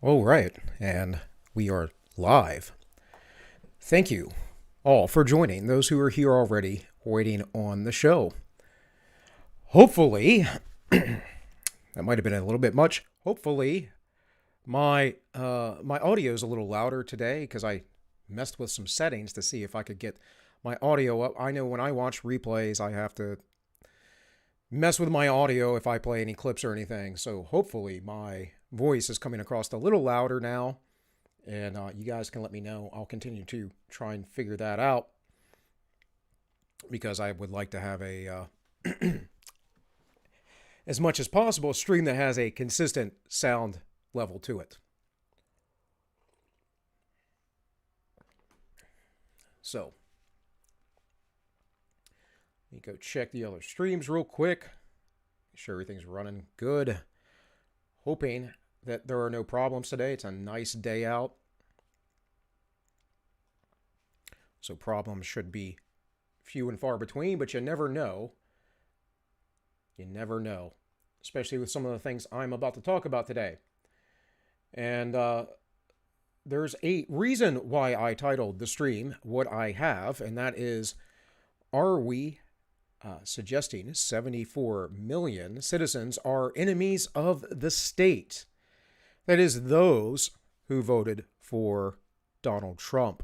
All right, and we are live. Thank you all for joining, those who are here already waiting on the show. Hopefully, that might have been a little bit much. Hopefully, my audio is a little louder today because I messed with some settings to see if I could get my audio up. I know when I watch replays, I have to mess with my audio if I play any clips or anything. So hopefully, my voice is coming across a little louder now, and you guys can let me know. I'll continue to try and figure that out because I would like to have a as much as possible, a stream that has a consistent sound level to it. So, let me go check the other streams real quick. Make sure everything's running good. Hoping that there are no problems today. It's a nice day out. So problems should be few and far between, but you never know. You never know, especially with some of the things I'm about to talk about today. And there's a reason why I titled the stream what I have, and that is, are we suggesting 74 million citizens are enemies of the state? That is, those who voted for Donald Trump.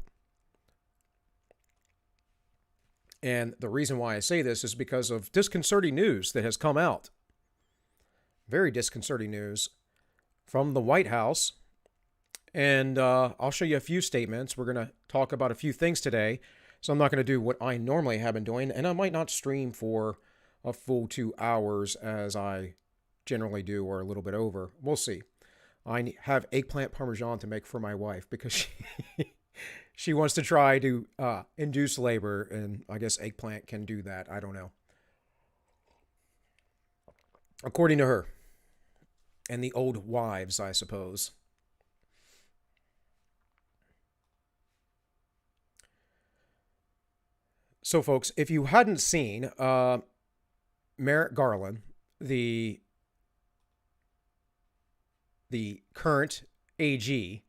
And the reason why I say this is because of disconcerting news that has come out. Very disconcerting news from the White House. And I'll show you a few statements. We're going to talk about a few things today. So I'm not going to do what I normally have been doing. And I might not stream for a full 2 hours as I generally do, or a little bit over. We'll see. I have eggplant parmesan to make for my wife because she wants to try to induce labor, and I guess eggplant can do that. I don't know. According to her and the old wives, I suppose. So, folks, if you hadn't seen, Merrick Garland, the current AG,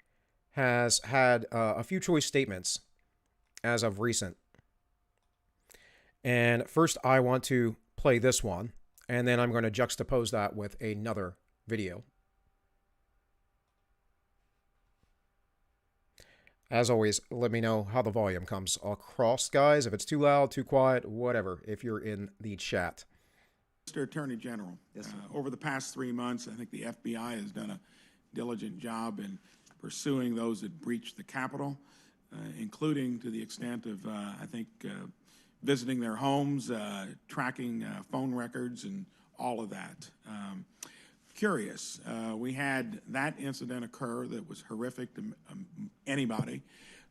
has had a few choice statements as of recent. And first, I want to play this one, and then I'm going to juxtapose that with another video. As always, let me know how the volume comes across, guys. If it's too loud, too quiet, whatever, if you're in the chat. Mr. Attorney General, yes, over the past 3 months, I think the FBI has done a diligent job in pursuing those that breached the Capitol, including to the extent of, visiting their homes, tracking phone records, and all of that. Curious, we had that incident occur that was horrific to anybody.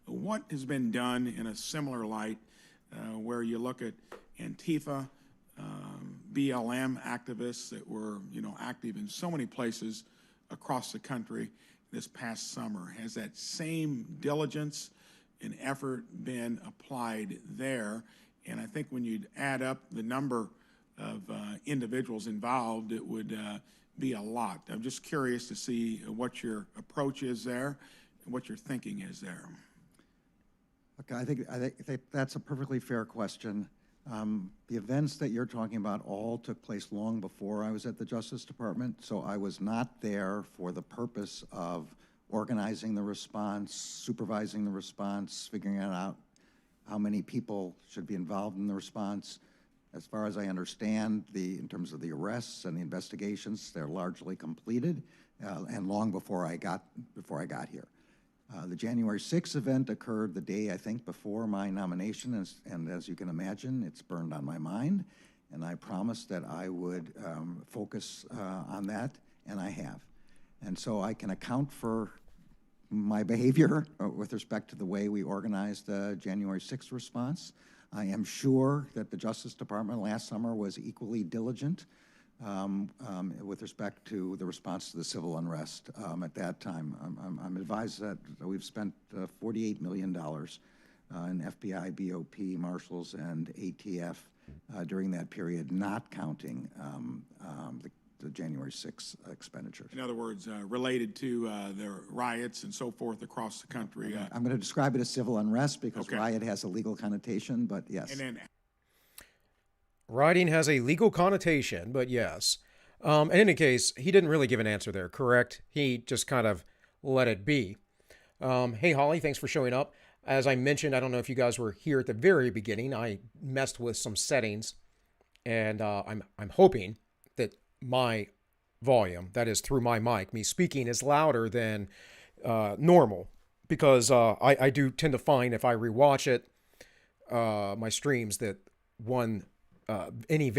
What has been done in a similar light where you look at Antifa, BLM activists that were, active in so many places across the country this past summer? Has that same diligence and effort been applied there? And I think when you add up the number of individuals involved, it would be a lot. I'm just curious to see what your approach is there and what your thinking is there. Okay, I think that's a perfectly fair question. The events that you're talking about all took place long before I was at the Justice Department, so I was not there for the purpose of organizing the response, supervising the response, figuring out how many people should be involved in the response. As far as I understand, in terms of the arrests and the investigations, they're largely completed, and long before I got here. The January 6th event occurred the day, I think, before my nomination, and as you can imagine, it's burned on my mind, and I promised that I would focus on that, and I have. And so I can account for my behavior with respect to the way we organized the January 6th response. I am sure that the Justice Department last summer was equally diligent with respect to the response to the civil unrest at that time. I'm advised that we've spent $48 million in FBI, BOP, Marshals, and ATF during that period, not counting the the January 6th expenditures. In other words, related to the riots and so forth across the country. I'm going to describe it as civil unrest because Okay. riot has a legal connotation, but yes. And then Rioting has a legal connotation, but yes. In any case, he didn't really give an answer there, correct? He just kind of let it be. Hey, Holly, thanks for showing up. As I mentioned, I don't know if you guys were here at the very beginning. I messed with some settings, and I'm hoping that my volume, that is through my mic, me speaking, is louder than normal, because I do tend to find if I rewatch it, my streams, that any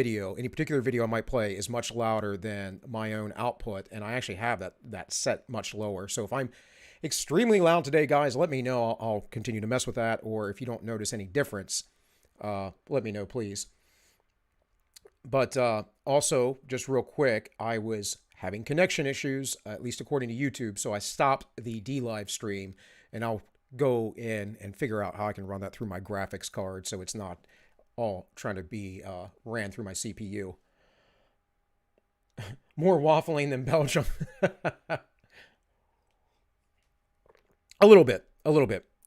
particular video I might play is much louder than my own output, and I actually have that set much lower. So if I'm extremely loud today, guys, let me know. I'll continue to mess with that, or if you don't notice any difference, let me know, please. But also, just real quick, I was having connection issues, at least according to YouTube, so I stopped the DLive stream, and I'll go in and figure out how I can run that through my graphics card so it's not all trying to be ran through my CPU. More waffling than Belgium. A little bit.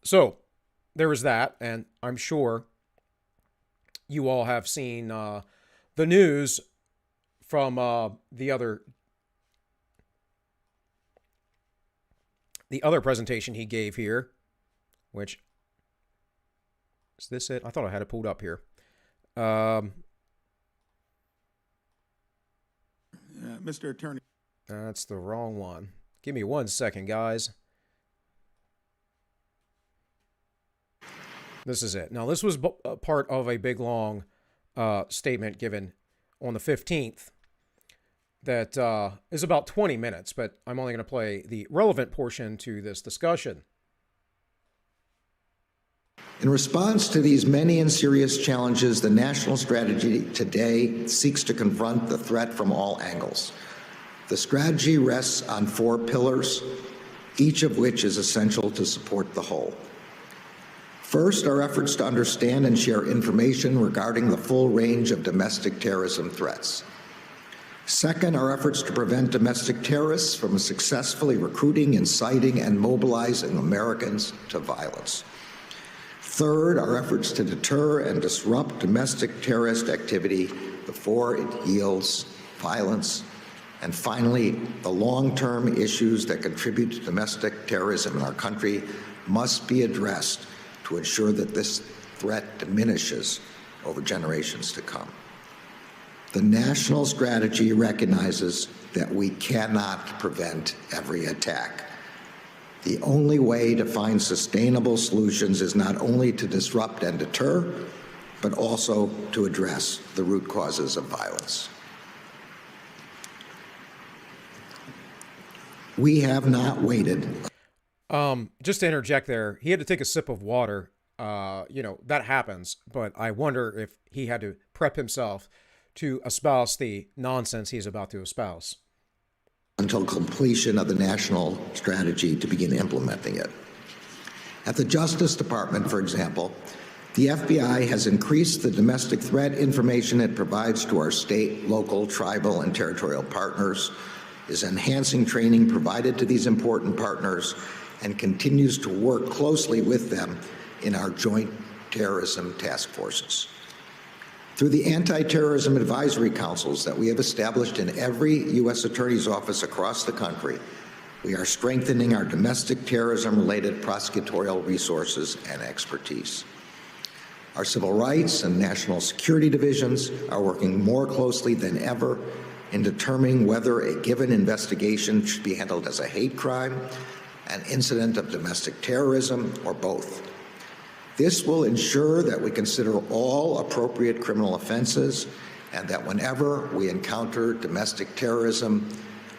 So there was that, and I'm sure you all have seen the news from the other presentation he gave here, which, is this it? I thought I had it pulled up here. Mr. Attorney. That's the wrong one. Give me 1 second, guys. This is it. Now, this was part of a big, long statement given on the 15th that is about 20 minutes, but I'm only going to play the relevant portion to this discussion. In response to these many and serious challenges, the national strategy today seeks to confront the threat from all angles. The strategy rests on 4 pillars, each of which is essential to support the whole. First, our efforts to understand and share information regarding the full range of domestic terrorism threats. Second, our efforts to prevent domestic terrorists from successfully recruiting, inciting, and mobilizing Americans to violence. Third, our efforts to deter and disrupt domestic terrorist activity before it yields violence. And finally, the long-term issues that contribute to domestic terrorism in our country must be addressed to ensure that this threat diminishes over generations to come. The national strategy recognizes that we cannot prevent every attack. The only way to find sustainable solutions is not only to disrupt and deter, but also to address the root causes of violence. We have not waited. Just to interject there, he had to take a sip of water. That happens, but I wonder if he had to prep himself to espouse the nonsense he's about to espouse. Until completion of the national strategy to begin implementing it. At the Justice Department, for example, the FBI has increased the domestic threat information it provides to our state, local, tribal, and territorial partners, is enhancing training provided to these important partners, and continues to work closely with them in our joint terrorism task forces. Through the anti-terrorism advisory councils that we have established in every U.S. Attorney's office across the country, we are strengthening our domestic terrorism-related prosecutorial resources and expertise. Our civil rights and national security divisions are working more closely than ever in determining whether a given investigation should be handled as a hate crime, an incident of domestic terrorism, or both. This will ensure that we consider all appropriate criminal offenses and that whenever we encounter domestic terrorism,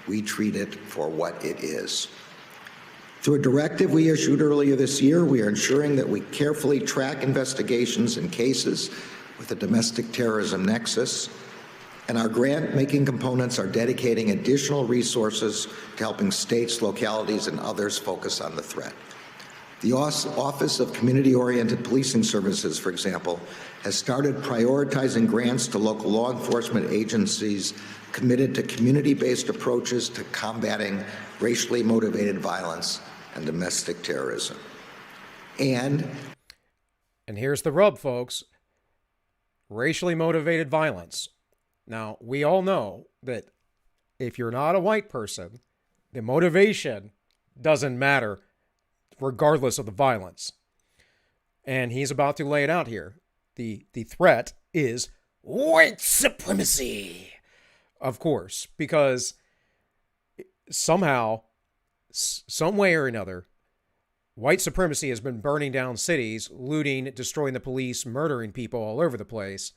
we treat it for what it is. Through a directive we issued earlier this year, we are ensuring that we carefully track investigations in cases with a domestic terrorism nexus, and our grant-making components are dedicating additional resources to helping states, localities, and others focus on the threat. The Office of Community-Oriented Policing Services, for example, has started prioritizing grants to local law enforcement agencies committed to community-based approaches to combating racially motivated violence and domestic terrorism. And here's the rub, folks. Racially motivated violence. Now, we all know that if you're not a white person, the motivation doesn't matter regardless of the violence. And he's about to lay it out here. The threat is white supremacy. Of course, because somehow, some way or another, white supremacy has been burning down cities, looting, destroying the police, murdering people all over the place,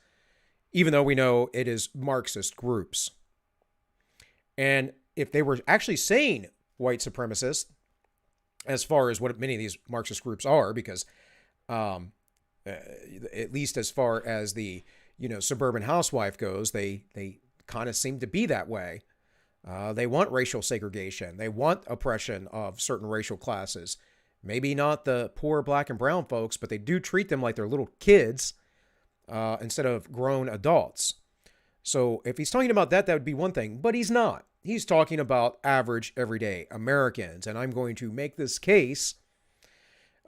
even though we know it is Marxist groups. And if they were actually saying white supremacists, as far as what many of these Marxist groups are, because at least as far as the suburban housewife goes, they kind of seem to be that way. They want racial segregation. They want oppression of certain racial classes. Maybe not the poor black and brown folks, but they do treat them like they're little kids instead of grown adults. So if he's talking about that, that would be one thing, but he's not. He's talking about average, everyday Americans. And I'm going to make this case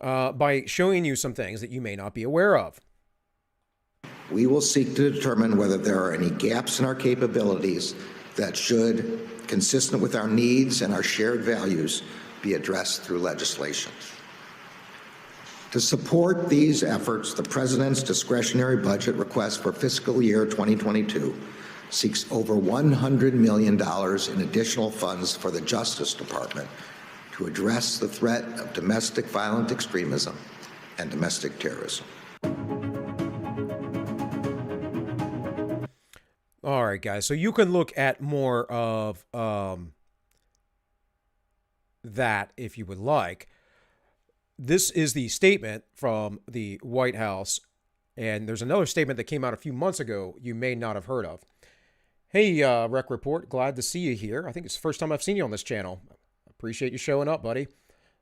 by showing you some things that you may not be aware of. we will seek to determine whether there are any gaps in our capabilities that should, consistent with our needs and our shared values, be addressed through legislation. To support these efforts, the President's discretionary budget request for fiscal year 2022 seeks over $100 million in additional funds for the Justice Department to address the threat of domestic violent extremism and domestic terrorism. All right, guys. So you can look at more of that if you would like. This is the statement from the White House, and there's another statement that came out a few months ago you may not have heard of. Hey, Rec Report, glad to see you here. I think it's the first time I've seen you on this channel. Appreciate you showing up, buddy.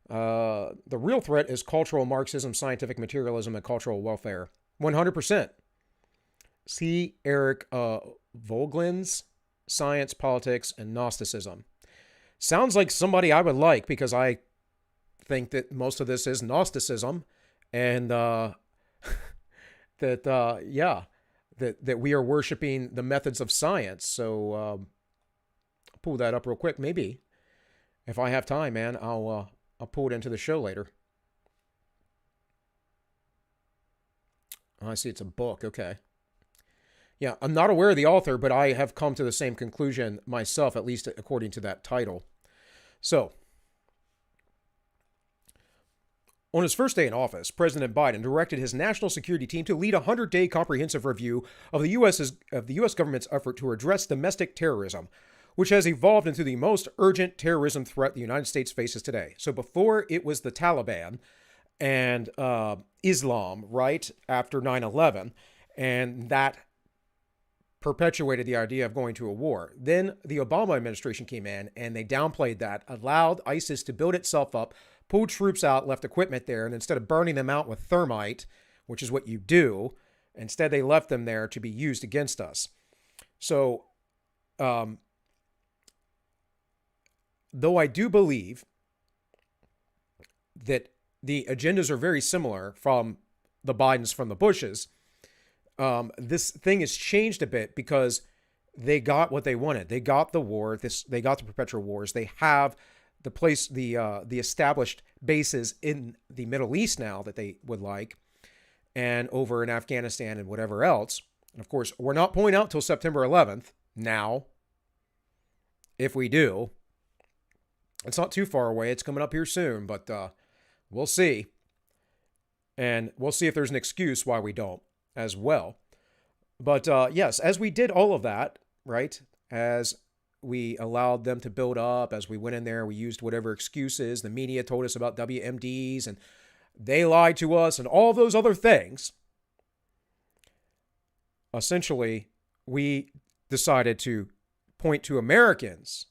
The real threat is cultural Marxism, scientific materialism, and cultural welfare. 100%. See Eric Voegelin's Science, Politics, and Gnosticism. Sounds like somebody I would like, because I think that most of this is Gnosticism, and that we are worshiping the methods of science. So I'll pull that up real quick. Maybe if I have time, man, I'll pull it into the show later. Oh, I see it's a book. Okay. Yeah, I'm not aware of the author, but I have come to the same conclusion myself, at least according to that title. So, on his first day in office, President Biden directed his national security team to lead a 100-day comprehensive review of the U.S. government's effort to address domestic terrorism, which has evolved into the most urgent terrorism threat the United States faces today. So before it was the Taliban and Islam, right after 9/11, and that perpetuated the idea of going to a war. Then the Obama administration came in and they downplayed that, allowed ISIS to build itself up, pulled troops out, left equipment there, and instead of burning them out with thermite, which is what you do, instead they left them there to be used against us. So, though I do believe that the agendas are very similar from the Bidens, from the Bushes, this thing has changed a bit because they got what they wanted. They got the war. They got the perpetual wars. They have the established bases in the Middle East now that they would like, and over in Afghanistan and whatever else. And of course, we're not pulling out till September 11th now. If we do, it's not too far away. It's coming up here soon, but we'll see. And we'll see if there's an excuse why we don't as well. But yes, as we did all of that, right, as we allowed them to build up, as we went in there, we used whatever excuses. The media told us about WMDs, and they lied to us, and all those other things. Essentially, we decided to point to Americans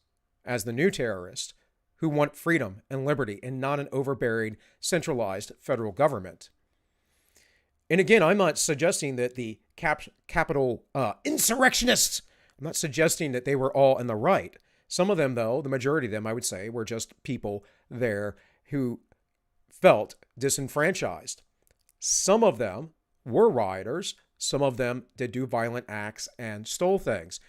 as the new terrorists who want freedom and liberty and not an overbearing, centralized federal government. And again, I'm not suggesting that the Capitol insurrectionists, I'm not suggesting that they were all in the right. Some of them, though, the majority of them, I would say, were just people there who felt disenfranchised. Some of them were rioters. Some of them did do violent acts and stole things.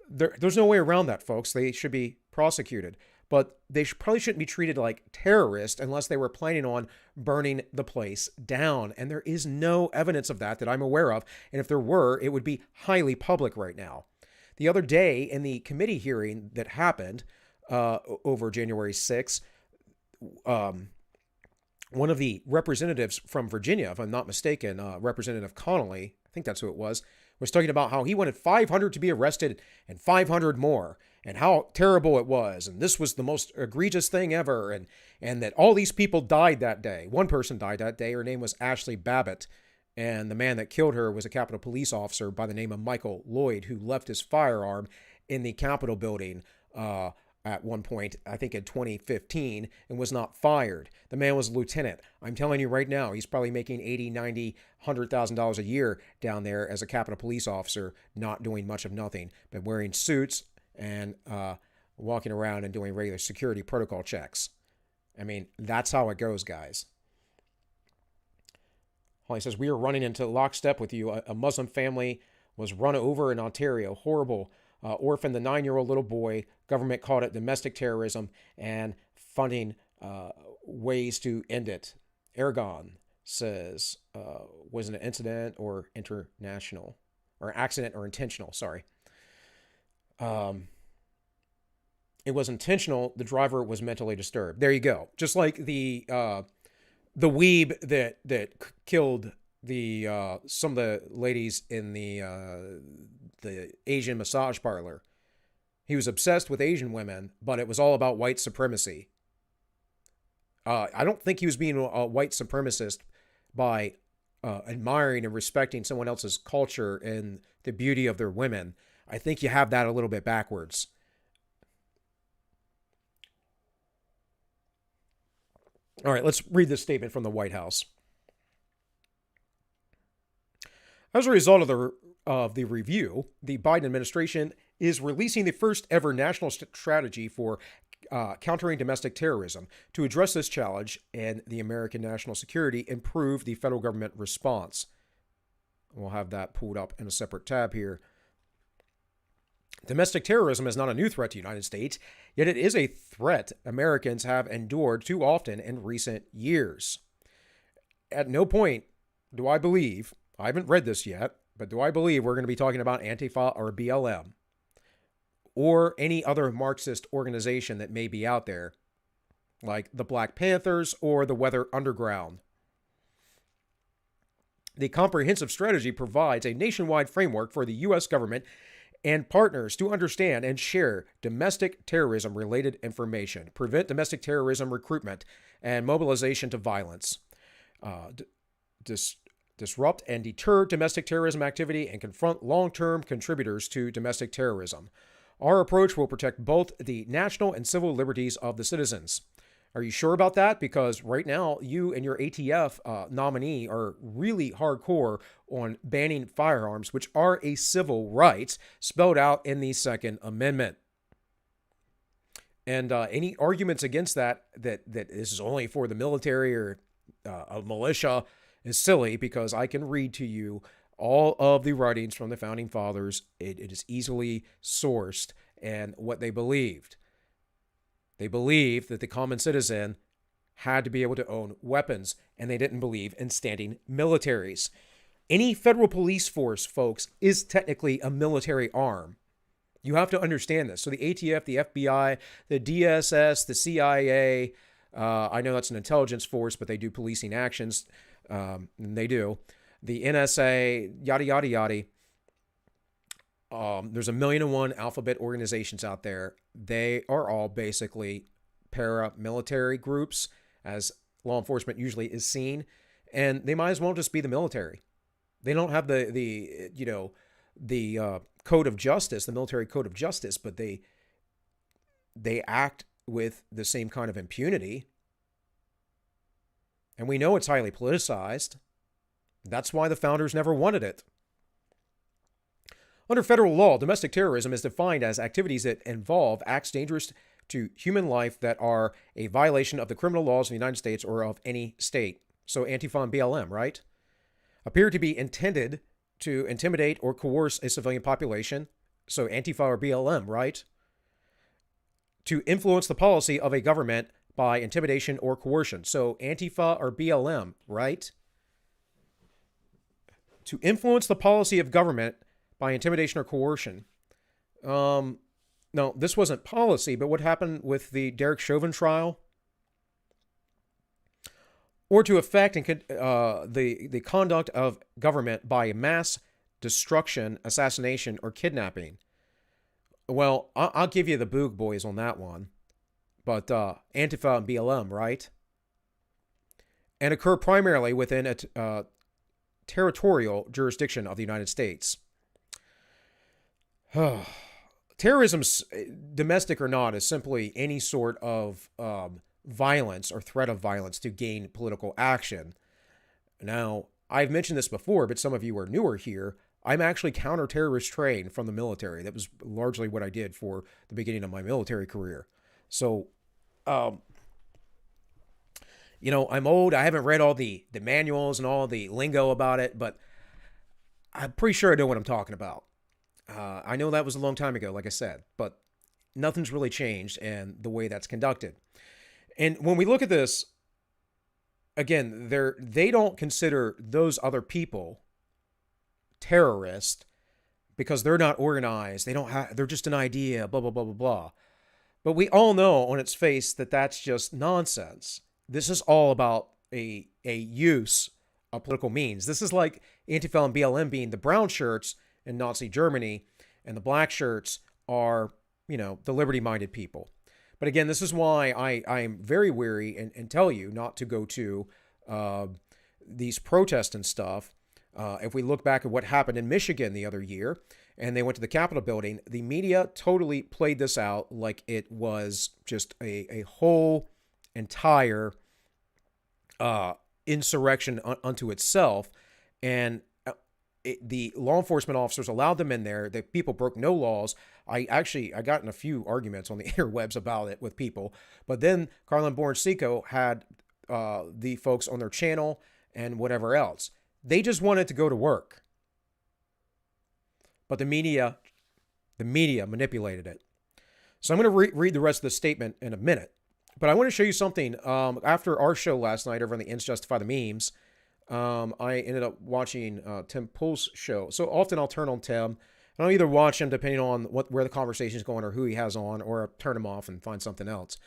There's no way around that, folks. They should be prosecuted. But they probably shouldn't be treated like terrorists unless they were planning on burning the place down. And there is no evidence of that I'm aware of. And if there were, it would be highly public right now. The other day in the committee hearing that happened over January 6th, one of the representatives from Virginia, if I'm not mistaken, Representative Connolly, I think that's who it was talking about how he wanted 500 to be arrested and 500 more, and how terrible it was, and this was the most egregious thing ever, and that all these people died that day. One person died that day. Her name was Ashley Babbitt, and the man that killed her was a Capitol Police officer by the name of Michael Lloyd, who left his firearm in the Capitol building at one point, I think in 2015, and was not fired. The man was a lieutenant. I'm telling you right now, he's probably making $80,000, $90,000, $100,000 a year down there as a Capitol Police officer, not doing much of nothing, but wearing suits and walking around and doing regular security protocol checks. I mean, that's how it goes, guys. Holly says, we are running into lockstep with you. A Muslim family was run over in Ontario. Horrible. Orphaned the 9-year-old little boy. Government called it domestic terrorism and funding ways to end it. Aragon says, was it an incident or international? Or accident or intentional, sorry. It was intentional. The driver was mentally disturbed. There you go. Just like the weeb that killed the some of the ladies in the Asian massage parlor. He was obsessed with Asian women, but it was all about white supremacy. I don't think he was being a white supremacist by admiring and respecting someone else's culture and the beauty of their women. I think you have that a little bit backwards. All right, let's read this statement from the White House. As a result of the review, the Biden administration is releasing the first ever national strategy for countering domestic terrorism to address this challenge and the American national security, improve the federal government response. We'll have that pulled up in a separate tab here. Domestic terrorism is not a new threat to the United States, yet it is a threat Americans have endured too often in recent years. At no point do I believe, I haven't read this yet, but do I believe we're going to be talking about Antifa or BLM or any other Marxist organization that may be out there, like the Black Panthers or the Weather Underground. The comprehensive strategy provides a nationwide framework for the U.S. government and partners to understand and share domestic terrorism-related information, prevent domestic terrorism recruitment and mobilization to violence, disrupt and deter domestic terrorism activity, and confront long-term contributors to domestic terrorism. Our approach will protect both the national and civil liberties of the citizens. Are you sure about that? Because right now, you and your ATF nominee are really hardcore on banning firearms, which are a civil right, spelled out in the Second Amendment. And any arguments against that this is only for the military or a militia, is silly, because I can read to you all of the writings from the Founding Fathers. It is easily sourced and what they believed. They believed that the common citizen had to be able to own weapons, and they didn't believe in standing militaries. Any federal police force, folks, is technically a military arm. You have to understand this. So the ATF, the FBI, the DSS, the CIA, I know that's an intelligence force, but they do policing actions. And they do. The NSA, yada, yada, yada. There's 1,000,001 alphabet organizations out there. They are all basically paramilitary groups, as law enforcement usually is seen, and they might as well just be the military. They don't have the code of justice, the military code of justice, but they act with the same kind of impunity. And we know it's highly politicized. That's why the founders never wanted it. Under federal law, domestic terrorism is defined as activities that involve acts dangerous to human life that are a violation of the criminal laws of the United States or of any state. So Antifa and BLM, right? Appear to be intended to intimidate or coerce a civilian population. So Antifa or BLM, right? To influence the policy of a government by intimidation or coercion. So Antifa or BLM, right? To influence the policy of government by intimidation or coercion. No, this wasn't policy, but what happened with the Derek Chauvin trial? Or to affect the conduct of government by mass destruction, assassination, or kidnapping. Well, I'll give you the Boog boys on that one. But Antifa and BLM, right? And occur primarily within a territorial jurisdiction of the United States. Terrorism, domestic or not, is simply any sort of violence or threat of violence to gain political action. Now, I've mentioned this before, but some of you are newer here. I'm actually counter-terrorist trained from the military. That was largely what I did for the beginning of my military career. So, you know, I'm old. I haven't read all the manuals and all the lingo about it, but I'm pretty sure I know what I'm talking about. I know that was a long time ago, like I said, but nothing's really changed in the way that's conducted. And when we look at this, again, they don't consider those other people terrorists because they're not organized. They're just an idea, blah, blah, blah, blah, blah. But we all know on its face that that's just nonsense. This is all about a use of political means. This is like Antifa and BLM being the brown shirts in Nazi Germany, and the black shirts are, you know, the liberty-minded people. But again, this is why I am very wary and tell you not to go to these protests and stuff. If we look back at what happened in Michigan the other year, and they went to the Capitol building, the media totally played this out like it was just a whole entire insurrection unto itself. And the law enforcement officers allowed them in there. The people broke no laws. I got in a few arguments on the interwebs about it with people. But then Carlin Born-Seco had the folks on their channel and whatever else. They just wanted to go to work. But the media manipulated it. So I'm going to read the rest of the statement in a minute. But I want to show you something. After our show last night over on the Ends Justify the Memes, I ended up watching Tim Pool's show. So often I'll turn on Tim, and I'll either watch him depending on where the conversation is going or who he has on, or turn him off and find something else.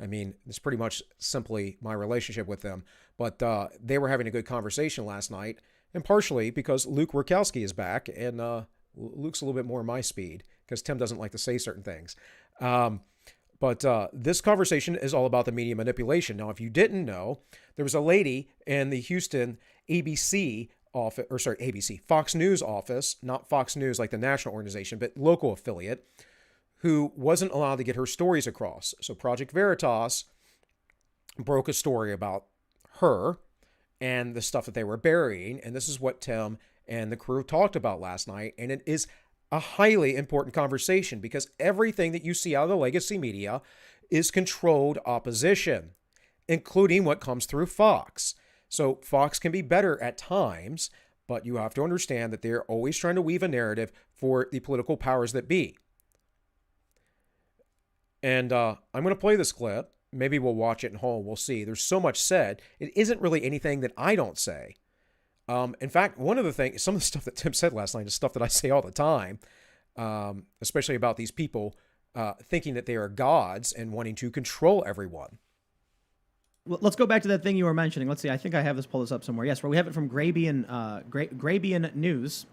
I mean, it's pretty much simply my relationship with them. But they were having a good conversation last night, and partially because Luke Rurkowski is back, and Luke's a little bit more my speed because Tim doesn't like to say certain things. But this conversation is all about the media manipulation. Now, if you didn't know, there was a lady in the Houston ABC office, or sorry, ABC, Fox News office, not Fox News like the national organization, but local affiliate, who wasn't allowed to get her stories across. So Project Veritas broke a story about her and the stuff that they were burying. And this is what Tim and the crew talked about last night. And it is a highly important conversation because everything that you see out of the legacy media is controlled opposition, including what comes through Fox. So Fox can be better at times, but you have to understand that they're always trying to weave a narrative for the political powers that be. And I'm going to play this clip. Maybe we'll watch it in whole. We'll see. There's so much said. It isn't really anything that I don't say. In fact, one of the things, some of the stuff that Tim said last night is stuff that I say all the time, especially about these people thinking that they are gods and wanting to control everyone. Well, let's go back to that thing you were mentioning. Let's see. I think I have pull this up somewhere. Yes, we have it from Grabian News.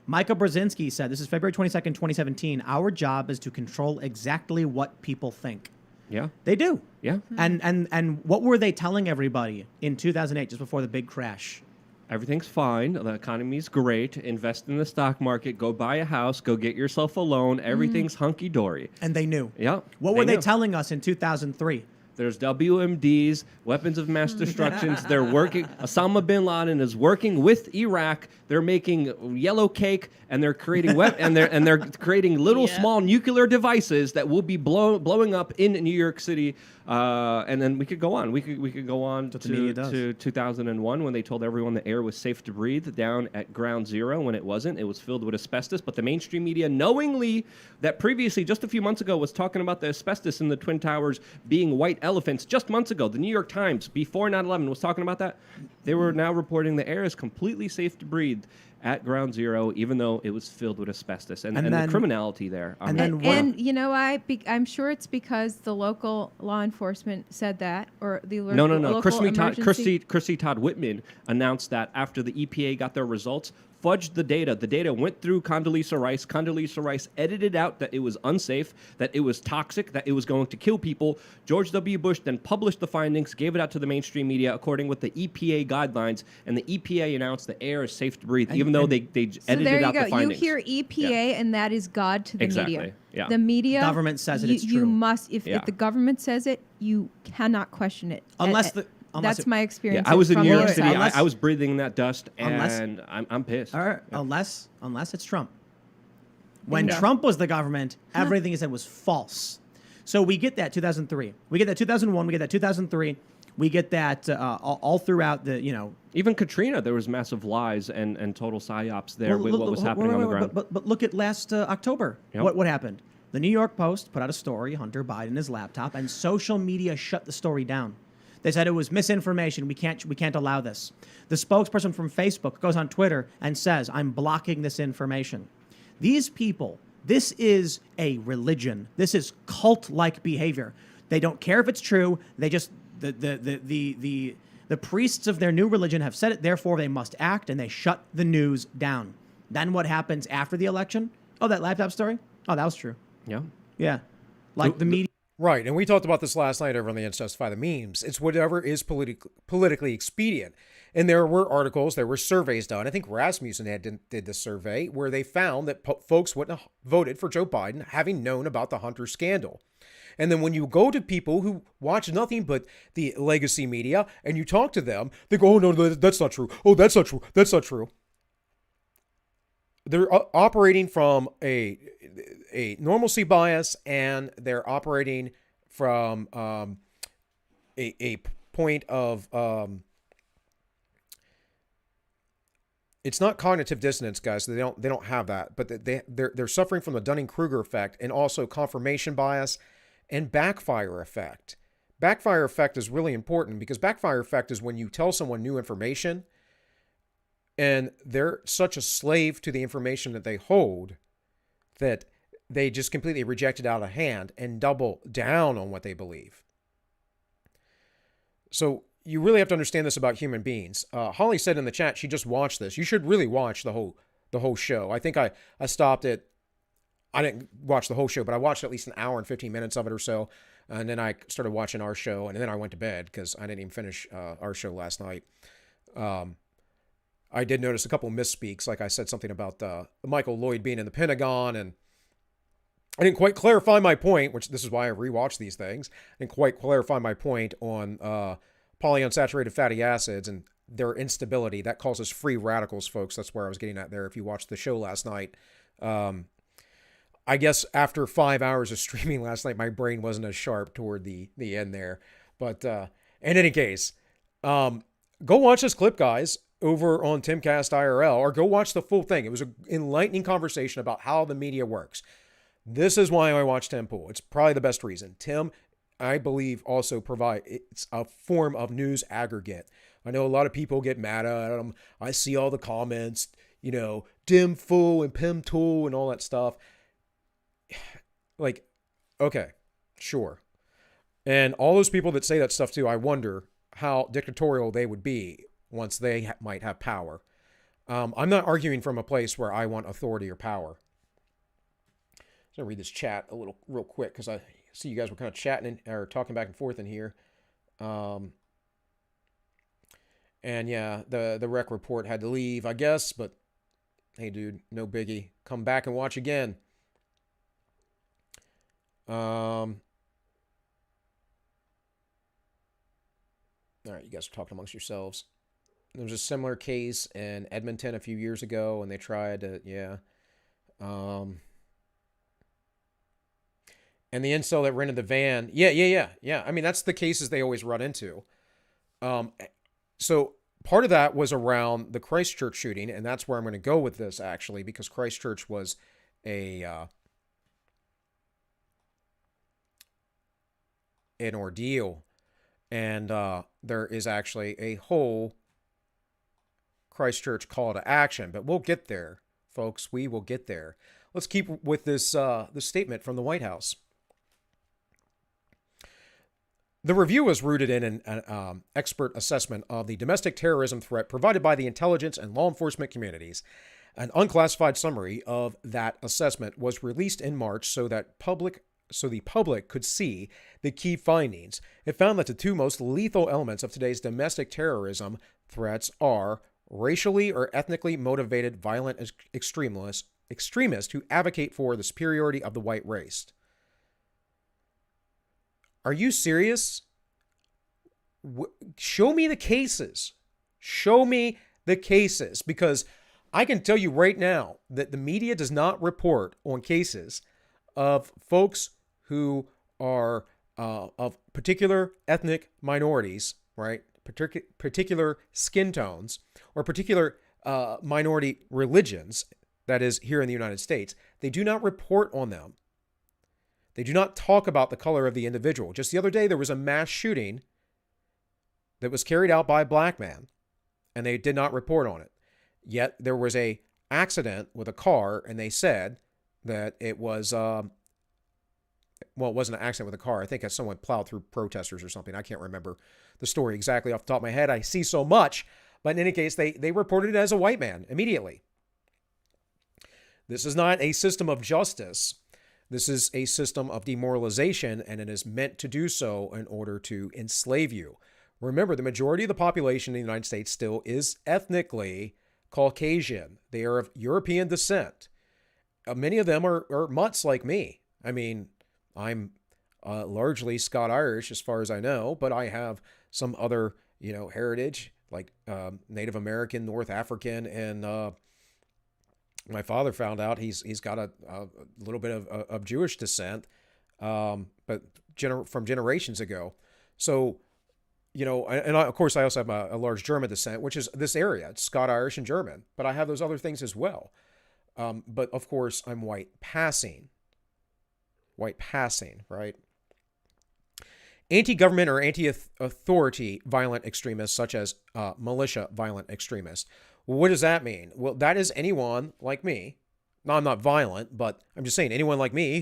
Micah Brzezinski said, this is February 22nd, 2017. Our job is to control exactly what people think. Yeah. They do. Yeah. And what were they telling everybody in 2008, just before the big crash? Everything's fine. The economy's great. Invest in the stock market. Go buy a house. Go get yourself a loan. Everything's hunky dory. And they knew. Yeah. What were they knew. telling us in 2003? There's WMDs, weapons of mass destructions. They're working. Osama bin Laden is working with Iraq. They're making yellow cake, and they're creating and they're creating little small nuclear devices that will be blowing up in New York City. And then we could go on. We could go on to 2001 when they told everyone the air was safe to breathe down at Ground Zero when it wasn't. It was filled with asbestos. But the mainstream media, knowingly that previously, just a few months ago, was talking about the asbestos in the Twin Towers being white elephants. Just months ago, the New York Times, before 9/11, was talking about that. They were now reporting the air is completely safe to breathe at Ground Zero, even though it was filled with asbestos. And then, the criminality there. And you know, I'm sure it's because the local law enforcement said that, or the No. local Chrissy Todd Whitman announced that after the EPA got their results, fudged the data. The data went through Condoleezza Rice. Condoleezza Rice edited out that it was unsafe, that it was toxic, that it was going to kill people. George W. Bush then published the findings, gave it out to the mainstream media according with the EPA guidelines, and the EPA announced the air is safe to breathe, even though they edited out the findings. You hear EPA, and that is God to the Exactly. media. Yeah. The media. Government says it, it's You true. must, if the government says it, you cannot question it. That's my experience. Yeah, I was in from New the York other City. side. I was breathing that dust, Unless- and I'm pissed. All right, unless it's Trump. When Bingo. Trump was the government, everything he said was false. So we get that 2003. We get that 2001. We get that 2003. We get that all throughout the, Even Katrina, there was massive lies and total psyops there with what was happening on the ground. But look at last October. Yep. What happened? The New York Post put out a story, Hunter Biden, his laptop, and social media shut the story down. They said it was misinformation. We can't allow this. The spokesperson from Facebook goes on Twitter and says, "I'm blocking this information." These people, this is a religion. This is cult-like behavior. They don't care if it's true. They just the priests of their new religion have said it. Therefore, they must act, and they shut the news down. Then what happens after the election? Oh, that laptop story. Oh, that was true. Yeah. Yeah, like the media. Right, and we talked about this last night over on the Justify the Memes. It's whatever is politically expedient. And there were articles, there were surveys done. I think Rasmussen did this survey where they found that folks wouldn't have voted for Joe Biden having known about the Hunter scandal. And then when you go to people who watch nothing but the legacy media and you talk to them, they go, "Oh, no, that's not true. Oh, that's not true. That's not true." They're operating from a normalcy bias, and they're operating from a point of it's not cognitive dissonance, guys. They don't have that, but they're suffering from the Dunning-Kruger effect and also confirmation bias and backfire effect. Backfire effect is really important because backfire effect is when you tell someone new information and they're such a slave to the information that they hold that they just completely reject it out of hand and double down on what they believe. So you really have to understand this about human beings. Holly said in the chat she just watched this. You should really watch the whole show. I think I stopped it. I didn't watch the whole show, but I watched at least an hour and 15 minutes of it or so. And then I started watching our show, and then I went to bed because I didn't even finish our show last night. I did notice a couple of misspeaks. Like I said something about Michael Lloyd being in the Pentagon, and I didn't quite clarify my point, which this is why I rewatch these things. I didn't quite clarify my point on polyunsaturated fatty acids and their instability. That causes free radicals, folks. That's where I was getting at there if you watched the show last night. I guess after 5 hours of streaming last night, my brain wasn't as sharp toward the end there. But in any case, go watch this clip, guys, over on Timcast IRL, or go watch the full thing. It was an enlightening conversation about how the media works. This is why I watch Tim Pool. It's probably the best reason. Tim, I believe, also it's a form of news aggregate. I know a lot of people get mad at him. I see all the comments, Dim Fool and Pim Tool and all that stuff. Like, okay, sure. And all those people that say that stuff too, I wonder how dictatorial they would be once they might have power. I'm not arguing from a place where I want authority or power. I'm going to read this chat real quick because I see you guys were kind of chatting or talking back and forth in here. And yeah, the rec report had to leave, I guess, but hey, dude, no biggie. Come back and watch again. All right, you guys are talking amongst yourselves. There was a similar case in Edmonton a few years ago, and they tried to, yeah. And the incel that rented the van, yeah. I mean, that's the cases they always run into. So part of that was around the Christchurch shooting, and that's where I'm going to go with this, actually, because Christchurch was an ordeal. And there is actually a whole Christchurch call to action, but we'll get there, folks. We will get there. Let's keep with this statement from the White House. The review was rooted in an expert assessment of the domestic terrorism threat provided by the intelligence and law enforcement communities. An unclassified summary of that assessment was released in March so the public could see the key findings. It found that the two most lethal elements of today's domestic terrorism threats are racially or ethnically motivated violent extremists who advocate for the superiority of the white race. Are you serious? Show me the cases. Show me the cases, because I can tell you right now that the media does not report on cases of folks who are of particular ethnic minorities, right? Particular skin tones, or particular minority religions, that is, here in the United States. They do not report on them. They do not talk about the color of the individual. Just the other day, there was a mass shooting that was carried out by a black man, and they did not report on it. Yet there was a accident with a car, and they said that it was, well, it wasn't an accident with a car. I think someone plowed through protesters or something. I can't remember the story exactly off the top of my head. I see so much. But in any case, they reported it as a white man immediately. This is not a system of justice. This is a system of demoralization, and it is meant to do so in order to enslave you. Remember, the majority of the population in the United States still is ethnically Caucasian. They are of European descent. Many of them are mutts like me. I mean, I'm largely Scot-Irish as far as I know, but I have some other, heritage, like Native American, North African, and my father found out he's got a little bit of Jewish descent, but from generations ago. So, and of course I also have a large German descent, which is this area. It's Scot-Irish and German, but I have those other things as well. But of course I'm white passing, right? Anti-government or anti-authority violent extremists, such as militia violent extremists. What does that mean? Well, that is anyone like me. No, I'm not violent, but I'm just saying anyone like me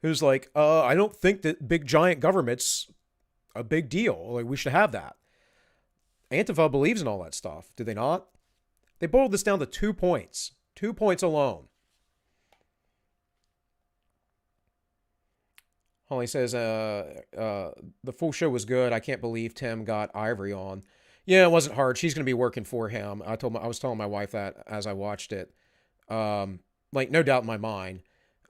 who's like, I don't think that big giant government's a big deal. Like, we should have that. Antifa believes in all that stuff. Do they not? They boiled this down to 2 points. 2 points alone. Holly says, the full show was good. I can't believe Tim got Ivory on. Yeah, it wasn't hard. She's going to be working for him. I was telling my wife that as I watched it. No doubt in my mind.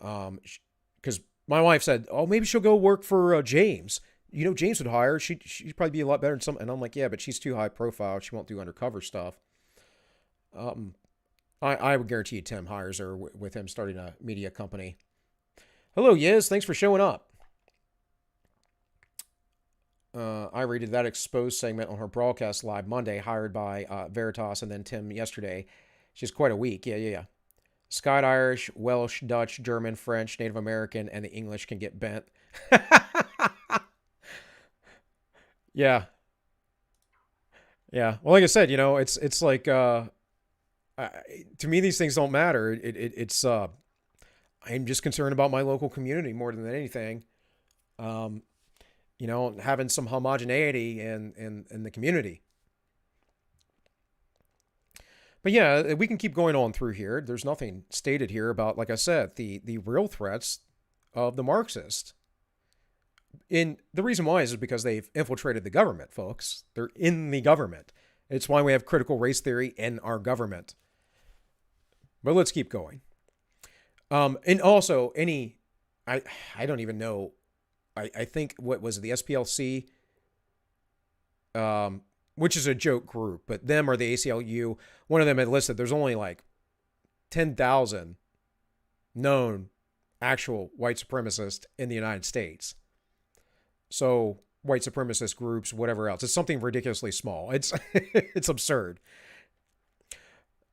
Because my wife said, oh, maybe she'll go work for James. James would hire her. She'd probably be a lot better than some. And I'm like, yeah, but she's too high profile. She won't do undercover stuff. I would guarantee you Tim hires her with him starting a media company. Hello, Yiz. Thanks for showing up. I rated that exposed segment on her broadcast live Monday, hired by Veritas, and then Tim yesterday. She's quite a week. Yeah. Scot-Irish, Welsh, Dutch, German, French, Native American, and the English can get bent. Yeah. Well, like I said, it's like to me these things don't matter. It's I'm just concerned about my local community more than anything. Having some homogeneity in the community. But yeah, we can keep going on through here. There's nothing stated here about, like I said, the real threats of the Marxists. And the reason why is because they've infiltrated the government, folks. They're in the government. It's why we have critical race theory in our government. But let's keep going. And also, I don't even know. I think what was it, the SPLC, which is a joke group, but them or the ACLU, one of them had listed there's only like 10,000 known actual white supremacists in the United States. So white supremacist groups, whatever else, it's something ridiculously small. It's it's absurd.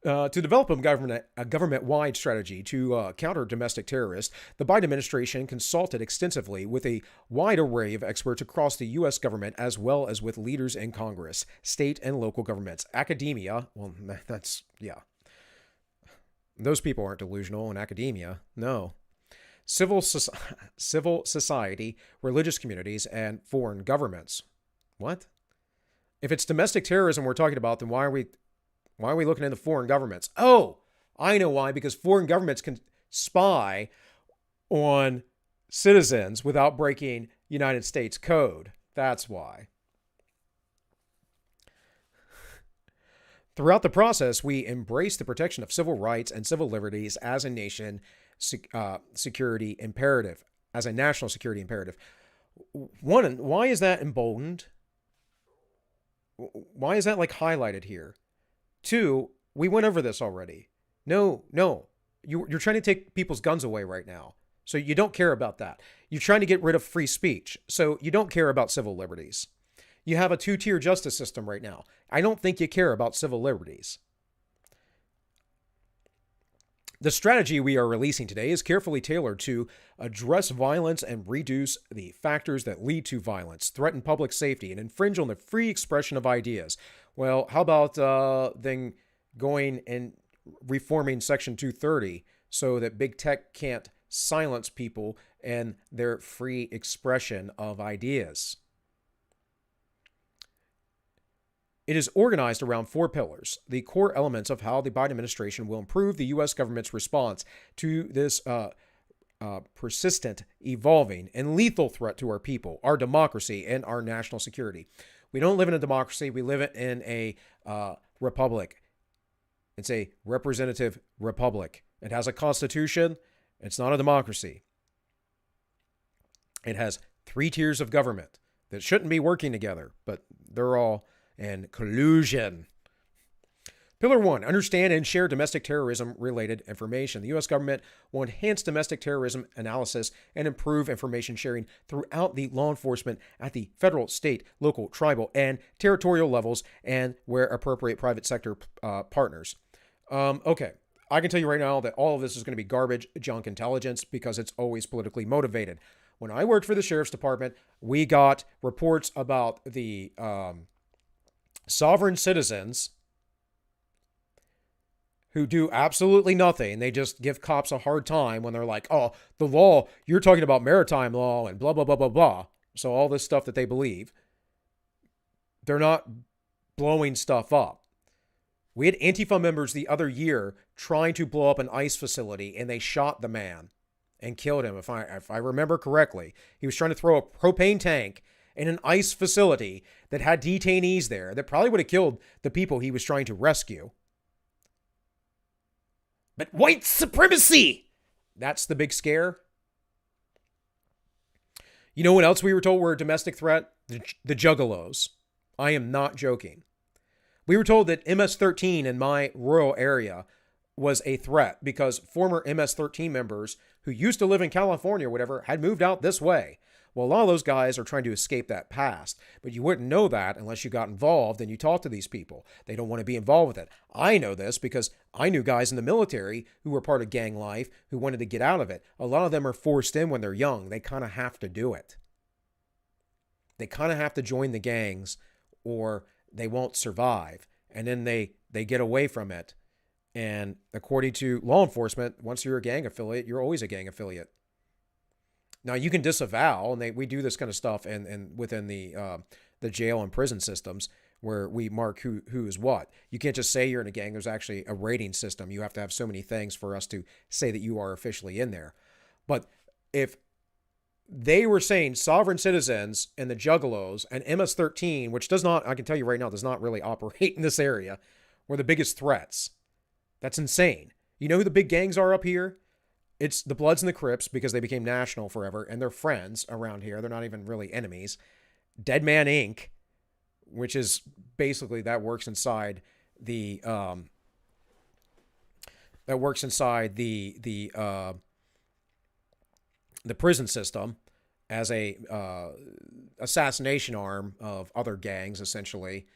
To develop a government-wide strategy to counter domestic terrorists, the Biden administration consulted extensively with a wide array of experts across the U.S. government, as well as with leaders in Congress, state and local governments, academia. Well, that's, yeah. Those people aren't delusional in academia. No. Civil society, religious communities, and foreign governments. What? If it's domestic terrorism we're talking about, then why are we looking into foreign governments? Oh, I know why. Because foreign governments can spy on citizens without breaking United States code. That's why. Throughout the process, we embrace the protection of civil rights and civil liberties as a nation security imperative, as a national security imperative. One, why is that emboldened? Why is that like highlighted here? Two, we went over this already. No, you're trying to take people's guns away right now. So you don't care about that. You're trying to get rid of free speech. So you don't care about civil liberties. You have a two-tier justice system right now. I don't think you care about civil liberties. The strategy we are releasing today is carefully tailored to address violence and reduce the factors that lead to violence, threaten public safety, and infringe on the free expression of ideas. Well, how about then going and reforming Section 230 so that big tech can't silence people and their free expression of ideas? It is organized around 4 pillars, the core elements of how the Biden administration will improve the U.S. government's response to this persistent, evolving, and lethal threat to our people, our democracy, and our national security. We don't live in a democracy. We live in a republic. It's a representative republic. It has a constitution. It's not a democracy. It has 3 tiers of government that shouldn't be working together, but they're all in collusion. Pillar 1, understand and share domestic terrorism-related information. The U.S. government will enhance domestic terrorism analysis and improve information sharing throughout the law enforcement at the federal, state, local, tribal, and territorial levels, and where appropriate private sector partners. Okay, I can tell you right now that all of this is going to be garbage, junk intelligence, because it's always politically motivated. When I worked for the sheriff's department, we got reports about the sovereign citizens who do absolutely nothing. They just give cops a hard time when they're like, oh, the law, you're talking about maritime law and blah, blah, blah, blah, blah. So all this stuff that they believe, they're not blowing stuff up. We had Antifa members the other year trying to blow up an ICE facility, and they shot the man and killed him. If I remember correctly, he was trying to throw a propane tank in an ICE facility that had detainees there that probably would have killed the people he was trying to rescue. But white supremacy, that's the big scare. You know what else we were told were a domestic threat? The juggalos. I am not joking. We were told that MS-13 in my rural area was a threat because former MS-13 members who used to live in California or whatever had moved out this way. Well, a lot of those guys are trying to escape that past, but you wouldn't know that unless you got involved and you talked to these people. They don't want to be involved with it. I know this because I knew guys in the military who were part of gang life who wanted to get out of it. A lot of them are forced in when they're young. They kind of have to do it. They kind of have to join the gangs or they won't survive. And then they get away from it. And according to law enforcement, once you're a gang affiliate, you're always a gang affiliate. Now you can disavow, and we do this kind of stuff, and within the jail and prison systems where we mark who is what. You can't just say you're in a gang. There's actually a rating system. You have to have so many things for us to say that you are officially in there. But if they were saying sovereign citizens and the Juggalos and MS-13, which does not, I can tell you right now, does not really operate in this area, were the biggest threats. That's insane. You know who the big gangs are up here? It's the Bloods and the Crips, because they became national forever, and they're friends around here. They're not even really enemies. Dead Man Inc., which is basically, that works inside the the prison system as a assassination arm of other gangs, essentially.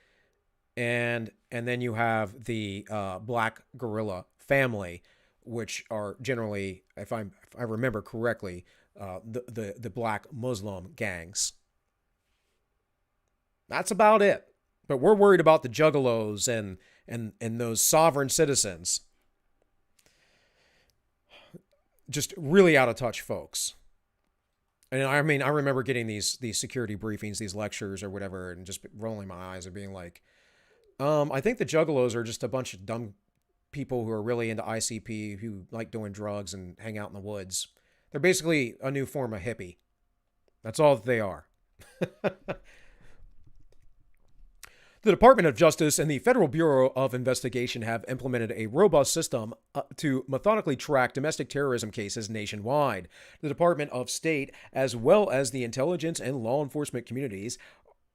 And then you have the Black Guerrilla family, which are generally, if I remember correctly, the Black Muslim gangs. That's about it. But we're worried about the Juggalos and those sovereign citizens. Just really out of touch folks. And I mean, I remember getting these security briefings, these lectures or whatever, and just rolling my eyes and being like, I think the Juggalos are just a bunch of dumb people who are really into ICP, who like doing drugs and hang out in the woods. They're basically a new form of hippie. That's all that they are. The Department of Justice and the Federal Bureau of Investigation have implemented a robust system to methodically track domestic terrorism cases nationwide. The Department of State, as well as the intelligence and law enforcement communities,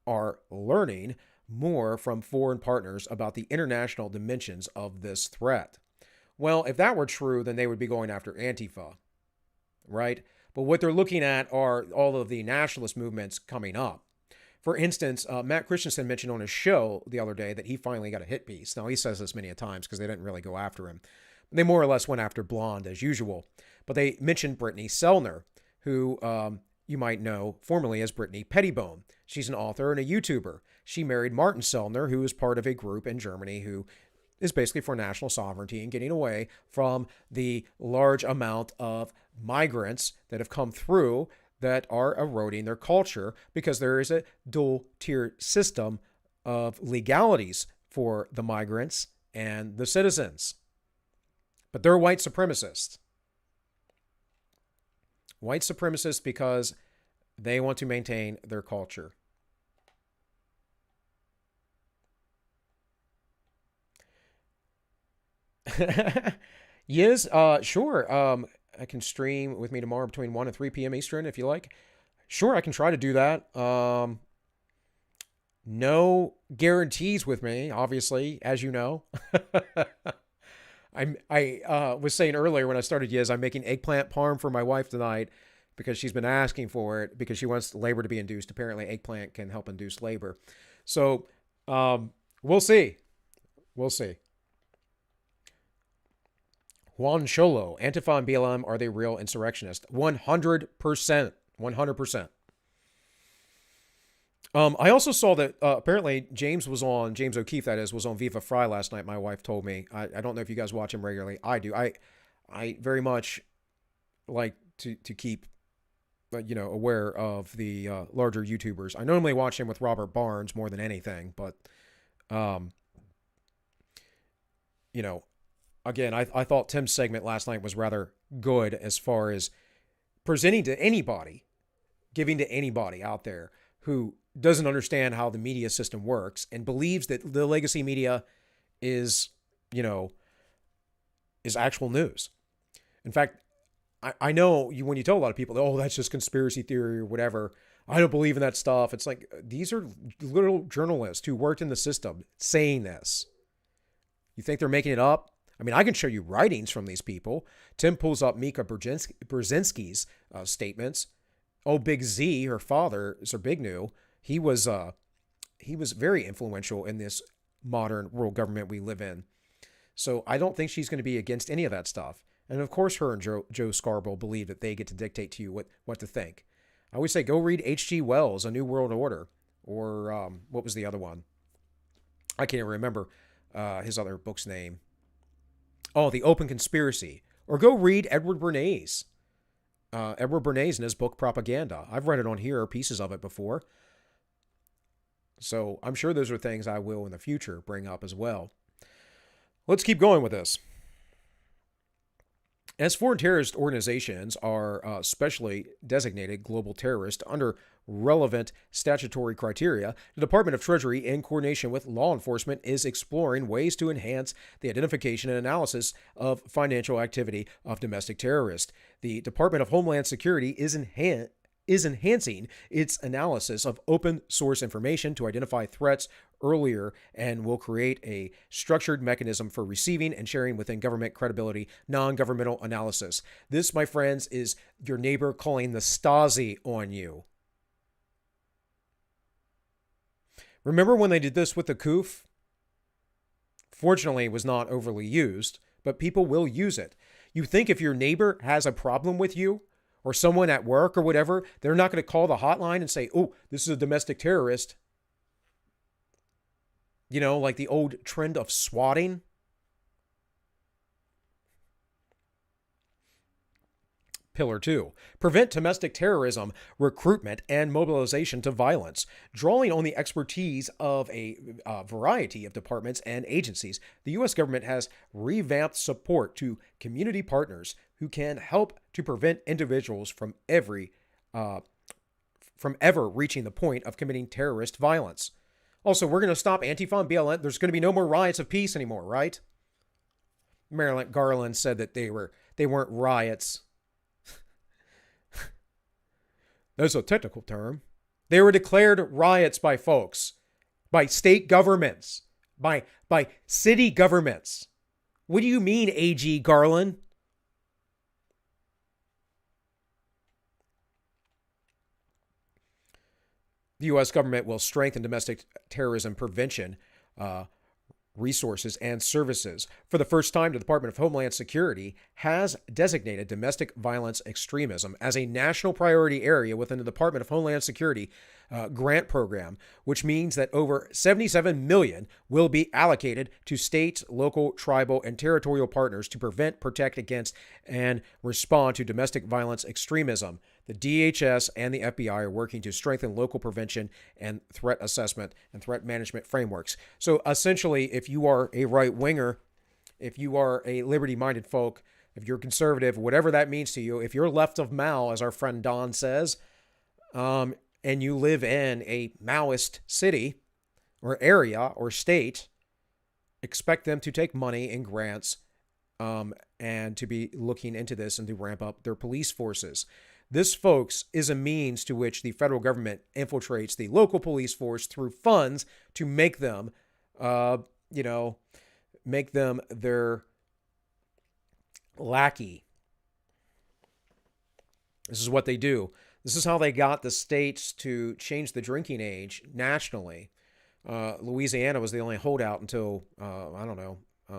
are learning more from foreign partners about the international dimensions of this threat. Well, if that were true, then they would be going after Antifa, right? But what they're looking at are all of the nationalist movements coming up. For instance, Matt Christensen mentioned on his show the other day that he finally got a hit piece. Now, he says this many a times because they didn't really go after him. They more or less went after Blonde as usual. But they mentioned Brittany Sellner, who you might know formerly as Brittany Pettibone. She's an author and a YouTuber. She married Martin Sellner, who is part of a group in Germany who is basically for national sovereignty and getting away from the large amount of migrants that have come through that are eroding their culture, because there is a dual-tier system of legalities for the migrants and the citizens. But they're white supremacists. White supremacists because they want to maintain their culture. Yes, sure. I can stream with me tomorrow between 1 and 3 p.m. Eastern if you like. Sure, I can try to do that. No guarantees with me, obviously, as you know. I was saying earlier when I started, yes, I'm making eggplant parm for my wife tonight because she's been asking for it because she wants labor to be induced. Apparently, eggplant can help induce labor. So we'll see. We'll see. Juan Cholo, Antifa and BLM, are they real insurrectionists? 100%. 100%. I also saw that apparently James O'Keefe, that is, was on Viva Fry last night, my wife told me. I don't know if you guys watch him regularly. I do. I very much like to keep, aware of the larger YouTubers. I normally watch him with Robert Barnes more than anything, but, again, I thought Tim's segment last night was rather good as far as presenting to anybody, giving to anybody out there who doesn't understand how the media system works and believes that the legacy media is actual news. In fact, I know when you tell a lot of people, oh, that's just conspiracy theory or whatever, I don't believe in that stuff. It's like, these are little journalists who worked in the system saying this. You think they're making it up? I mean, I can show you writings from these people. Tim pulls up Mika Brzezinski's statements. Oh, Big Z, her father, Zerbignew, he was very influential in this modern world government we live in. So I don't think she's going to be against any of that stuff. And of course, her and Joe Scarborough believe that they get to dictate to you what to think. I always say, go read H.G. Wells' A New World Order, or what was the other one? I can't even remember his other book's name. Oh, The Open Conspiracy. Or go read Edward Bernays. Edward Bernays in his book Propaganda. I've read it on here, pieces of it before. So I'm sure those are things I will in the future bring up as well. Let's keep going with this. As foreign terrorist organizations are specially designated global terrorists under relevant statutory criteria, the Department of Treasury, in coordination with law enforcement, is exploring ways to enhance the identification and analysis of financial activity of domestic terrorists. The Department of Homeland Security is enhancing its analysis of open source information to identify threats earlier and will create a structured mechanism for receiving and sharing within government credibility non-governmental analysis. This, my friends, is your neighbor calling the Stasi on you. Remember when they did this with the COOF? Fortunately, it was not overly used, but people will use it. You think if your neighbor has a problem with you, or someone at work or whatever, they're not going to call the hotline and say, oh, this is a domestic terrorist. You know, like the old trend of swatting. Pillar 2, prevent domestic terrorism, recruitment, and mobilization to violence. Drawing on the expertise of a variety of departments and agencies, the U.S. government has revamped support to community partners who can help to prevent individuals from ever reaching the point of committing terrorist violence. Also, we're going to stop Antifa and BLM. There's going to be no more riots of peace anymore, right? Merrick Garland said that they weren't riots. That's a technical term. They were declared riots by folks, by state governments, by city governments. What do you mean, AG Garland? The U.S. government will strengthen domestic terrorism prevention resources and services. For the first time, the Department of Homeland Security has designated domestic violence extremism as a national priority area within the Department of Homeland Security grant program, which means that over $77 million will be allocated to states, local, tribal, and territorial partners to prevent, protect against, and respond to domestic violence extremism. The DHS and the FBI are working to strengthen local prevention and threat assessment and threat management frameworks. So essentially, if you are a right-winger, if you are a liberty-minded folk, if you're conservative, whatever that means to you, if you're left of Mao, as our friend Don says, and you live in a Maoist city or area or state, expect them to take money in grants and to be looking into this and to ramp up their police forces. This, folks, is a means to which the federal government infiltrates the local police force through funds to make them, make them their lackey. This is what they do. This is how they got the states to change the drinking age nationally. Louisiana was the only holdout until,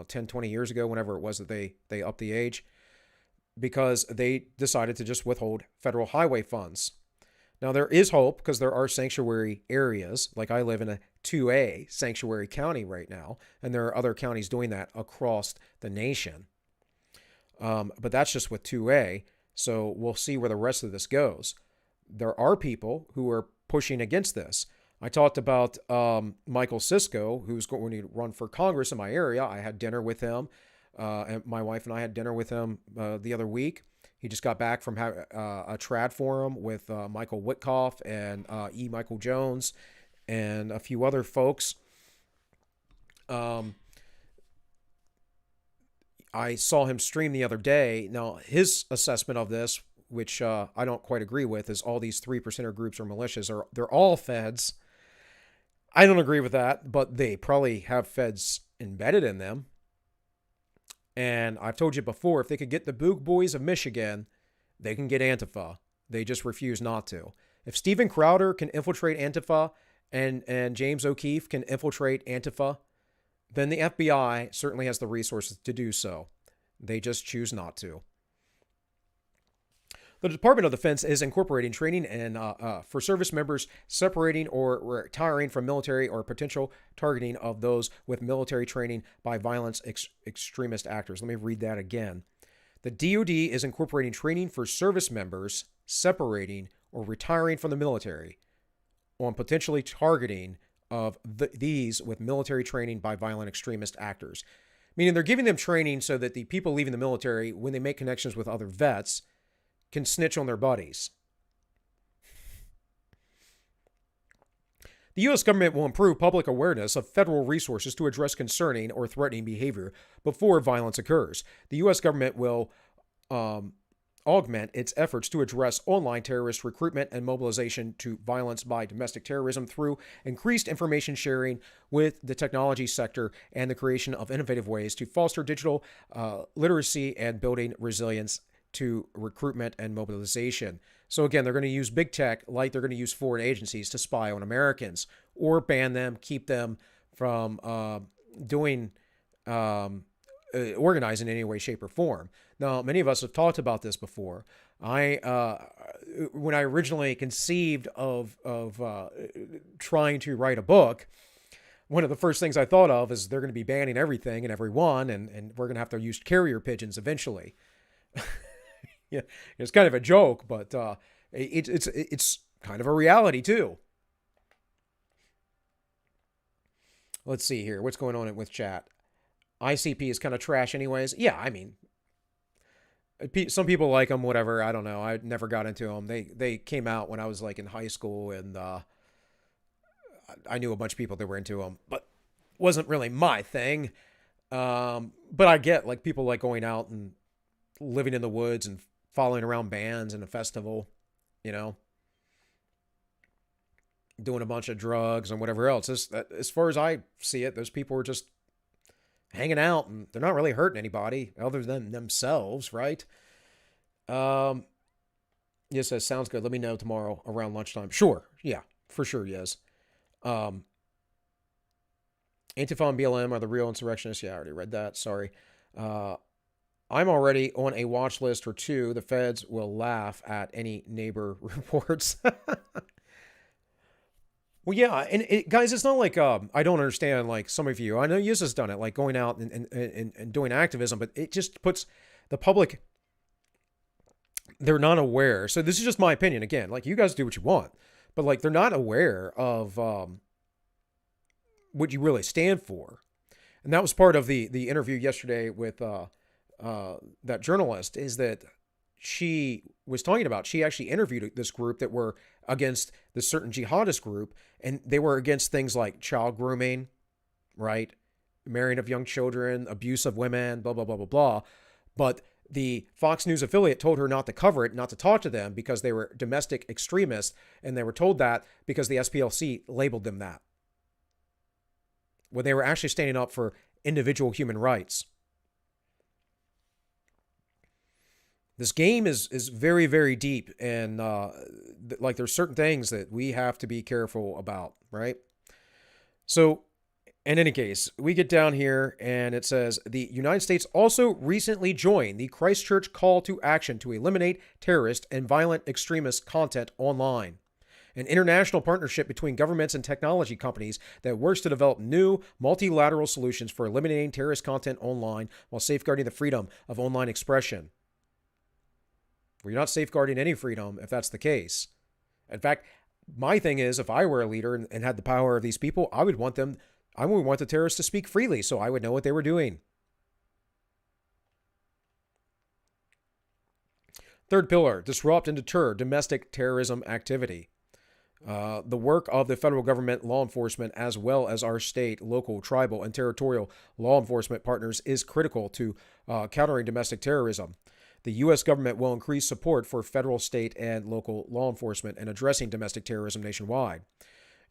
10, 20 years ago, whenever it was that they upped the age, because they decided to just withhold federal highway funds. Now, there is hope because there are sanctuary areas. Like I live in a 2A sanctuary county right now, and there are other counties doing that across the nation. But that's just with 2A, so we'll see where the rest of this goes. There are people who are pushing against this. I talked about Michael Cisco, who's going to run for Congress in my area. I had dinner with him. And my wife and I had dinner with him the other week. He just got back from a trad forum with Michael Witkoff and E. Michael Jones and a few other folks. I saw him stream the other day. Now, his assessment of this, which I don't quite agree with, is all these 3%er groups or militias they're all feds. I don't agree with that, but they probably have feds embedded in them. And I've told you before, if they could get the Boog Boys of Michigan, they can get Antifa. They just refuse not to. If Steven Crowder can infiltrate Antifa and James O'Keefe can infiltrate Antifa, then the FBI certainly has the resources to do so. They just choose not to. The Department of Defense is incorporating training and for service members separating or retiring from military or potential targeting of those with military training by violence extremist actors. Let me read that again. The DoD is incorporating training for service members separating or retiring from the military on potentially targeting of these with military training by violent extremist actors. Meaning they're giving them training so that the people leaving the military, when they make connections with other vets, can snitch on their buddies. The U.S. government will improve public awareness of federal resources to address concerning or threatening behavior before violence occurs. The U.S. government will augment its efforts to address online terrorist recruitment and mobilization to violence by domestic terrorism through increased information sharing with the technology sector and the creation of innovative ways to foster digital literacy and building resilience to recruitment and mobilization. So again, they're going to use big tech like they're going to use foreign agencies to spy on Americans or ban them, keep them from organizing in any way, shape, or form. Now, many of us have talked about this before. When I originally conceived of trying to write a book, one of the first things I thought of is they're going to be banning everything and everyone, and we're going to have to use carrier pigeons eventually. Yeah, it's kind of a joke, but it's kind of a reality too. Let's see here. What's going on with chat? ICP is kind of trash anyways. Yeah, I mean, some people like them, whatever. I don't know. I never got into them. They came out when I was like in high school, and I knew a bunch of people that were into them, but wasn't really my thing. But I get like people like going out and living in the woods and following around bands and a festival, you know, doing a bunch of drugs and whatever else. As far as I see it, those people are just hanging out and they're not really hurting anybody other than themselves, right? Yes, that sounds good. Let me know tomorrow around lunchtime. Sure. Yeah, for sure. Yes. Antifa and BLM are the real insurrectionists. Yeah, I already read that. Sorry. I'm already on a watch list or two. The feds will laugh at any neighbor reports. Well, yeah, and guys, it's not like I don't understand like some of you. I know Yus has done it, like going out and doing activism, but it just puts the public, they're not aware. So this is just my opinion. Again, like you guys do what you want, but like they're not aware of what you really stand for. And that was part of the interview yesterday with that journalist, is that she was talking about, she actually interviewed this group that were against this certain jihadist group, and they were against things like child grooming, right? Marrying of young children, abuse of women, blah, blah, blah, blah, blah. But the Fox News affiliate told her not to cover it, not to talk to them because they were domestic extremists, and they were told that because the SPLC labeled them that, when they were actually standing up for individual human rights. This game is very, very deep, and like there's certain things that we have to be careful about, right? So in any case, we get down here and it says the United States also recently joined the Christchurch call to action to eliminate terrorist and violent extremist content online, an international partnership between governments and technology companies that works to develop new multilateral solutions for eliminating terrorist content online while safeguarding the freedom of online expression. Well, you're not safeguarding any freedom if that's the case. In fact, my thing is, if I were a leader and had the power of these people, I would want the terrorists to speak freely so I would know what they were doing. Third pillar, disrupt and deter domestic terrorism activity. The work of the federal government, law enforcement, as well as our state, local, tribal, and territorial law enforcement partners is critical to countering domestic terrorism. The U.S. government will increase support for federal, state, and local law enforcement in addressing domestic terrorism nationwide.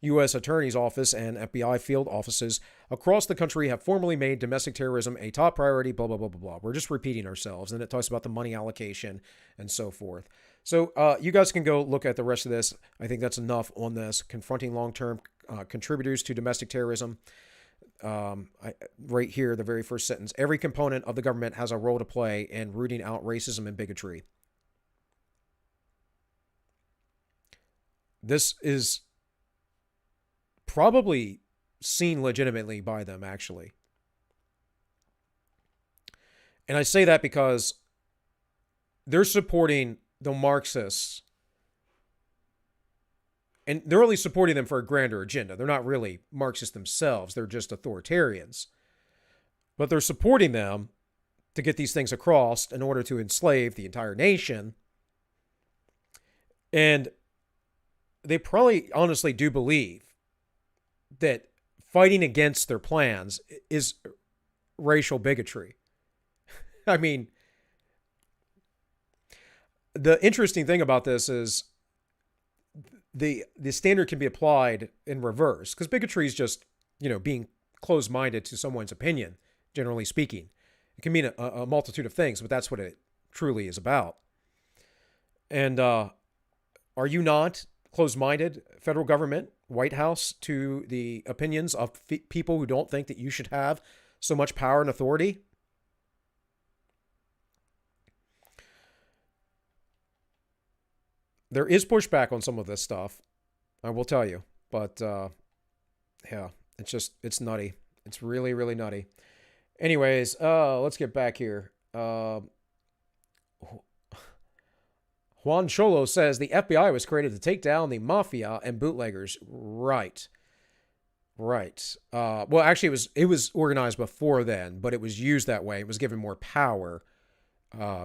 U.S. Attorney's Office and FBI field offices across the country have formally made domestic terrorism a top priority, blah, blah, blah, blah, blah. We're just repeating ourselves. And it talks about the money allocation and so forth. So you guys can go look at the rest of this. I think that's enough on this. Confronting long-term contributors to domestic terrorism. Right here, the very first sentence. Every component of the government has a role to play in rooting out racism and bigotry. This is probably seen legitimately by them, actually. And I say that because they're supporting the Marxists, and they're only supporting them for a grander agenda. They're not really Marxists themselves. They're just authoritarians. but they're supporting them to get these things across in order to enslave the entire nation. And they probably honestly do believe that fighting against their plans is racial bigotry. I mean, the interesting thing about this is the standard can be applied in reverse, because bigotry is just, being closed-minded to someone's opinion, generally speaking. It can mean a multitude of things, but that's what it truly is about. And are you not closed-minded, federal government, White House, to the opinions of people who don't think that you should have so much power and authority? There is pushback on some of this stuff, I will tell you. But, yeah, it's nutty. It's really, really nutty. Anyways, let's get back here. Juan Cholo says the FBI was created to take down the mafia and bootleggers. Right. Well, actually, it was organized before then, but it was used that way. It was given more power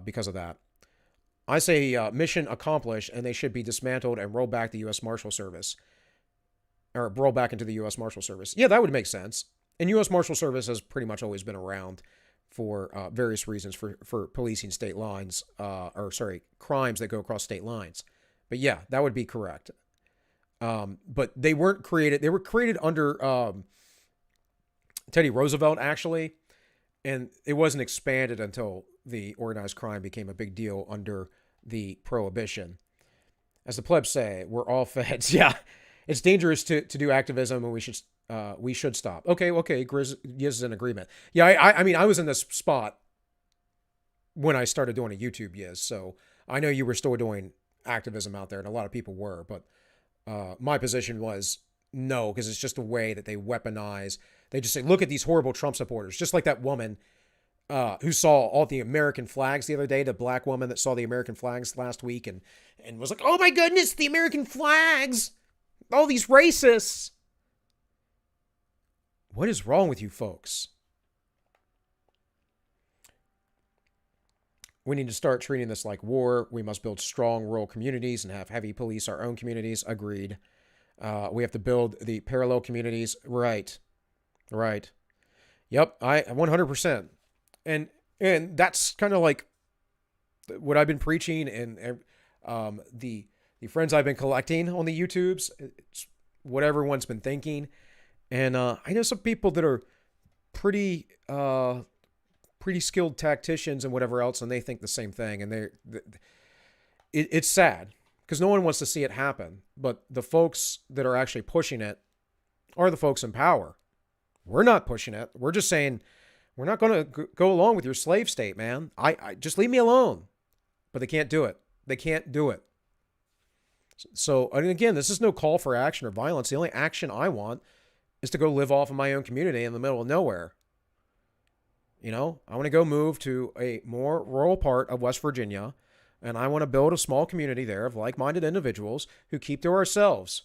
because of that. I say mission accomplished, and they should be dismantled and roll back the U.S. Marshal Service. Or roll back into the U.S. Marshal Service. Yeah, that would make sense. And U.S. Marshal Service has pretty much always been around for various reasons for policing state lines, crimes that go across state lines. But yeah, that would be correct. But they weren't created. They were created under Teddy Roosevelt, actually. And it wasn't expanded until the organized crime became a big deal under the Prohibition. As the plebs say, we're all feds. Yeah, it's dangerous to do activism, and we should stop. Okay, Grizz is in agreement. Yeah, I mean, I was in this spot when I started doing a YouTube, yes, so I know you were still doing activism out there, and a lot of people were, but my position was no, because it's just a way that they weaponize. They just say, look at these horrible Trump supporters, just like that woman who saw all the American flags the other day, the black woman that saw the American flags last week and was like, oh my goodness, the American flags, all these racists. What is wrong with you folks? We need to start treating this like war. We must build strong rural communities and have heavy police our own communities. Agreed. We have to build the parallel communities. Right. Yep, I 100%. And that's kind of like what I've been preaching, and the friends I've been collecting on the YouTubes. It's what everyone's been thinking. And I know some people that are pretty skilled tacticians and whatever else, and they think the same thing. And it's sad because no one wants to see it happen. But the folks that are actually pushing it are the folks in power. We're not pushing it. We're just saying we're not going to go along with your slave state, man. I just leave me alone. But they can't do it. They can't do it. So, and again, this is no call for action or violence. The only action I want is to go live off of my own community in the middle of nowhere. I want to go move to a more rural part of West Virginia, and I want to build a small community there of like-minded individuals who keep to ourselves.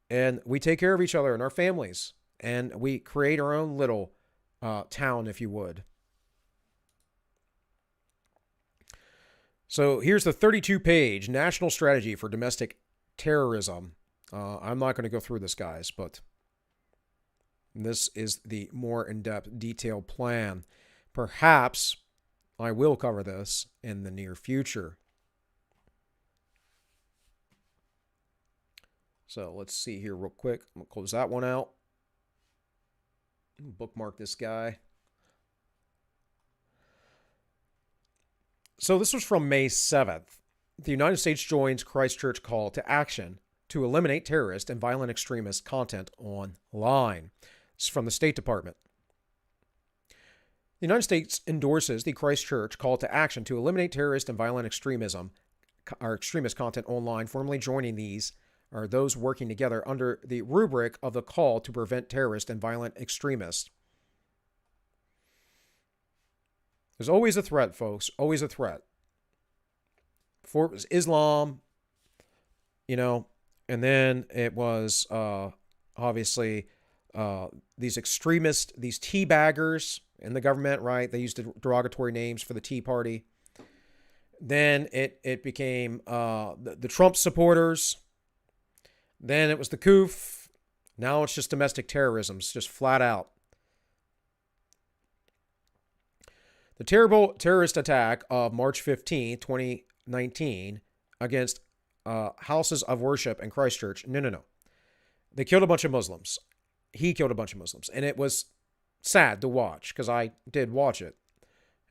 And we take care of each other and our families, and we create our own little town, if you would. So here's the 32-page National Strategy for Domestic Terrorism. I'm not going to go through this, guys, but this is the more in-depth, detailed plan. Perhaps I will cover this in the near future. So let's see here real quick. I'm going to close that one out. Bookmark this guy. So this was from May 7th. The United States joins Christchurch call to action to eliminate terrorist and violent extremist content online. It's from the State Department. The United States endorses the Christchurch call to action to eliminate terrorist and violent extremist content online. Formally joining these are those working together under the rubric of the call to prevent terrorist and violent extremists. There's always a threat, folks. Always a threat. Before it was Islam, and then it was obviously these extremists, these teabaggers, in the government, right? They used derogatory names for the Tea Party. Then it became the Trump supporters. Then it was the COOF. Now it's just domestic terrorism. It's just flat out. The terrible terrorist attack of March 15th, 2019 against houses of worship in Christchurch. No. They killed a bunch of Muslims. He killed a bunch of Muslims. And it was sad to watch because I did watch it.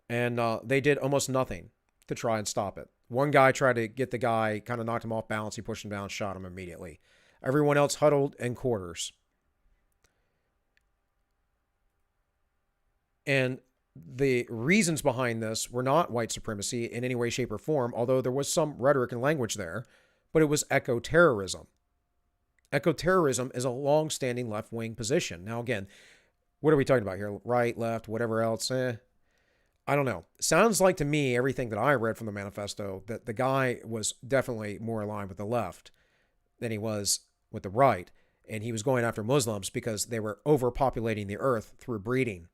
And they did almost nothing to try and stop it. One guy tried to get the guy, kind of knocked him off balance. He pushed him down, shot him immediately. Everyone else huddled in quarters. And the reasons behind this were not white supremacy in any way, shape, or form, although there was some rhetoric and language there, but it was eco-terrorism. Eco-terrorism is a long-standing left-wing position. Now, again, what are we talking about here? Right, left, whatever else? I don't know. Sounds like to me, everything that I read from the manifesto, that the guy was definitely more aligned with the left than he was with the right. And he was going after Muslims because they were overpopulating the earth through breeding.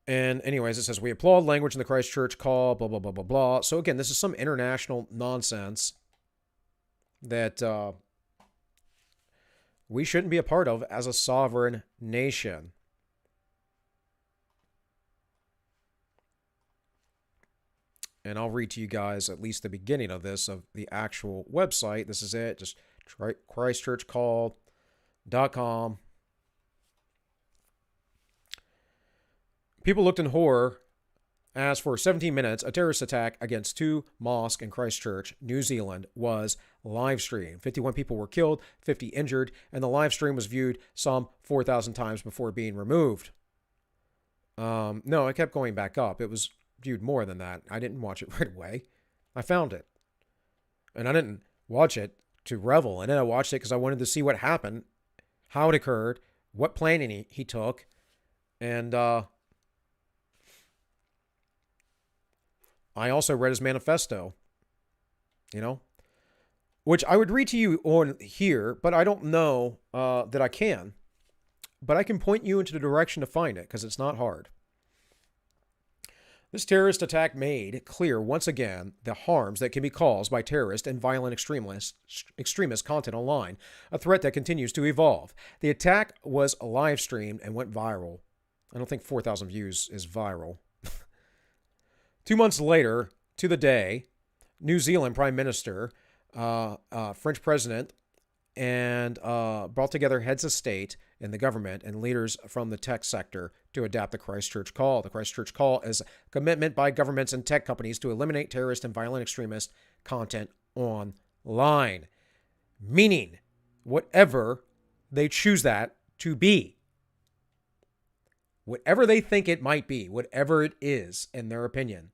And anyways, it says, we applaud language in the Christchurch call, blah, blah, blah, blah, blah. So again, this is some international nonsense that we shouldn't be a part of as a sovereign nation. And I'll read to you guys at least the beginning of this, of the actual website. This is it, just christchurchcall.com. People looked in horror as for 17 minutes, a terrorist attack against 2 mosques in Christchurch, New Zealand, was live streamed. 51 people were killed, 50 injured, and the live stream was viewed some 4,000 times before being removed. No, it kept going back up. It was viewed more than that. I didn't watch it right away. I found it. And I didn't watch it to revel in it. I watched it because I wanted to see what happened, how it occurred, what planning he took, and I also read his manifesto, which I would read to you on here, but I don't know that I can. But I can point you into the direction to find it because it's not hard. This terrorist attack made clear once again the harms that can be caused by terrorist and violent extremist content online, a threat that continues to evolve. The attack was live streamed and went viral. I don't think 4,000 views is viral. 2 months later, to the day, New Zealand Prime Minister, French President, and brought together heads of state in the government and leaders from the tech sector to adapt the Christchurch Call. The Christchurch Call is a commitment by governments and tech companies to eliminate terrorist and violent extremist content online. Meaning, whatever they choose that to be. Whatever they think it might be, whatever it is, in their opinion.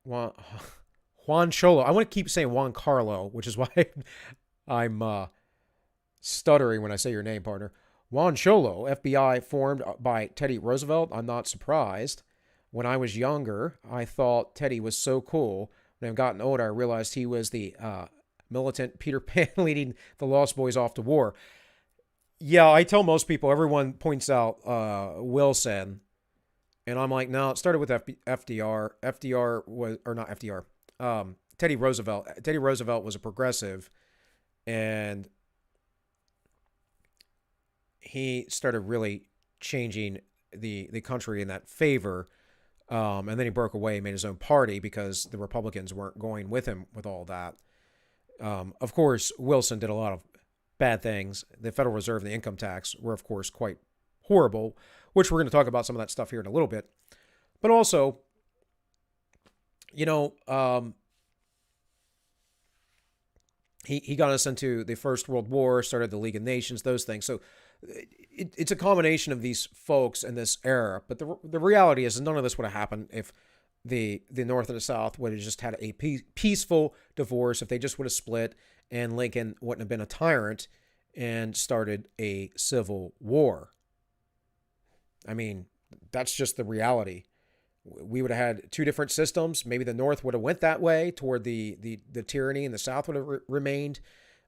Juan Cholo. I want to keep saying Juan Carlo, which is why I'm stuttering when I say your name, partner. Juan Cholo, FBI formed by Teddy Roosevelt. I'm not surprised. When I was younger, I thought Teddy was so cool. When I've gotten older, I realized he was the militant Peter Pan leading the Lost Boys off to war. Yeah, I tell most people, everyone points out Wilson. And I'm like, no, it started with FDR. FDR was, or not FDR, Teddy Roosevelt. Teddy Roosevelt was a progressive, and he started really changing the country in that favor. And then he broke away, made his own party because the Republicans weren't going with him with all that. Of course, Wilson did a lot of bad things. The Federal Reserve and the income tax were, of course, quite horrible, which we're going to talk about some of that stuff here in a little bit. But also, he got us into the First World War, started the League of Nations, those things. So it's a combination of these folks in this era. But the reality is none of this would have happened if the North and the South would have just had a peaceful divorce, if they just would have split and Lincoln wouldn't have been a tyrant and started a civil war. I mean, that's just the reality. we would have had two different systems. Maybe the North would have went that way toward the tyranny, and the South would have remained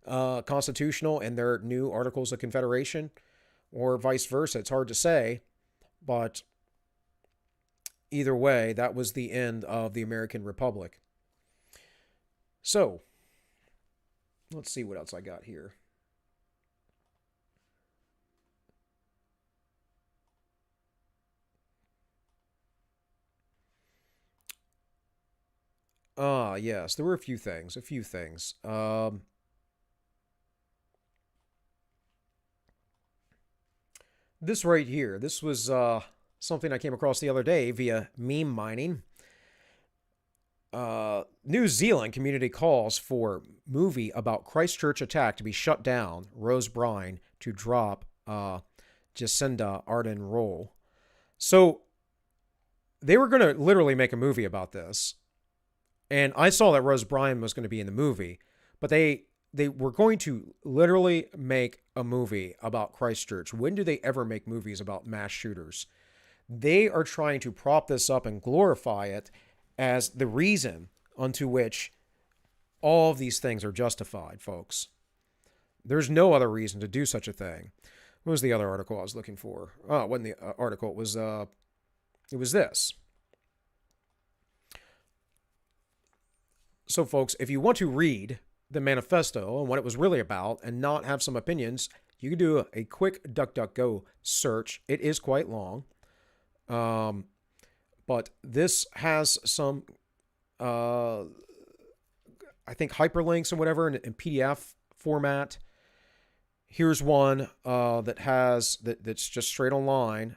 constitutional in their new Articles of Confederation, or vice versa. It's hard to say, but either way, that was the end of the American Republic. So, let's see what else I got here. Yes, there were a few things. This right here, this was something I came across the other day via meme mining. New Zealand community calls for movie about Christchurch attack to be shut down. Rose Bryan to drop Jacinda Ardern role. So they were going to literally make a movie about this. And I saw that Rose Bryan was going to be in the movie, but they were going to literally make a movie about Christchurch. When do they ever make movies about mass shooters? They are trying to prop this up and glorify it as the reason unto which all of these things are justified, folks. There's no other reason to do such a thing. What was the other article I was looking for? Oh, it wasn't the article. It was this. So, folks, if you want to read the manifesto and what it was really about and not have some opinions, you can do a quick DuckDuckGo search. It is quite long. But this has some, I think, hyperlinks and whatever in PDF format. Here's one that's just straight online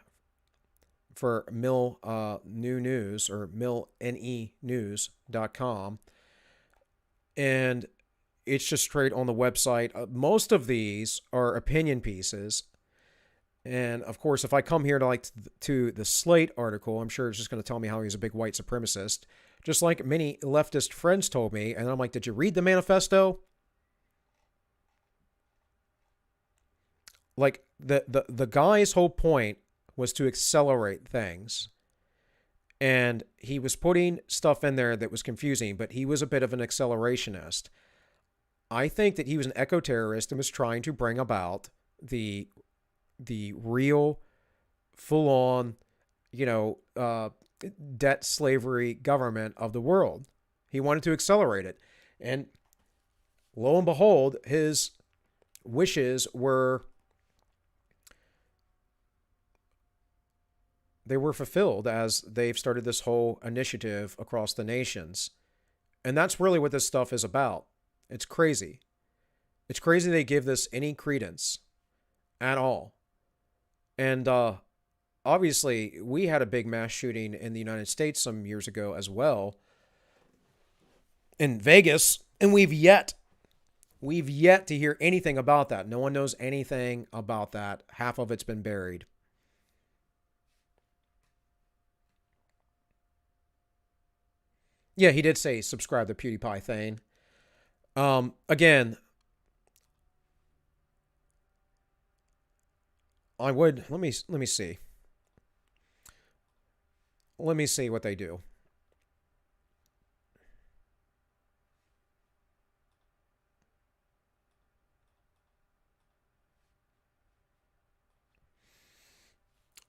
for Mill New News, or millnenews.com. And it's just straight on the website. Most of these are opinion pieces. And of course, if I come here to the Slate article, I'm sure it's just going to tell me how he's a big white supremacist, just like many leftist friends told me. And I'm like, did you read the manifesto? Like the guy's whole point was to accelerate things. And he was putting stuff in there that was confusing, but he was a bit of an accelerationist. I think that he was an eco-terrorist and was trying to bring about the real, full-on, debt slavery government of the world. He wanted to accelerate it. And lo and behold, his wishes were fulfilled as they've started this whole initiative across the nations. And that's really what this stuff is about. It's crazy. It's crazy they give this any credence at all. And obviously, we had a big mass shooting in the United States some years ago as well, in Vegas, and we've yet to hear anything about that. No one knows anything about that. Half of it's been buried. Yeah, he did say subscribe to PewDiePie thing. Again, I would let me see. Let me see what they do.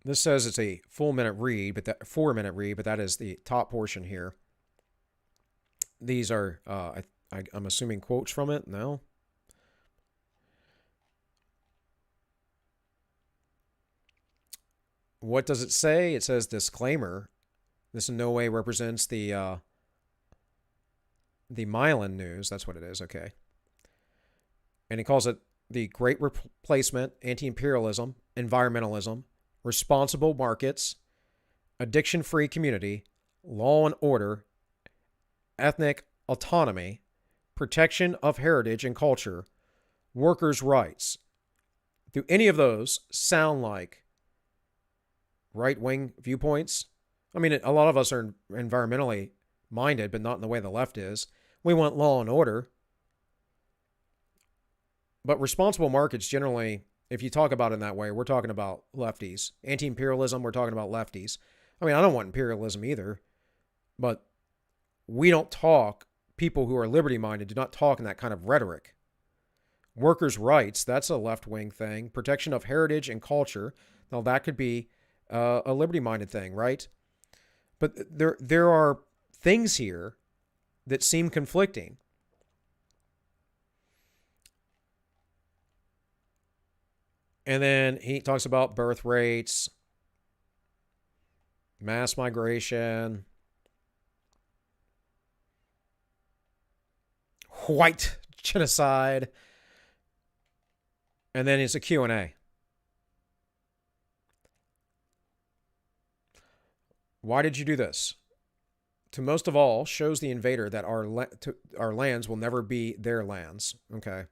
This says it's a 4-minute read, but that is the top portion here. These are, I'm assuming, quotes from it. No. What does it say? It says disclaimer. This in no way represents the Mylan News. That's what it is. Okay. And he calls it the Great Replacement, anti-imperialism, environmentalism, responsible markets, addiction-free community, law and order, ethnic autonomy, protection of heritage and culture, workers' rights. Do any of those sound like right-wing viewpoints? I mean, a lot of us are environmentally minded, but not in the way the left is. We want law and order. But responsible markets generally, if you talk about it in that way, we're talking about lefties. Anti-imperialism, we're talking about lefties. I mean, I don't want imperialism either, but we don't talk, people who are liberty-minded do not talk in that kind of rhetoric. Workers' rights, that's a left-wing thing. Protection of heritage and culture, now that could be a liberty-minded thing, right? But there are things here that seem conflicting. And then he talks about birth rates, mass migration, white genocide, and then it's a Q&A. Why did you do this? To most of all, shows the invader that our lands will never be their lands. Okay.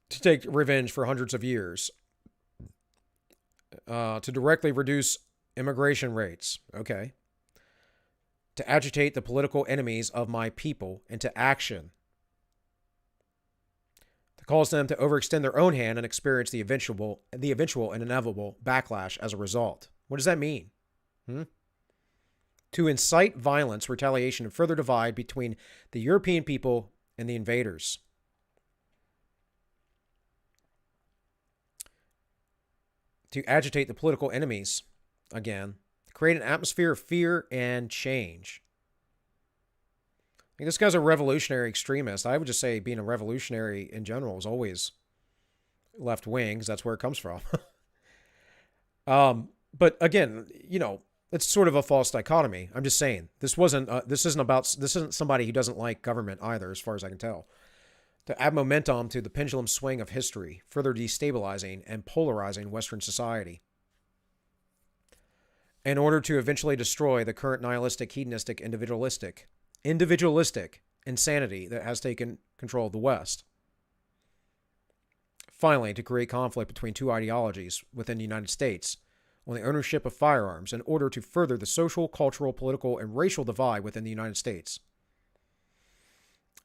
To take revenge for hundreds of years. To directly reduce immigration rates. Okay. To agitate the political enemies of my people into action. To cause them to overextend their own hand and experience the eventual and inevitable backlash as a result. What does that mean? To incite violence, retaliation, and further divide between the European people and the invaders. To agitate the political enemies, again, to create an atmosphere of fear and change. I mean, this guy's a revolutionary extremist. I would just say being a revolutionary in general is always left wing, because that's where it comes from. But again, you know, it's sort of a false dichotomy. I'm just saying this isn't somebody who doesn't like government either, as far as I can tell. To add momentum to the pendulum swing of history, further destabilizing and polarizing Western society, in order to eventually destroy the current nihilistic, hedonistic, individualistic insanity that has taken control of the West. Finally, to create conflict between two ideologies within the United States on the ownership of firearms in order to further the social, cultural, political, and racial divide within the United States.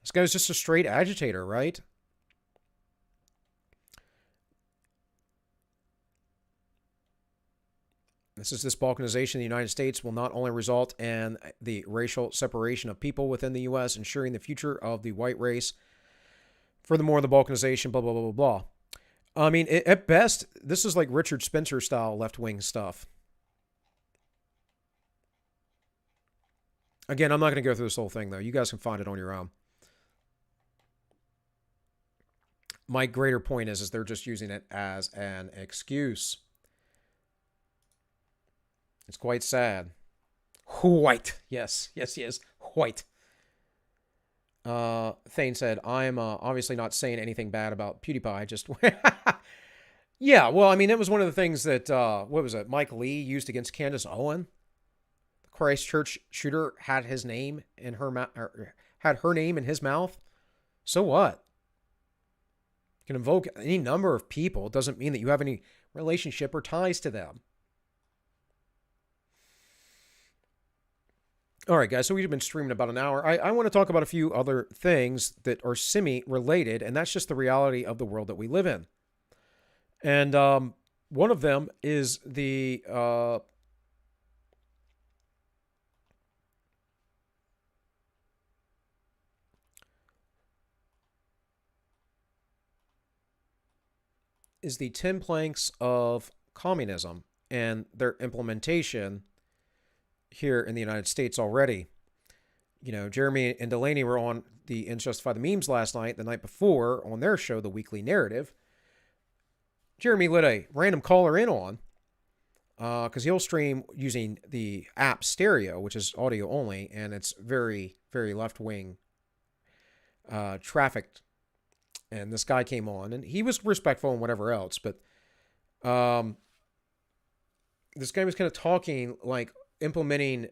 This guy's just a straight agitator, right? This balkanization of the United States will not only result in the racial separation of people within the U.S., ensuring the future of the white race. Furthermore, the balkanization, blah, blah, blah, blah, blah. I mean, at best, this is like Richard Spencer style left-wing stuff. Again, I'm not going to go through this whole thing, though. You guys can find it on your own. My greater point is they're just using it as an excuse. It's quite sad. White. Yes, white. Thane said, I'm obviously not saying anything bad about PewDiePie, just... Yeah, well, I mean, it was one of the things that, what was it, Mike Lee used against Candace Owen? The Christchurch shooter had his name in had her name in his mouth. So what? You can invoke any number of people. It doesn't mean that you have any relationship or ties to them. All right, guys, so we've been streaming about an hour. I want to talk about a few other things that are semi-related, and that's just the reality of the world that we live in. And one of them is the is the 10 planks of communism and their implementation here in the United States already. You know, Jeremy and Delaney were on the Justify the Memes last night, the night before, on their show, The Weekly Narrative. Jeremy let a random caller in on, because he'll stream using the app Stereo, which is audio only, and it's very, very left-wing trafficked. And this guy came on, and he was respectful and whatever else, but this guy was kind of talking like implementing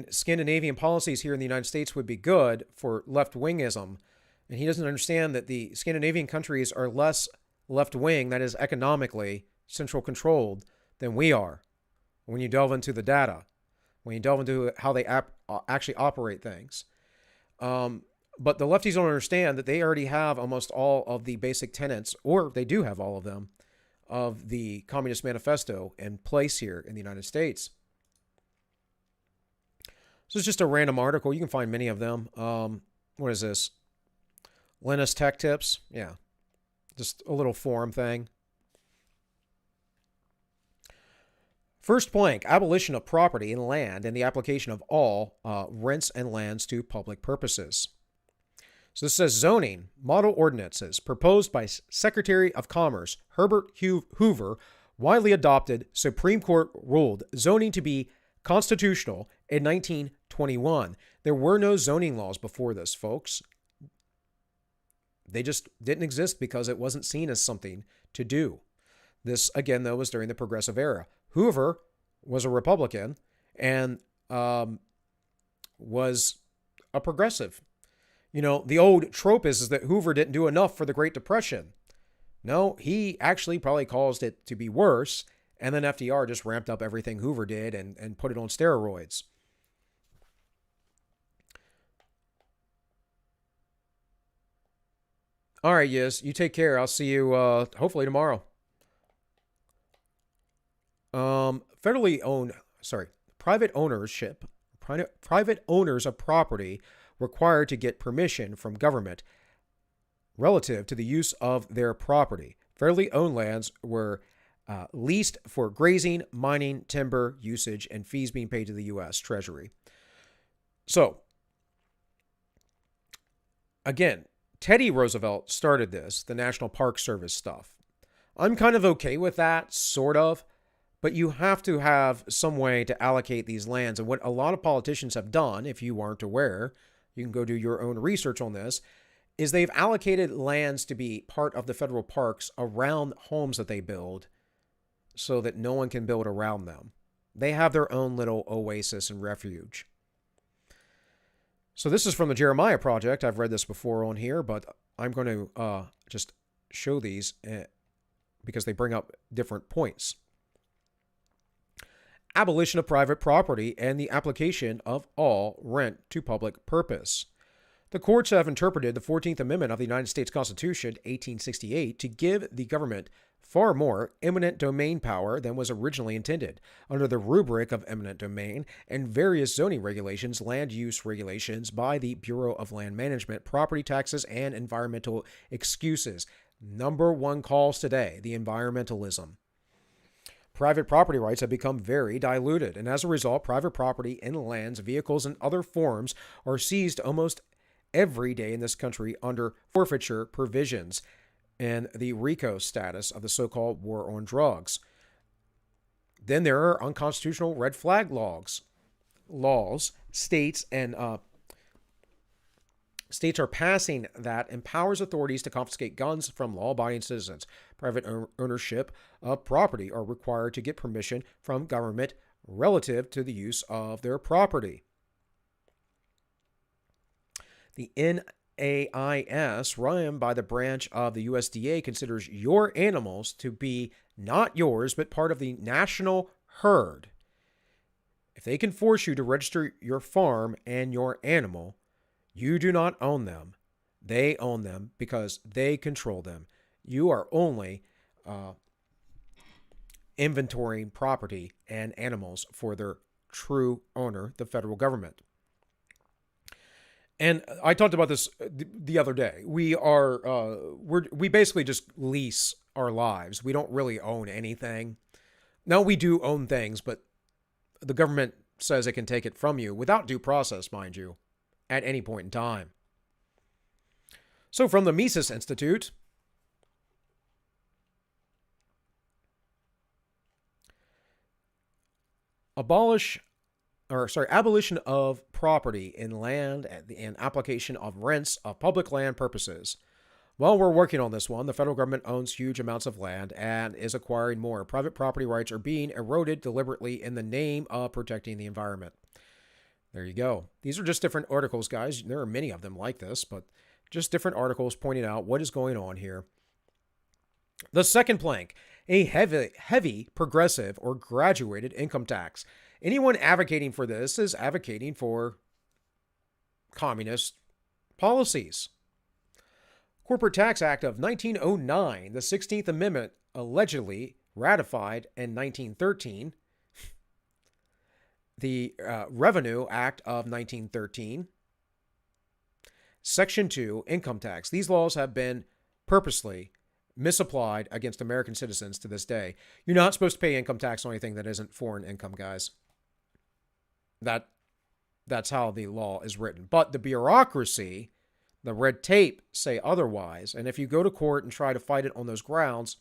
Scandinavian policies here in the United States would be good for left-wingism. And he doesn't understand that the Scandinavian countries are less left-wing, that is economically central controlled, than we are. When you delve into the data, when you delve into how they actually operate things. But the lefties don't understand that they already have almost all of the basic tenets, or they do have all of them, of the Communist Manifesto in place here in the United States. So it's just a random article. You can find many of them. What is this? Linus Tech Tips? Yeah. Just a little forum thing. First plank, abolition of property and land and the application of all rents and lands to public purposes. So this says zoning, model ordinances proposed by Secretary of Commerce Herbert Hoover, widely adopted, Supreme Court ruled zoning to be constitutional in 1921. There were no zoning laws before this, folks. They just didn't exist because it wasn't seen as something to do. This, again, though, was during the Progressive Era. Hoover was a Republican and was a progressive. You know, the old trope is that Hoover didn't do enough for the Great Depression. No, he actually probably caused it to be worse, and then FDR just ramped up everything Hoover did and put it on steroids. All right, yes, you take care. I'll see you hopefully tomorrow. Private owners of property required to get permission from government relative to the use of their property. Federally owned lands were leased for grazing, mining, timber usage, and fees being paid to the U.S. Treasury. So, again, Teddy Roosevelt started this, the National Park Service stuff. I'm kind of okay with that, sort of, but you have to have some way to allocate these lands. And what a lot of politicians have done, if you aren't aware, you can go do your own research on this, is they've allocated lands to be part of the federal parks around homes that they build so that no one can build around them. They have their own little oasis and refuge. So this is from the Jeremiah Project. I've read this before on here, but I'm going to just show these because they bring up different points. Abolition of private property and the application of all rent to public purpose. The courts have interpreted the 14th Amendment of the United States Constitution, 1868, to give the government far more eminent domain power than was originally intended. Under the rubric of eminent domain and various zoning regulations, land use regulations by the Bureau of Land Management, property taxes, and environmental excuses. Number one cause today, the environmentalism. Private property rights have become very diluted, and as a result, private property in lands, vehicles, and other forms are seized almost every day in this country under forfeiture provisions and the RICO status of the so-called war on drugs. Then there are unconstitutional red flag laws. States are passing that empowers authorities to confiscate guns from law-abiding citizens. Private ownership of property are required to get permission from government relative to the use of their property. The NAIS, run by the branch of the USDA, considers your animals to be not yours, but part of the national herd. If they can force you to register your farm and your animal, you do not own them. They own them because they control them. You are only inventorying property and animals for their true owner, the federal government. And I talked about this the other day. We basically just lease our lives. We don't really own anything. Now, we do own things, but the government says it can take it from you without due process, mind you, at any point in time. So from the Mises Institute, abolition of property in land and application of rents of public land purposes. While we're working on this one, the federal government owns huge amounts of land and is acquiring more. Private property rights are being eroded deliberately in the name of protecting the environment. There you go. These are just different articles, guys. There are many of them like this, but just different articles pointing out what is going on here. The second plank, a heavy progressive or graduated income tax. Anyone advocating for this is advocating for communist policies. Corporate Tax Act of 1909, the 16th Amendment allegedly ratified in 1913, the Revenue Act of 1913, Section 2, income tax. These laws have been purposely misapplied against American citizens to this day. You're not supposed to pay income tax on anything that isn't foreign income, guys. That's how the law is written. But the bureaucracy, the red tape say otherwise. And if you go to court and try to fight it on those grounds,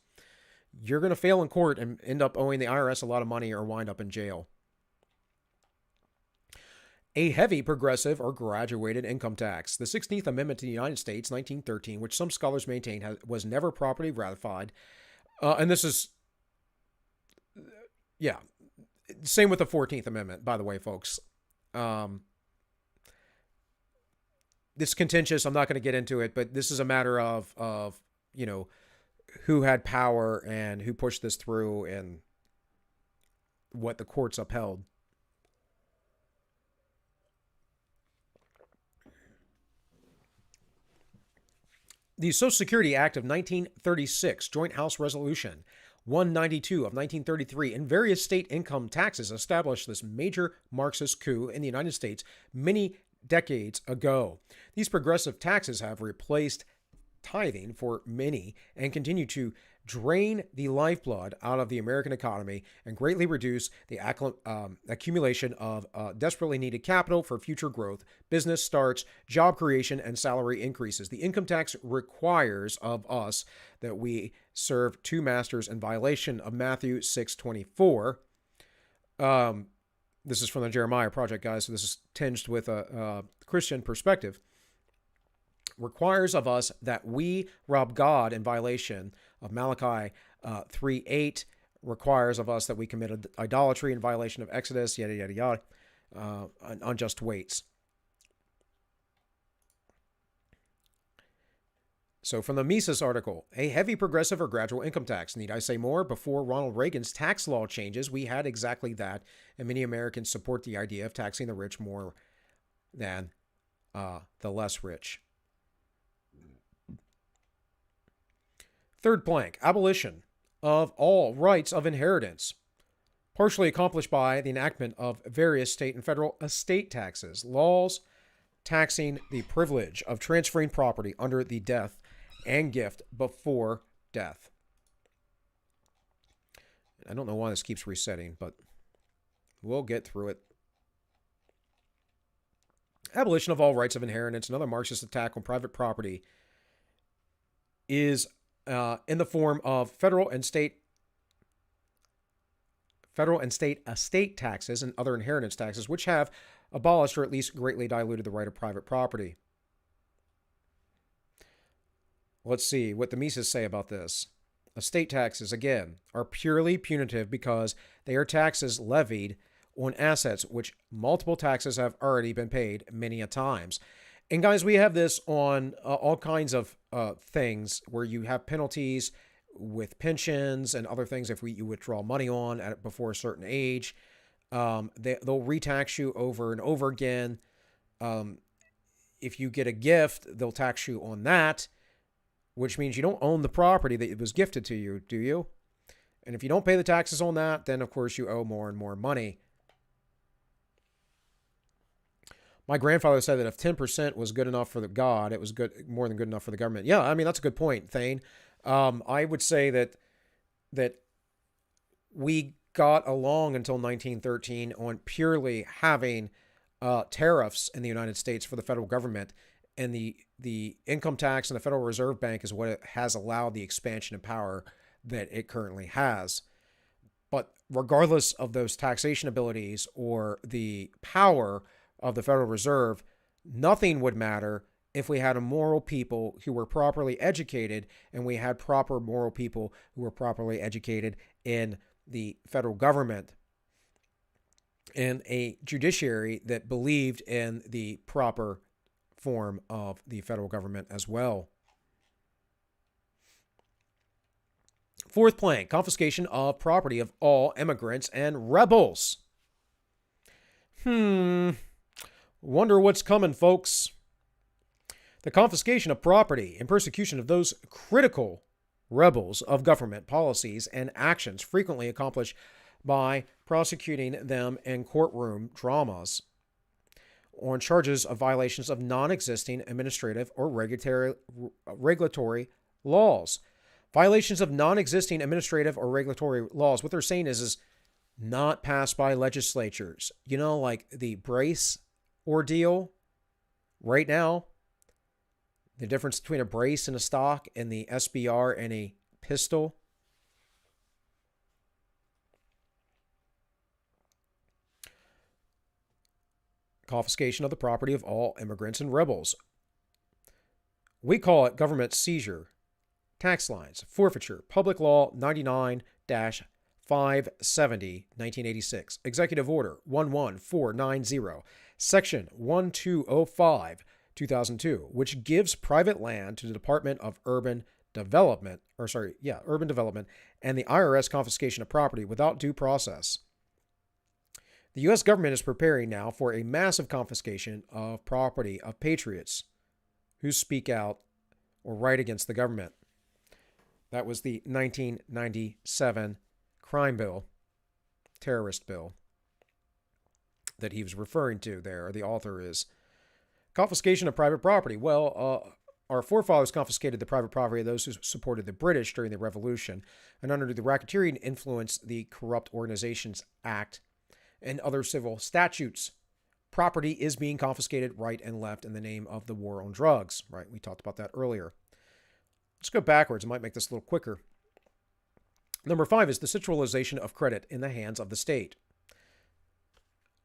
you're going to fail in court and end up owing the IRS a lot of money or wind up in jail. A heavy progressive or graduated income tax. The 16th Amendment to the United States, 1913, which some scholars maintain was never properly ratified. And this is, yeah, same with the 14th Amendment, by the way, folks. It's contentious. I'm not going to get into it, but this is a matter of who had power and who pushed this through and what the courts upheld. The Social Security Act of 1936, Joint House Resolution 192 of 1933, and various state income taxes established this major Marxist coup in the United States many decades ago. These progressive taxes have replaced tithing for many and continue to drain the lifeblood out of the American economy and greatly reduce the accumulation of desperately needed capital for future growth, business starts, job creation, and salary increases. The income tax requires of us that we serve two masters in violation of Matthew 6:24. This is from the Jeremiah Project, guys, so this is tinged with a Christian perspective. Requires of us that we rob God in violation of Malachi 3:8, requires of us that we committed idolatry in violation of Exodus, yada, yada, yada, unjust weights. So from the Mises article, a heavy progressive or gradual income tax. Need I say more? Before Ronald Reagan's tax law changes, we had exactly that, and many Americans support the idea of taxing the rich more than the less rich. Third plank, abolition of all rights of inheritance, partially accomplished by the enactment of various state and federal estate taxes, laws taxing the privilege of transferring property under the death and gift before death. I don't know why this keeps resetting, but we'll get through it. Abolition of all rights of inheritance, another Marxist attack on private property, is in the form of federal and state estate taxes and other inheritance taxes, which have abolished or at least greatly diluted the right of private property. Let's see what the Mises say about this. Estate taxes, again, are purely punitive because they are taxes levied on assets which multiple taxes have already been paid many a times. And guys, we have this on all kinds of things where you have penalties with pensions and other things if you withdraw money on before a certain age. They'll retax you over and over again. If you get a gift, they'll tax you on that, which means you don't own the property that was gifted to you, do you? And if you don't pay the taxes on that, then of course you owe more and more money. My grandfather said that if 10% was good enough for the God, it was more than good enough for the government. Yeah, I mean, that's a good point, Thane. I would say that we got along until 1913 on purely having tariffs in the United States for the federal government, and the income tax and the Federal Reserve Bank is what has allowed the expansion of power that it currently has. But regardless of those taxation abilities or the power of the Federal Reserve, nothing would matter if we had a moral people who were properly educated, and we had proper moral people who were properly educated in the federal government, and a judiciary that believed in the proper form of the federal government as well. Fourth plank, confiscation of property of all immigrants and rebels. Wonder what's coming, folks. The confiscation of property and persecution of those critical rebels of government policies and actions, frequently accomplished by prosecuting them in courtroom dramas on charges of violations of non-existing administrative or regulatory laws. Violations of non-existing administrative or regulatory laws, what they're saying is not passed by legislatures. You know, like the brace ordeal right now, the difference between a brace and a stock and the SBR and a pistol. Confiscation of the property of all immigrants and rebels. We call it government seizure. Tax lines, forfeiture, Public Law 99-570, 1986, Executive Order 11490, Section 1205, 2002, which gives private land to the Department of Urban Development, Urban Development, and the IRS confiscation of property without due process. The U.S. government is preparing now for a massive confiscation of property of patriots who speak out or write against the government. That was the 1997 crime bill, terrorist bill, that he was referring to there, or the author is. Confiscation of private property. Well, our forefathers confiscated the private property of those who supported the British during the Revolution, and under the Racketeering Influence, the Corrupt Organizations Act, and other civil statutes. Property is being confiscated right and left in the name of the war on drugs, right? We talked about that earlier. Let's go backwards. It might make this a little quicker. Number 5 is the centralization of credit in the hands of the state.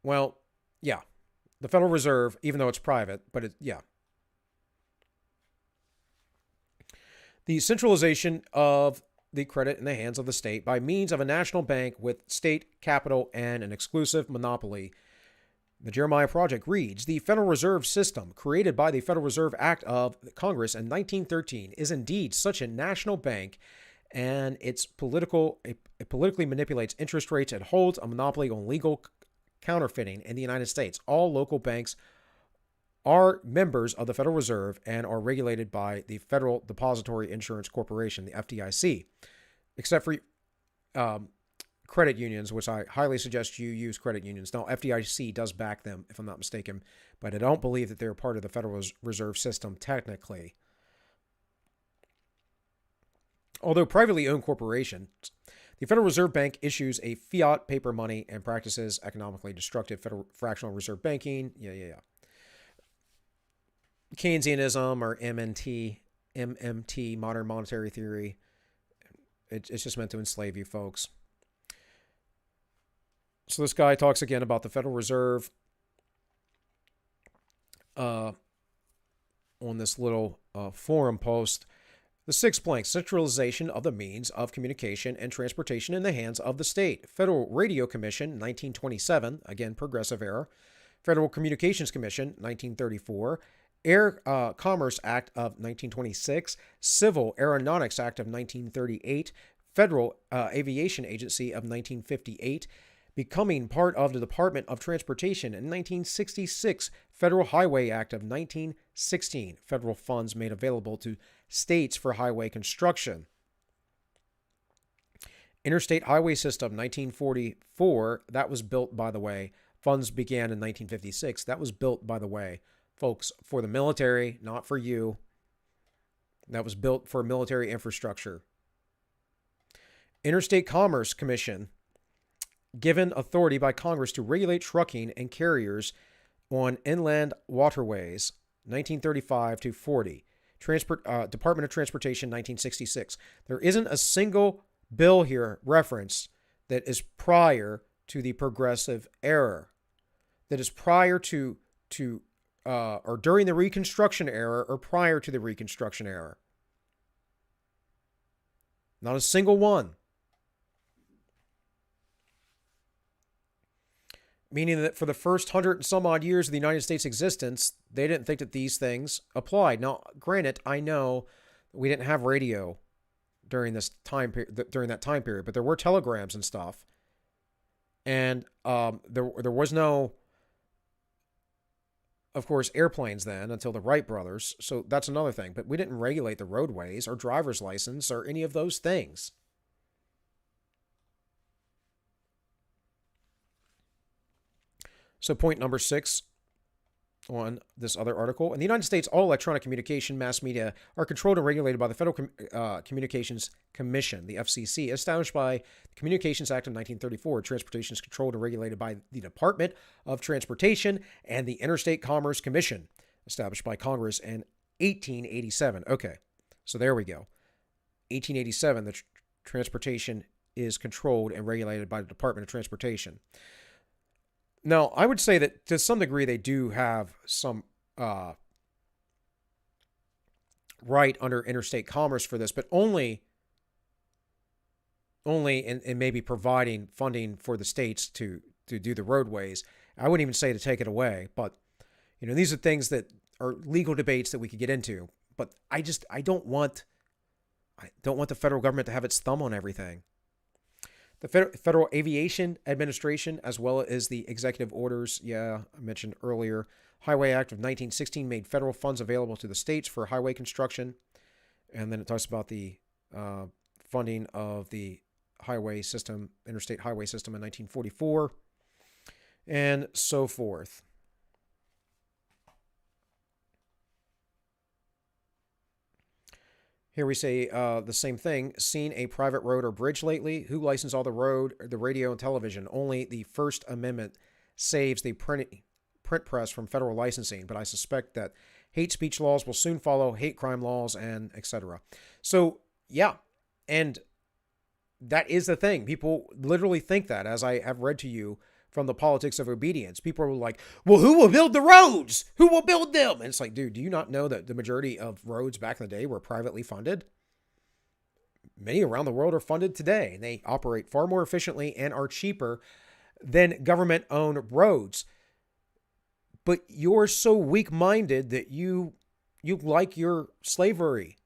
Well, yeah, the Federal Reserve, even though it's private, but the centralization of the credit in the hands of the state by means of a national bank with state capital and an exclusive monopoly. The Jeremiah Project reads, the Federal Reserve System, created by the Federal Reserve Act of Congress in 1913, is indeed such a national bank, and it politically manipulates interest rates and holds a monopoly on legal counterfeiting in the United States. All local banks are members of the Federal Reserve and are regulated by the Federal Depository Insurance Corporation, the FDIC, except for credit unions, which I highly suggest you use credit unions. Now, FDIC does back them, if I'm not mistaken, but I don't believe that they're part of the Federal Reserve System technically. Although privately owned corporations, the Federal Reserve Bank issues a fiat paper money and practices economically destructive federal fractional reserve banking. Keynesianism or MMT, modern monetary theory. It's just meant to enslave you folks. So this guy talks again about the Federal Reserve on this little forum post. The 6th blank, centralization of the means of communication and transportation in the hands of the state. Federal Radio Commission, 1927, again, progressive era. Federal Communications Commission, 1934. Air Commerce Act of 1926. Civil Aeronautics Act of 1938. Federal Aviation Agency of 1958. Becoming part of the Department of Transportation in 1966, Federal Highway Act of 1916, federal funds made available to states for highway construction. Interstate Highway System, 1944, that was built, by the way. Funds began in 1956. That was built, by the way, folks, for the military, not for you. That was built for military infrastructure. Interstate Commerce Commission, given authority by Congress to regulate trucking and carriers on inland waterways, 1935 to 40. Department of Transportation, 1966. There isn't a single bill here referenced that is prior to the progressive era, that is prior to or during the Reconstruction era or prior to the Reconstruction era. Not a single one. Meaning that for the first 100 and some odd years of the United States' existence, they didn't think that these things applied. Now, granted, I know we didn't have radio during this time during that time period, but there were telegrams and stuff, and there was no of course, airplanes then until the Wright brothers. So that's another thing. But we didn't regulate the roadways or driver's license or any of those things. So point number 6 on this other article. In the United States, all electronic communication mass media are controlled and regulated by the Federal Communications Commission, the FCC, established by the Communications Act of 1934. Transportation is controlled and regulated by the Department of Transportation and the Interstate Commerce Commission, established by Congress in 1887. Okay, so there we go. 1887, the transportation is controlled and regulated by the Department of Transportation. Now, I would say that to some degree they do have some right under interstate commerce for this, but only in maybe providing funding for the states to do the roadways. I wouldn't even say to take it away, but these are things that are legal debates that we could get into. But I don't want the federal government to have its thumb on everything. The Federal Aviation Administration, as well as the executive orders, I mentioned earlier, Highway Act of 1916 made federal funds available to the states for highway construction. And then it talks about the funding of the highway system, interstate highway system in 1944, and so forth. Here we say the same thing. Seen a private road or bridge lately? Who licensed all the road, the radio, and television? Only the First Amendment saves the print press from federal licensing, but I suspect that hate speech laws will soon follow, hate crime laws, and etc. So, yeah, and that is the thing. People literally think that, as I have read to you from the Politics of Obedience. People are like, well, who will build the roads? Who will build them? And it's like, dude, do you not know that the majority of roads back in the day were privately funded? Many around the world are funded today, and they operate far more efficiently and are cheaper than government-owned roads. But you're so weak-minded that you like your slavery.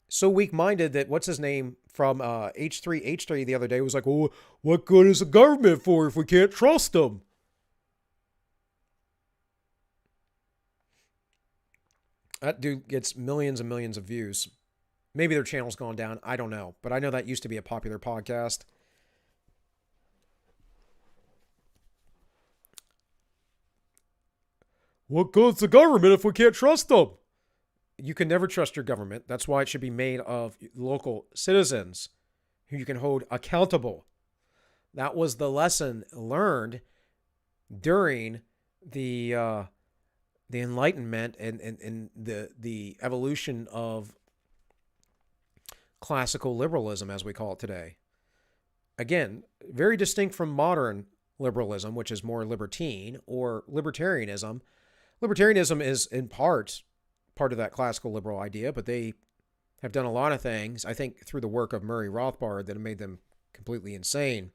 So weak-minded that what's his name from H3 the other day was like, well, what good is the government for if we can't trust them? That dude gets millions and millions of views. Maybe their channel's gone down. I don't know. But I know that used to be a popular podcast. What good's the government if we can't trust them? You can never trust your government. That's why it should be made of local citizens who you can hold accountable. That was the lesson learned during the Enlightenment and the evolution of classical liberalism, as we call it today. Again, very distinct from modern liberalism, which is more libertine, or libertarianism. Libertarianism is in part of that classical liberal idea, but they have done a lot of things, I think, through the work of Murray Rothbard that have made them completely insane.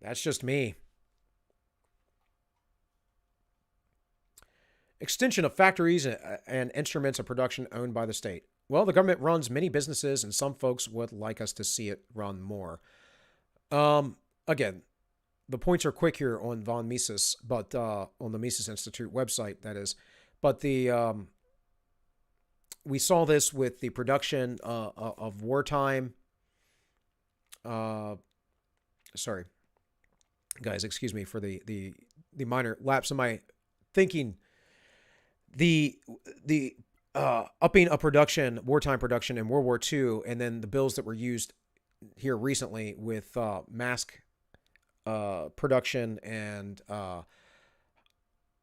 That's just me. Extension of factories and instruments of production owned by the state. Well, the government runs many businesses, and some folks would like us to see it run more. Again, the points are quick here on von Mises, but on the Mises Institute website, that is. But we saw this with the production of wartime. Sorry, guys, excuse me for the minor lapse in my thinking. The upping of production, wartime production in World War II, and then the bills that were used here recently with mask production and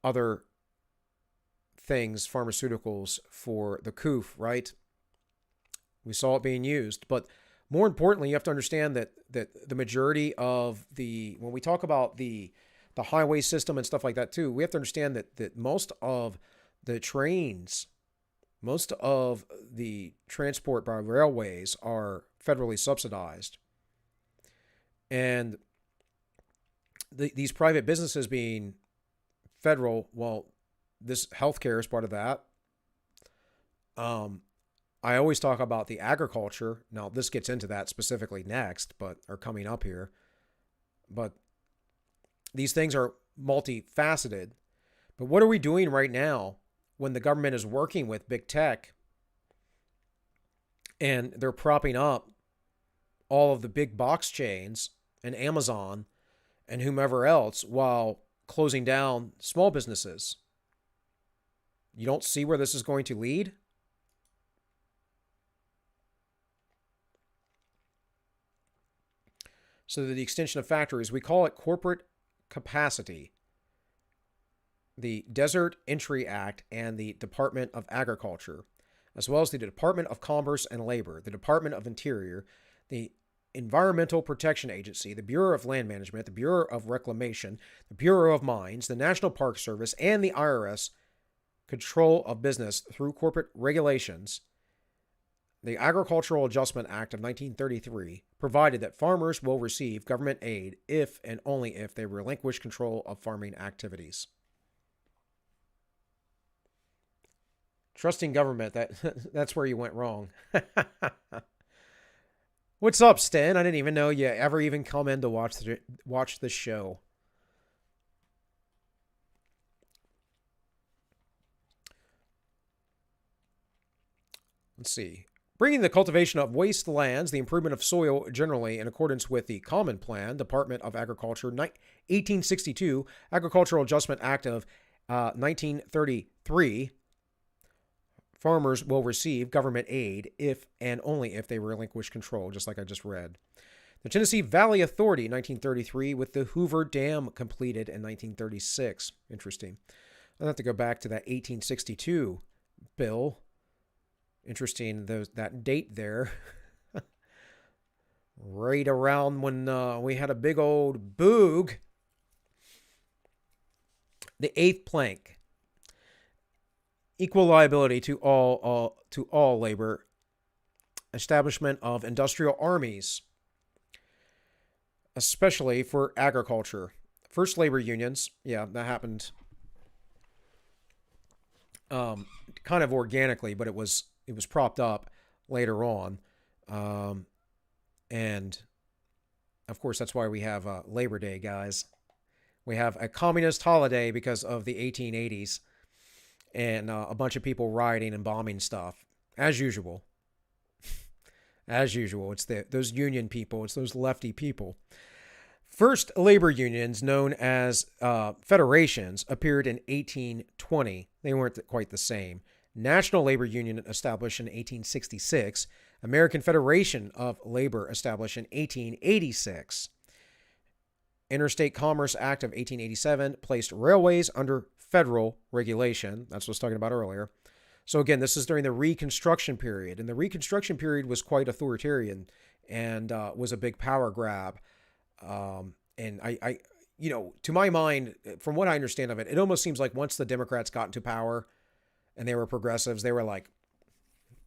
other things, pharmaceuticals for the COOF, right? We saw it being used. But more importantly, you have to understand that the majority of when we talk about the highway system and stuff like that too, we have to understand that most of the trains, most of the transport by railways are federally subsidized. And these private businesses being federal, well, this healthcare is part of that. I always talk about the agriculture. Now, this gets into that specifically next, or coming up here. But these things are multifaceted. But what are we doing right now when the government is working with big tech and they're propping up all of the big box chains and Amazon and whomever else while closing down small businesses? You don't see where this is going to lead? So the extension of factories, we call it corporate capacity. The Desert Entry Act and the Department of Agriculture, as well as the Department of Commerce and Labor, the Department of Interior, the Environmental Protection Agency, the Bureau of Land Management, the Bureau of Reclamation, the Bureau of Mines, the National Park Service, and the IRS control of business through corporate regulations. The Agricultural Adjustment Act of 1933 provided that farmers will receive government aid if and only if they relinquish control of farming activities. Trusting government, that's where you went wrong. What's up, Stan? I didn't even know you ever even come in to watch the show. Let's see. Bringing the cultivation of wastelands, the improvement of soil generally in accordance with the Common Plan, Department of Agriculture, 1862, Agricultural Adjustment Act of 1933, farmers will receive government aid if and only if they relinquish control, just like I just read. The Tennessee Valley Authority, 1933, with the Hoover Dam completed in 1936. Interesting. I'll have to go back to that 1862 bill. Interesting, that date there. Right around when we had a big old boog. The eighth plank. Equal liability to all labor. Establishment of industrial armies, especially for agriculture. First labor unions, yeah, that happened kind of organically, but it was propped up later on. And of course, that's why we have Labor Day, guys. We have a communist holiday because of the 1880s and a bunch of people rioting and bombing stuff, as usual. As usual, it's those union people, it's those lefty people. First labor unions, known as federations, appeared in 1820. They weren't quite the same. National Labor Union established in 1866. American Federation of Labor established in 1886. Interstate Commerce Act of 1887 placed railways under federal regulation. That's what I was talking about earlier. So again, this is during the Reconstruction period. And the Reconstruction period was quite authoritarian and was a big power grab. And I, to my mind, from what I understand of it, it almost seems like once the Democrats got into power and they were progressives, they were like,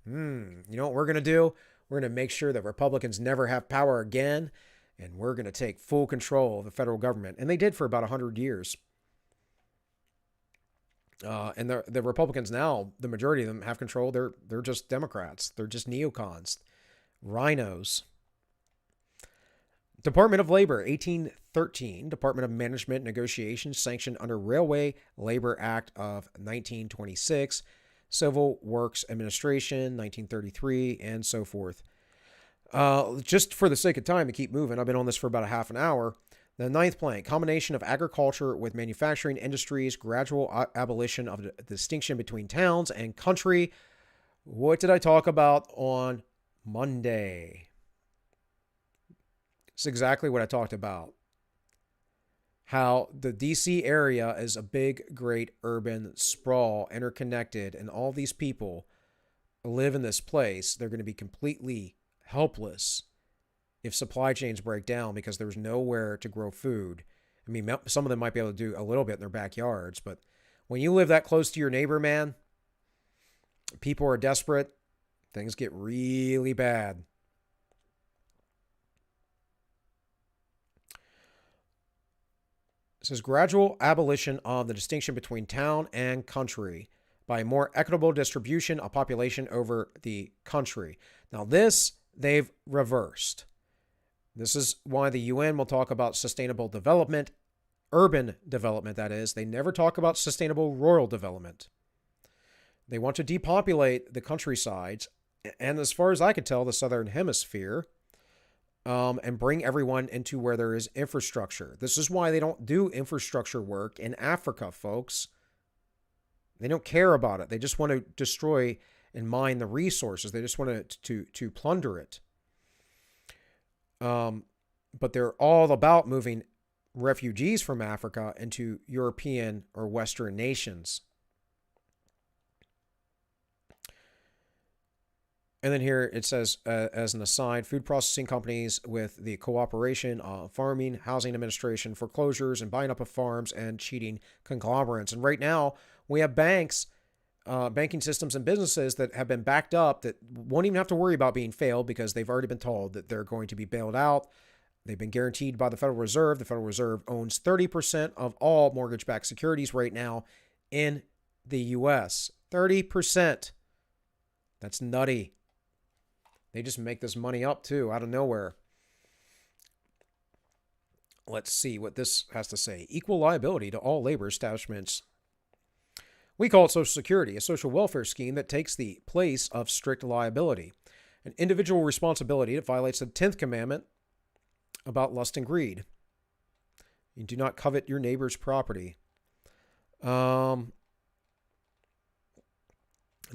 you know what we're going to do? We're going to make sure that Republicans never have power again, and we're going to take full control of the federal government. And they did for about 100 years. And the Republicans now, the majority of them have control. They're just Democrats. They're just neocons, rhinos. Department of Labor, 1813. Department of Management Negotiations, sanctioned under Railway Labor Act of 1926. Civil Works Administration, 1933, and so forth. Just for the sake of time to keep moving, I've been on this for about a half an hour. The ninth plank, combination of agriculture with manufacturing industries, gradual abolition of the distinction between towns and country. What did I talk about on Monday? It's exactly what I talked about. How the DC area is a big, great urban sprawl, interconnected, and all these people live in this place. They're going to be completely helpless if supply chains break down because there's nowhere to grow food. I mean, some of them might be able to do a little bit in their backyards, but when you live that close to your neighbor, man, people are desperate. Things get really bad. It says gradual abolition of the distinction between town and country by more equitable distribution of population over the country. Now this they've reversed. This is why the UN will talk about sustainable development urban development, that is. They never talk about sustainable rural development. They want to depopulate the countrysides, and as far as I could tell, the southern hemisphere, and bring everyone into where there is infrastructure. This is why they don't do infrastructure work in Africa, folks. They don't care about it. They just want to destroy and mine the resources. They just want to plunder it. But they're all about moving refugees from Africa into European or Western nations. And then here it says, as an aside, food processing companies with the cooperation of Farming Housing Administration, foreclosures and buying up of farms, and cheating conglomerates. And right now we have banks, banking systems and businesses that have been backed up that won't even have to worry about being failed because they've already been told that they're going to be bailed out. They've been guaranteed by the Federal Reserve. The Federal Reserve owns 30% of all mortgage-backed securities right now in the U.S. 30%. That's nutty. They just make this money up, too, out of nowhere. Let's see what this has to say. Equal liability to all labor establishments. We call it Social Security, a social welfare scheme that takes the place of strict liability. An individual responsibility that violates the 10th commandment about lust and greed. You do not covet your neighbor's property. Let's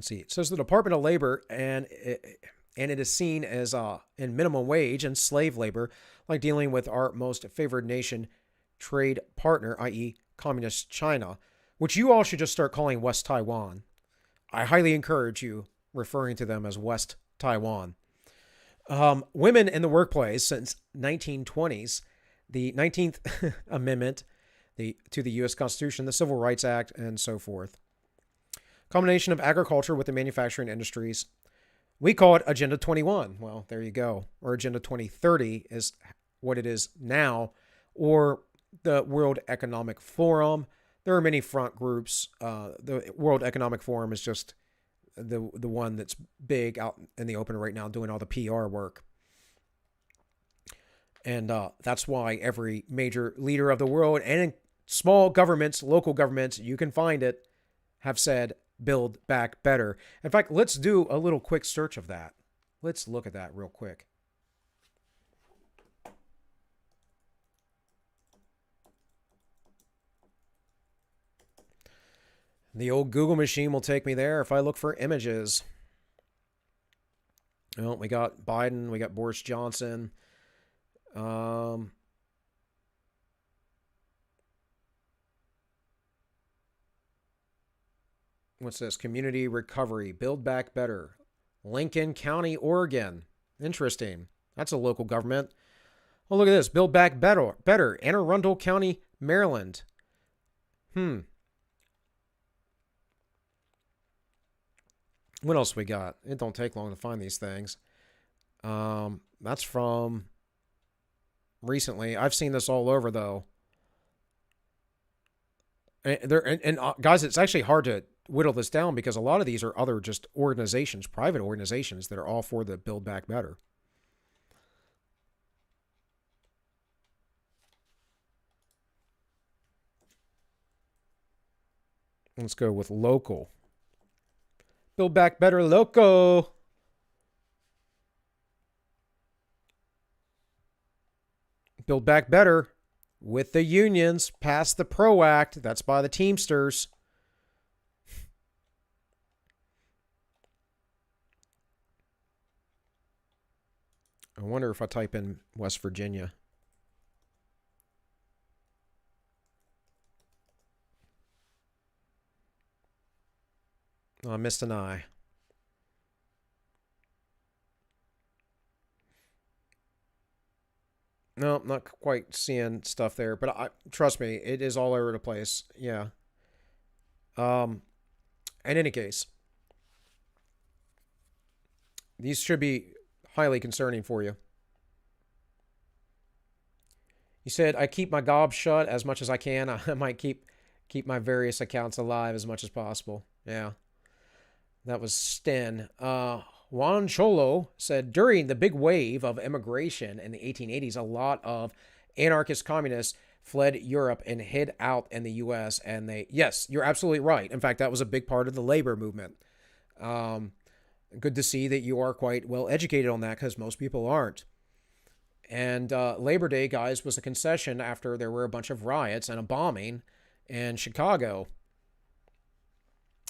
see. It says the Department of Labor and it is seen as in minimum wage and slave labor, like dealing with our most favored nation trade partner, i.e. Communist China, which you all should just start calling West Taiwan. I highly encourage you referring to them as West Taiwan. Women in the workplace since 1920s, the 19th Amendment to the U.S. Constitution, the Civil Rights Act, and so forth. Combination of agriculture with the manufacturing industries. We call it Agenda 21. Well, there you go. Or Agenda 2030 is what it is now. Or the World Economic Forum. There are many front groups. The World Economic Forum is just the one that's big out in the open right now doing all the PR work. And that's why every major leader of the world and in small governments, local governments, you can find it, have said, build back better. In fact, let's do a little quick search of that. Let's look at that real quick. The old Google machine will take me there if I look for images. Well, we got Biden, we got Boris Johnson. What's this? Community recovery. Build back better. Lincoln County, Oregon. Interesting. That's a local government. Oh, look at this. Build back better. Anne Arundel County, Maryland. What else we got? It don't take long to find these things. That's from recently. I've seen this all over, though. And guys, it's actually hard to whittle this down because a lot of these are other just organizations, private organizations that are all for the Build Back Better. Let's go with local. Build Back Better Loco. Build Back Better with the unions. Pass the PRO Act. That's by the Teamsters. I wonder if I type in West Virginia. Oh, I missed an I. No, not quite seeing stuff there, but trust me, it is all over the place. Yeah. In any case, these should be highly concerning for you. You said, I keep my gob shut as much as I can. I might keep my various accounts alive as much as possible. Yeah. That was Sten. Juan Cholo said, during the big wave of immigration in the 1880s, a lot of anarchist communists fled Europe and hid out in the U.S. And yes, you're absolutely right. In fact, that was a big part of the labor movement. Good to see that you are quite well educated on that, because most people aren't. And Labor Day, guys, was a concession after there were a bunch of riots and a bombing in Chicago.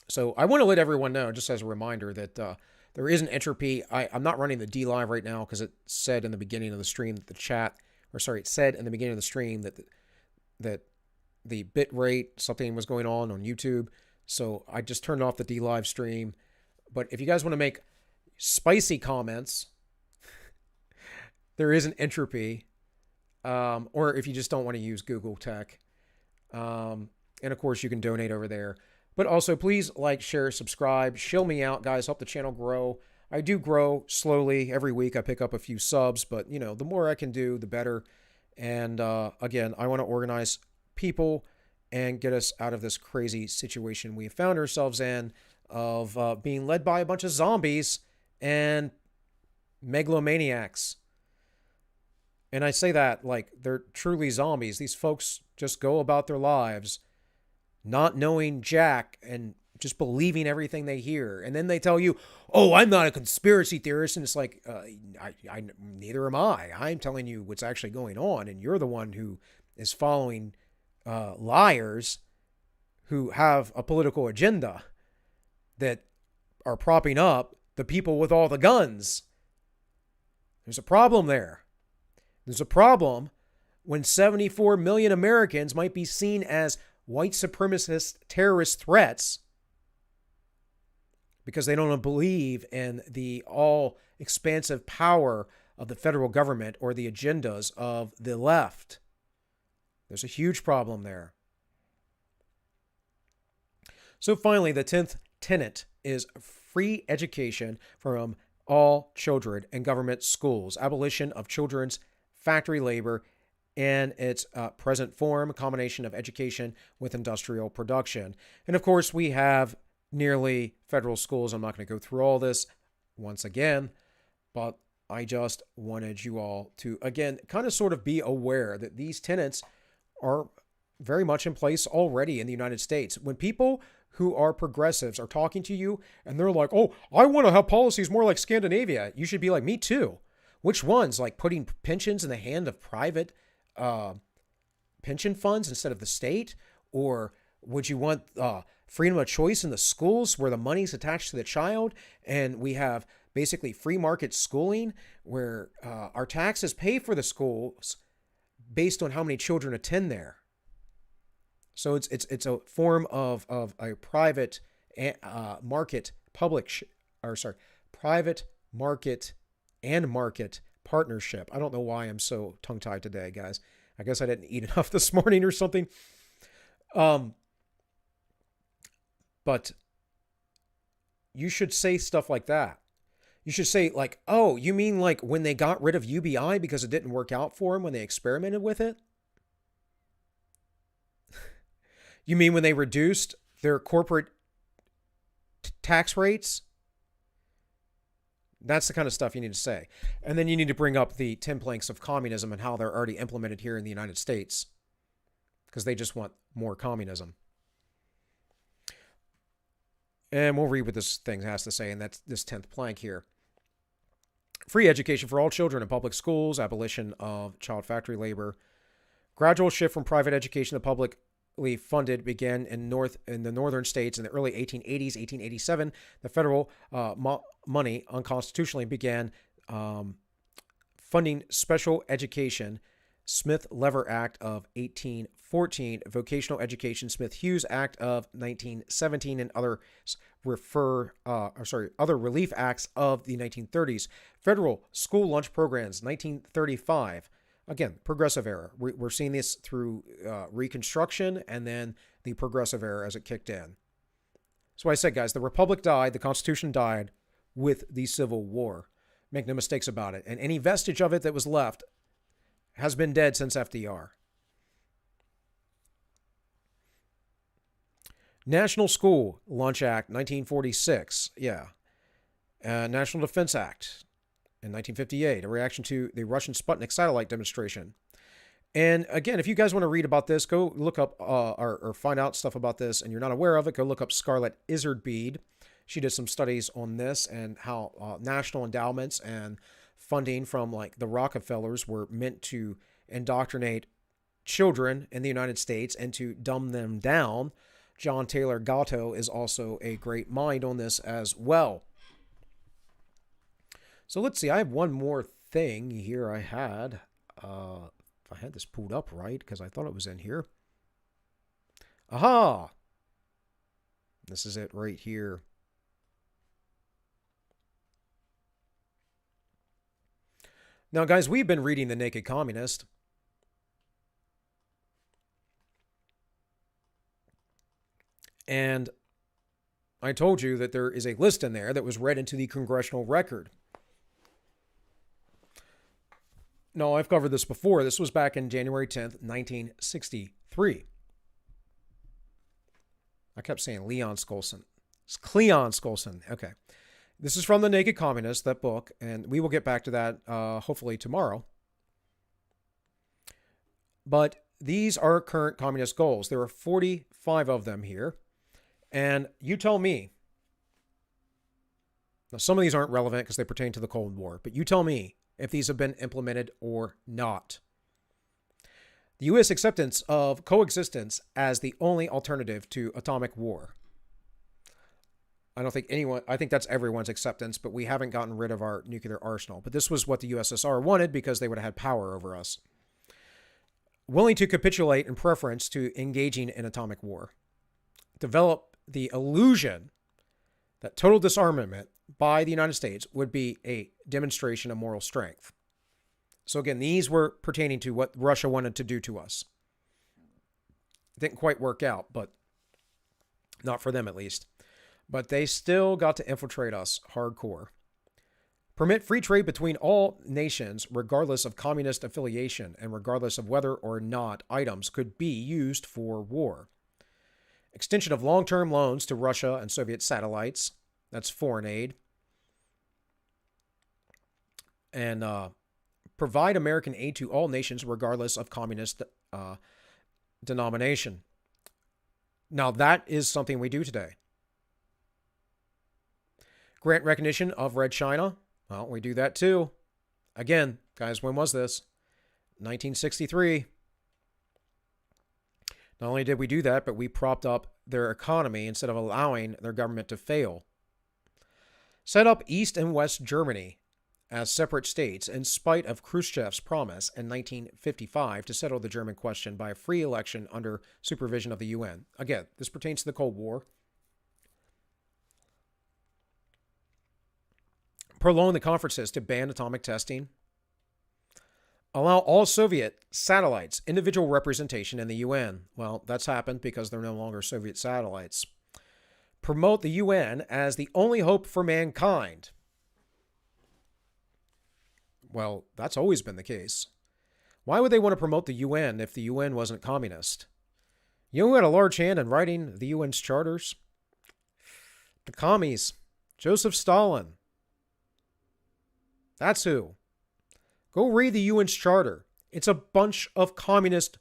So I want to let everyone know, just as a reminder, that there is an entropy. I'm not running the D Live right now because it said in the beginning of the stream that it said in the beginning of the stream that the bit rate, something was going on YouTube. So I just turned off the D Live stream. But if you guys want to make spicy comments, there is an entropy. Or if you just don't want to use Google Tech. And of course, you can donate over there. But also, please like, share, subscribe. Shill me out, guys. Help the channel grow. I do grow slowly. Every week I pick up a few subs. But, the more I can do, the better. And again, I want to organize people and get us out of this crazy situation we have found ourselves in of being led by a bunch of zombies and megalomaniacs. And I say that like they're truly zombies. These folks just go about their lives not knowing jack and just believing everything they hear. And then they tell you, oh, I'm not a conspiracy theorist. And it's like, neither am I. I'm telling you what's actually going on. And you're the one who is following liars who have a political agenda that are propping up the people with all the guns. There's a problem there. There's a problem when 74 million Americans might be seen as white supremacist terrorist threats because they don't believe in the all-expansive power of the federal government or the agendas of the left. There's a huge problem there. So finally, the 10th tenet is free education from all children in government schools, abolition of children's factory labor in its present form, a combination of education with industrial production. And of course, we have nearly federal schools. I'm not going to go through all this once again, but I just wanted you all to, again, kind of sort of be aware that these tenets are very much in place already in the United States. When people who are progressives are talking to you and they're like, oh, I want to have policies more like Scandinavia, you should be like, me too. Which ones? Like putting pensions in the hand of private pension funds instead of the state? Or would you want freedom of choice in the schools where the money's attached to the child and we have basically free market schooling where our taxes pay for the schools based on how many children attend there? So it's a form of a private market private market and market partnership. I don't know why I'm so tongue-tied today, guys. I guess I didn't eat enough this morning or something. But you should say stuff like that. You should say like, oh, you mean like when they got rid of UBI because it didn't work out for them when they experimented with it? You mean when they reduced their corporate tax rates? That's the kind of stuff you need to say. And then you need to bring up the 10 planks of communism and how they're already implemented here in the United States because they just want more communism. And we'll read what this thing has to say, and that's this 10th plank here. Free education for all children in public schools, abolition of child factory labor, gradual shift from private education to publicly funded began in the northern states in the early 1880s. 1887, the federal money unconstitutionally began funding special education. Smith-Lever Act of 1814, Vocational Education Smith-Hughes Act of 1917, and other relief acts of the 1930s. Federal school lunch programs, 1935. Again, progressive era. We're seeing this through Reconstruction and then the progressive era as it kicked in. So I said, guys, the Republic died, the Constitution died with the Civil War. Make no mistakes about it. And any vestige of it that was left has been dead since FDR. National School Lunch Act, 1946. Yeah. National Defense Act in 1958, a reaction to the Russian Sputnik satellite demonstration. And again, if you guys want to read about this, go look up or find out stuff about this and you're not aware of it, go look up Scarlett Izzard-Bede. She did some studies on this and how national endowments and funding from like the Rockefellers were meant to indoctrinate children in the United States and to dumb them down. John Taylor Gatto is also a great mind on this as well. So let's see. I have one more thing here I had. If I had this pulled up right, because I thought it was in here. Aha! This is it right here. Now, guys, we've been reading The Naked Communist. And I told you that there is a list in there that was read into the congressional record. No, I've covered this before. This was back in January 10th, 1963. I kept saying Leon Skolson. It's Cleon Skolson. Okay. This is from The Naked Communist, that book, and we will get back to that hopefully tomorrow. But these are current communist goals. There are 45 of them here. And you tell me. Now, some of these aren't relevant because they pertain to the Cold War, but you tell me if these have been implemented or not. The U.S. acceptance of coexistence as the only alternative to atomic war. I think that's everyone's acceptance, but we haven't gotten rid of our nuclear arsenal. But this was what the USSR wanted because they would have had power over us. Willing to capitulate in preference to engaging in atomic war. Develop the illusion that total disarmament by the United States would be a demonstration of moral strength. So again, these were pertaining to what Russia wanted to do to us. It didn't quite work out, but not for them at least. But they still got to infiltrate us hardcore. Permit free trade between all nations, regardless of communist affiliation and regardless of whether or not items could be used for war. Extension of long-term loans to Russia and Soviet satellites. That's foreign aid. And provide American aid to all nations regardless of communist denomination. Now, that is something we do today. Grant recognition of Red China. Well, we do that too. Again, guys, when was this? 1963. Not only did we do that, but we propped up their economy instead of allowing their government to fail. Set up East and West Germany as separate states in spite of Khrushchev's promise in 1955 to settle the German question by a free election under supervision of the UN. Again, this pertains to the Cold War. Prolong the conferences to ban atomic testing. Allow all Soviet satellites individual representation in the UN. Well, that's happened because they're no longer Soviet satellites. Promote the UN as the only hope for mankind. Well, that's always been the case. Why would they want to promote the UN if the UN wasn't communist? You know who had a large hand in writing the UN's charters? The commies. Joseph Stalin. That's who. Go read the UN's charter. It's a bunch of communist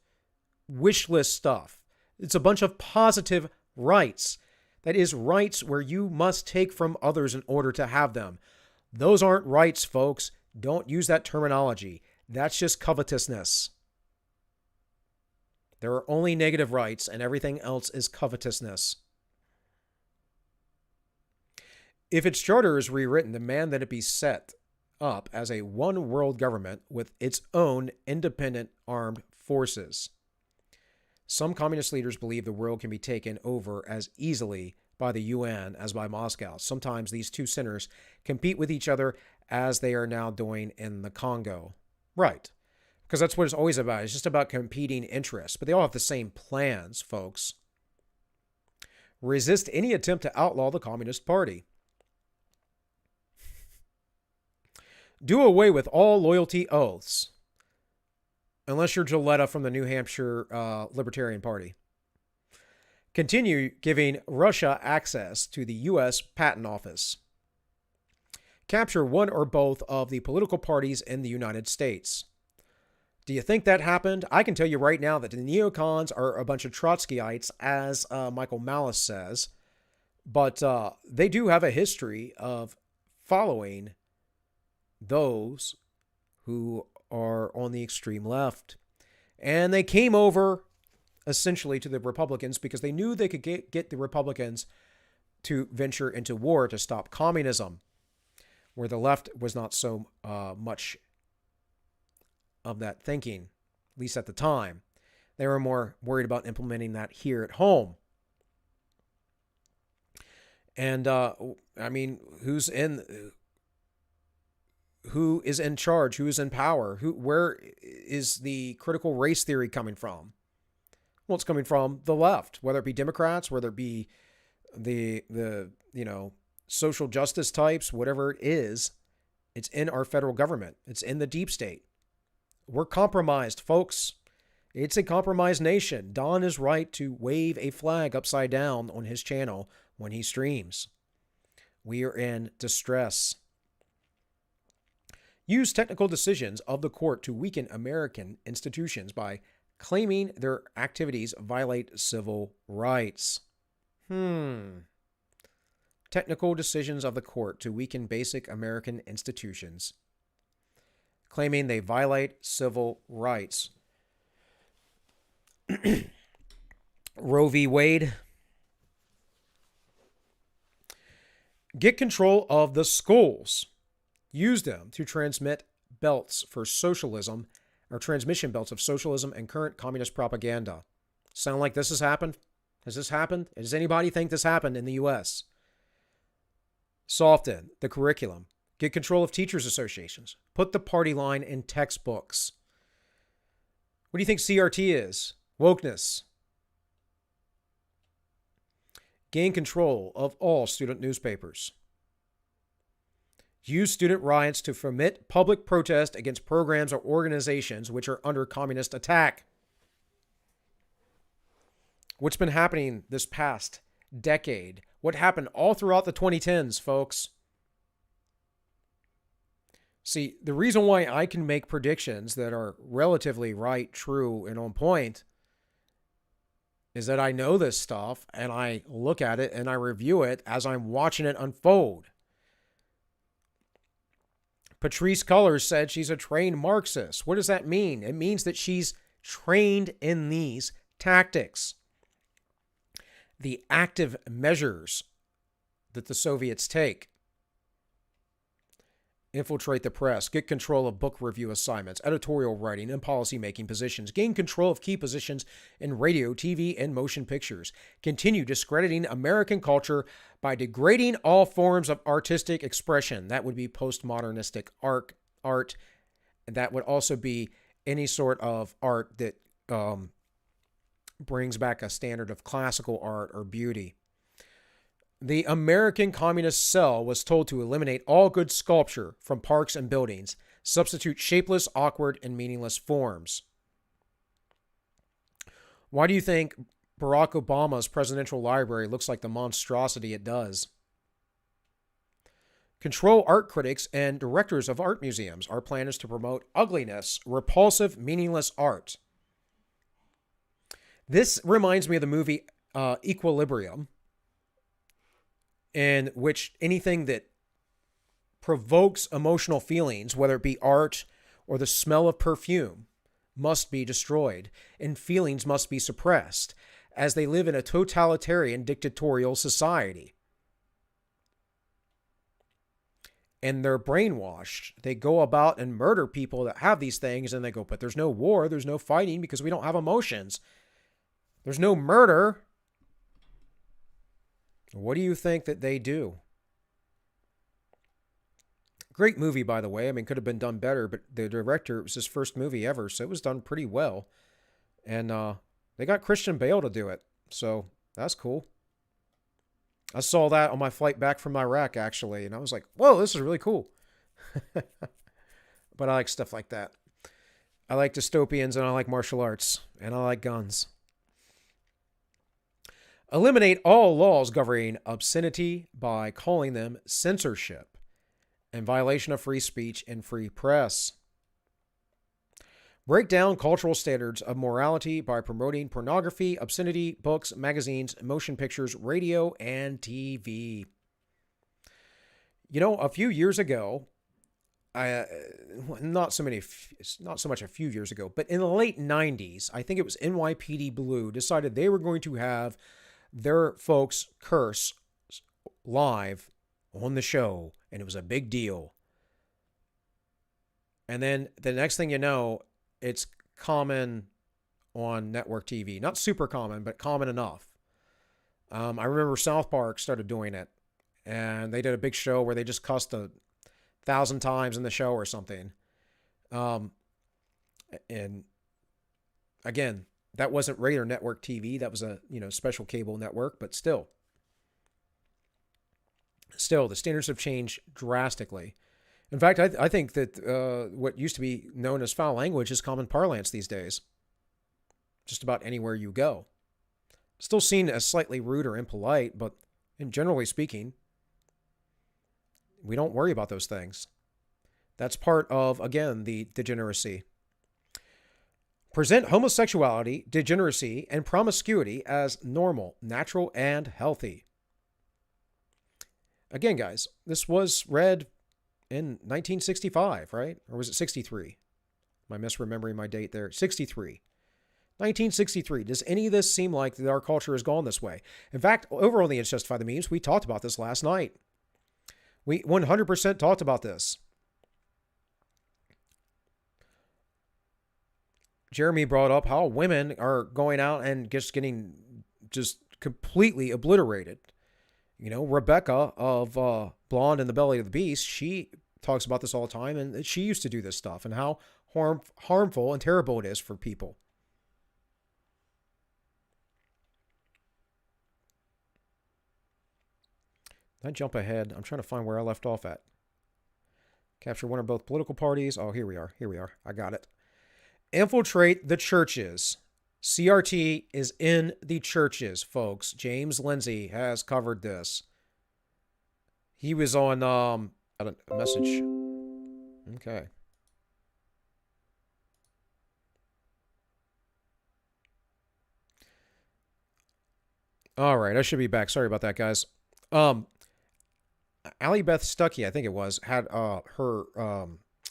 wish list stuff. It's a bunch of positive rights. That is, rights where you must take from others in order to have them. Those aren't rights, folks. Don't use that terminology. That's just covetousness. There are only negative rights, and everything else is covetousness. If its charter is rewritten, demand that it be set up as a one world government with its own independent armed forces. Some communist leaders believe the world can be taken over as easily by the UN as by Moscow. Sometimes these two centers compete with each other as they are now doing in the Congo. Right. Because that's what it's always about. It's just about competing interests. But they all have the same plans, folks. Resist any attempt to outlaw the Communist Party. Do away with all loyalty oaths. Unless you're Gilletta from the New Hampshire Libertarian Party. Continue giving Russia access to the U.S. Patent Office. Capture one or both of the political parties in the United States. Do you think that happened? I can tell you right now that the neocons are a bunch of Trotskyites, as Michael Malice says. But they do have a history of following those who are on the extreme left. And they came over essentially to the Republicans because they knew they could get the Republicans to venture into war to stop communism, where the left was not so much of that thinking, at least at the time. They were more worried about implementing that here at home. And I mean, who is in charge? Who is in power? Where is the critical race theory coming from? Well, it's coming from the left, whether it be Democrats, whether it be the social justice types, whatever it is. It's in our federal government. It's in the deep state. We're compromised, folks. It's a compromised nation. Don is right to wave a flag upside down on his channel when he streams. We are in distress. Use technical decisions of the court to weaken American institutions by claiming their activities violate civil rights. Technical decisions of the court to weaken basic American institutions, claiming they violate civil rights. Roe v. Wade. Get control of the schools. Use them to transmit belts for socialism, or transmission belts of socialism and current communist propaganda. Sound like this has happened? Has this happened? Does anybody think this happened in the U.S.? Soften the curriculum. Get control of teachers' associations. Put the party line in textbooks. What do you think CRT is? Wokeness. Gain control of all student newspapers. Use student riots to foment public protest against programs or organizations which are under communist attack. What's been happening this past decade? What happened all throughout the 2010s, folks? See, the reason why I can make predictions that are relatively right, true, and on point is that I know this stuff and I look at it and I review it as I'm watching it unfold. Patrisse Cullors said she's a trained Marxist. What does that mean? It means that she's trained in these tactics. The active measures that the Soviets take. Infiltrate the press, get control of book review assignments, editorial writing, and policy-making positions. Gain control of key positions in radio, TV, and motion pictures. Continue discrediting American culture by degrading all forms of artistic expression. That would be postmodernistic art. And that would also be any sort of art that brings back a standard of classical art or beauty. The American Communist Cell was told to eliminate all good sculpture from parks and buildings, substitute shapeless, awkward, and meaningless forms. Why do you think Barack Obama's presidential library looks like the monstrosity it does? Control art critics and directors of art museums. Our plan is to promote ugliness, repulsive, meaningless art. This reminds me of the movie Equilibrium, in which anything that provokes emotional feelings, whether it be art or the smell of perfume, must be destroyed, and feelings must be suppressed, as they live in a totalitarian dictatorial society. And they're brainwashed. They go about and murder people that have these things, and they go, but there's no war, there's no fighting because we don't have emotions. There's no murder. What do you think that they do? Great movie, by the way. I mean, could have been done better, but the director, it was his first movie ever, so it was done pretty well. And they got Christian Bale to do it, so that's cool. I saw that on my flight back from Iraq, actually, and I was like, whoa, this is really cool. But I like stuff like that. I like dystopians, and I like martial arts, and I like guns. Eliminate all laws governing obscenity by calling them censorship and violation of free speech and free press. break down cultural standards of morality by promoting pornography, obscenity, books, magazines, motion pictures, radio, and TV. You know, a few years ago, not so much a few years ago, but in the late 90s, I think it was NYPD Blue decided they were going to have their folks curse live on the show, and it was a big deal. And then the next thing you know, it's common on network TV. Not super common, but common enough. I remember South Park started doing it, and they did a big show where they just cussed 1,000 times in the show or something. And again, that wasn't regular network TV. That was a special cable network, but still, the standards have changed drastically. In fact, I think that what used to be known as foul language is common parlance these days. Just about anywhere you go. Still seen as slightly rude or impolite, but generally speaking, we don't worry about those things. That's part of, again, the degeneracy. Present homosexuality, degeneracy, and promiscuity as normal, natural, and healthy. Again, guys, this was read in 1965, right? Or was it 63? Am I misremembering my date there? 63. 1963. Does any of this seem like that our culture has gone this way? In fact, over on the It's Justified the Memes, we talked about this last night. We 100% talked about this. Jeremy brought up how women are going out and getting completely obliterated. You know, Rebecca of Blonde in the Belly of the Beast, she talks about this all the time, and she used to do this stuff and how harmful and terrible it is for people. I jump ahead. I'm trying to find where I left off at. Capture one or both political parties. Oh, here we are. I got it. Infiltrate the churches. CRT is in the churches, folks. James Lindsay has covered this. He was on a message. Okay. All right, I should be back. Sorry about that, guys. Allie Beth Stuckey, I think it was, had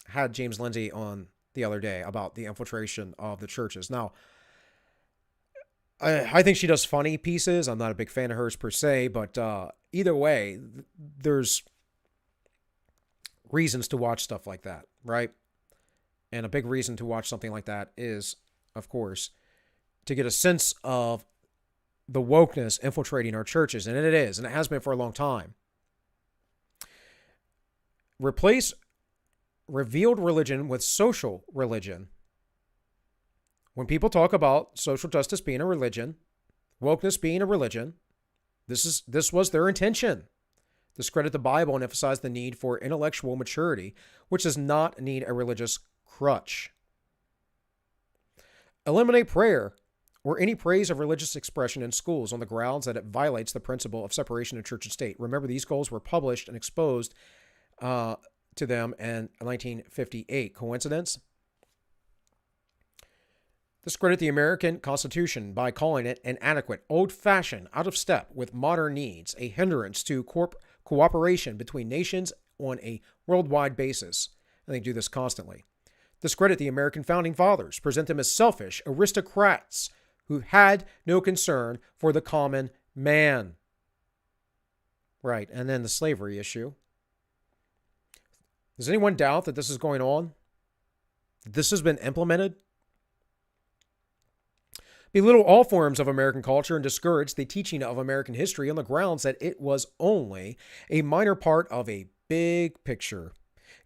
had James Lindsay on the other day about the infiltration of the churches. Now, I think she does funny pieces. I'm not a big fan of hers per se, but either way, there's reasons to watch stuff like that, right? And a big reason to watch something like that is, of course, to get a sense of the wokeness infiltrating our churches. And it is, and it has been for a long time. Replace revealed religion with social religion. When people talk about social justice being a religion, wokeness being a religion, this was their intention. Discredit the Bible and emphasize the need for intellectual maturity, which does not need a religious crutch. Eliminate prayer or any praise of religious expression in schools on the grounds that it violates the principle of separation of church and state. Remember, these goals were published and exposed to them in 1958. Coincidence? Discredit the American Constitution by calling it inadequate, old-fashioned, out of step with modern needs, a hindrance to cooperation between nations on a worldwide basis. And they do this constantly. Discredit the American Founding Fathers, present them as selfish aristocrats who had no concern for the common man. Right, and then the slavery issue. Does anyone doubt that this is going on? That this has been implemented? Belittle all forms of American culture and discourage the teaching of American history on the grounds that it was only a minor part of a big picture.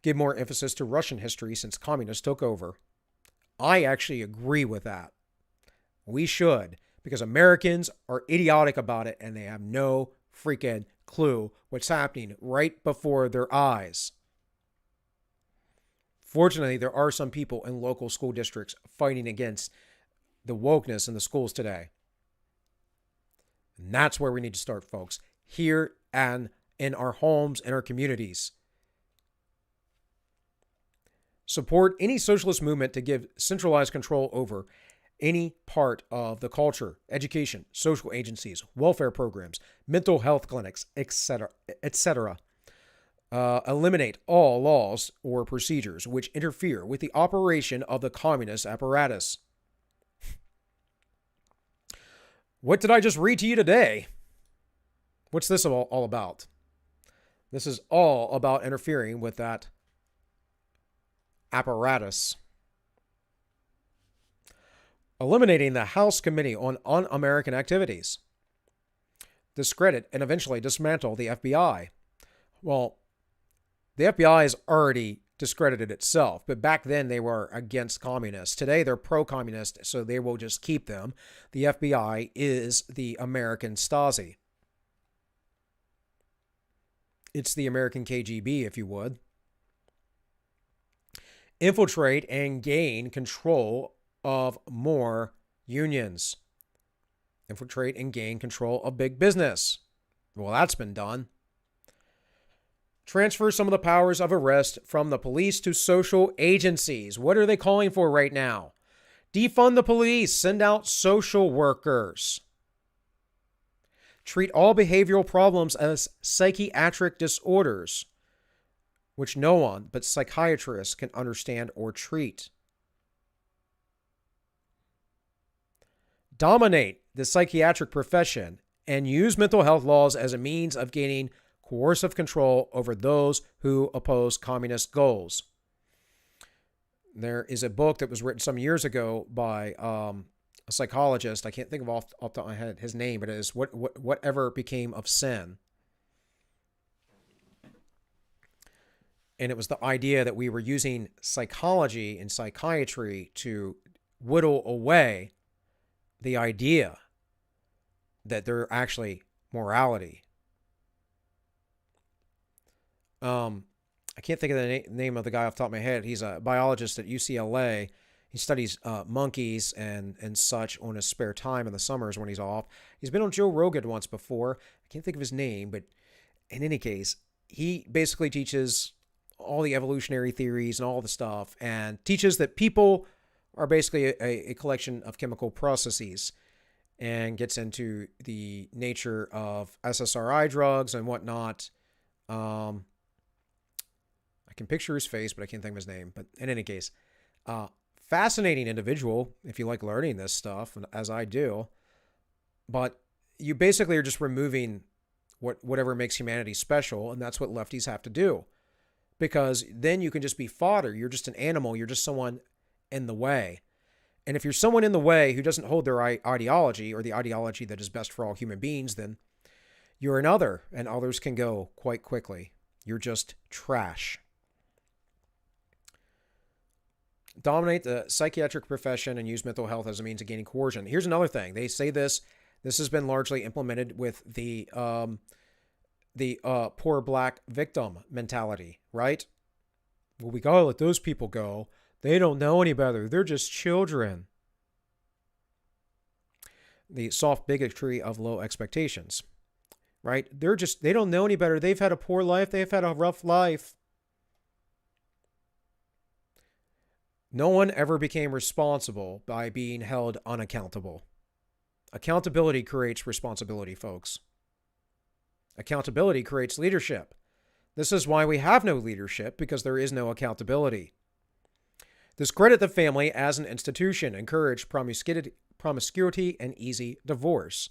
Give more emphasis to Russian history since communists took over. I actually agree with that. We should, because Americans are idiotic about it and they have no freaking clue what's happening right before their eyes. Fortunately, there are some people in local school districts fighting against the wokeness in the schools today. And that's where we need to start, folks. Here and in our homes and our communities. support any socialist movement to give centralized control over any part of the culture, education, social agencies, welfare programs, mental health clinics, etc., etc. Eliminate all laws or procedures which interfere with the operation of the communist apparatus. What did I just read to you today? What's this all about? This is all about interfering with that apparatus. Eliminating the House Committee on Un-American Activities. Discredit and eventually dismantle the FBI. Well, the FBI has already discredited itself, but back then they were against communists. Today they're pro-communist, so they will just keep them. The FBI is the American Stasi. It's the American KGB, if you would. Infiltrate and gain control of more unions. Infiltrate and gain control of big business. Well, that's been done. Transfer some of the powers of arrest from the police to social agencies. What are they calling for right now? Defund the police. Send out social workers. Treat all behavioral problems as psychiatric disorders, which no one but psychiatrists can understand or treat. Dominate the psychiatric profession and use mental health laws as a means of gaining coercive control over those who oppose communist goals. There is a book that was written some years ago by a psychologist. I can't think of off the top of my head his name, but it is Whatever Became of Sin. And it was the idea that we were using psychology and psychiatry to whittle away the idea that they're actually morality. I can't think of the name of the guy off the top of my head. He's a biologist at UCLA. He studies monkeys and such on his spare time in the summers when he's off. He's been on Joe Rogan once before. I can't think of his name, but in any case, he basically teaches all the evolutionary theories and all the stuff, and teaches that people are basically a collection of chemical processes, and gets into the nature of SSRI drugs and whatnot. I can picture his face, but I can't think of his name. But in any case, fascinating individual if you like learning this stuff, as I do. But you basically are just removing whatever makes humanity special, and that's what lefties have to do. Because then you can just be fodder. You're just an animal. You're just someone in the way. And if you're someone in the way who doesn't hold their ideology, or the ideology that is best for all human beings, then you're an other, and others can go quite quickly. You're just trash. Dominate the psychiatric profession and use mental health as a means of gaining coercion. Here's another thing. They say this has been largely implemented with the poor black victim mentality, right? Well, we gotta let those people go. They don't know any better. They're just children. The soft bigotry of low expectations, right? They don't know any better. They've had a poor life. They've had a rough life. No one ever became responsible by being held unaccountable. Accountability creates responsibility, folks. Accountability creates leadership. This is why we have no leadership, because there is no accountability. Discredit the family as an institution. Encourage promiscuity and easy divorce.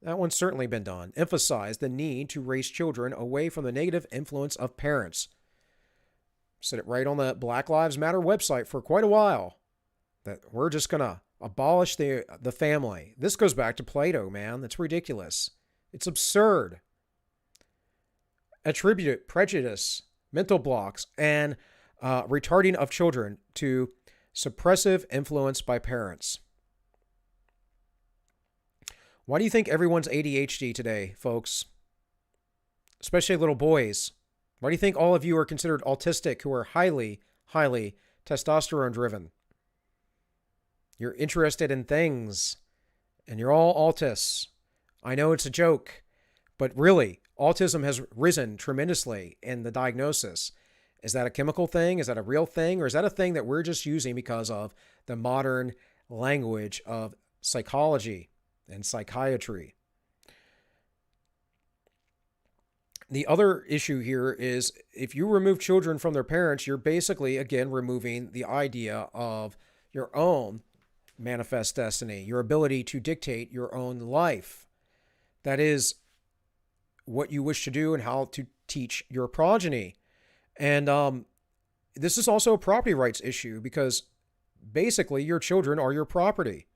That one's certainly been done. Emphasize the need to raise children away from the negative influence of parents. Said it right on the Black Lives Matter website for quite a while, that we're just going to abolish the family. This goes back to Plato, man. That's ridiculous. It's absurd. Attribute prejudice, mental blocks, and retarding of children to suppressive influence by parents. Why do you think everyone's ADHD today, folks? Especially little boys. Why do you think all of you are considered autistic who are highly, highly testosterone driven? You're interested in things, and you're all autists. I know it's a joke, but really, autism has risen tremendously in the diagnosis. Is that a chemical thing? Is that a real thing? Or is that a thing that we're just using because of the modern language of psychology and psychiatry? The other issue here is if you remove children from their parents, you're basically, again, removing the idea of your own manifest destiny, your ability to dictate your own life. That is what you wish to do and how to teach your progeny. And this is also a property rights issue because basically your children are your property.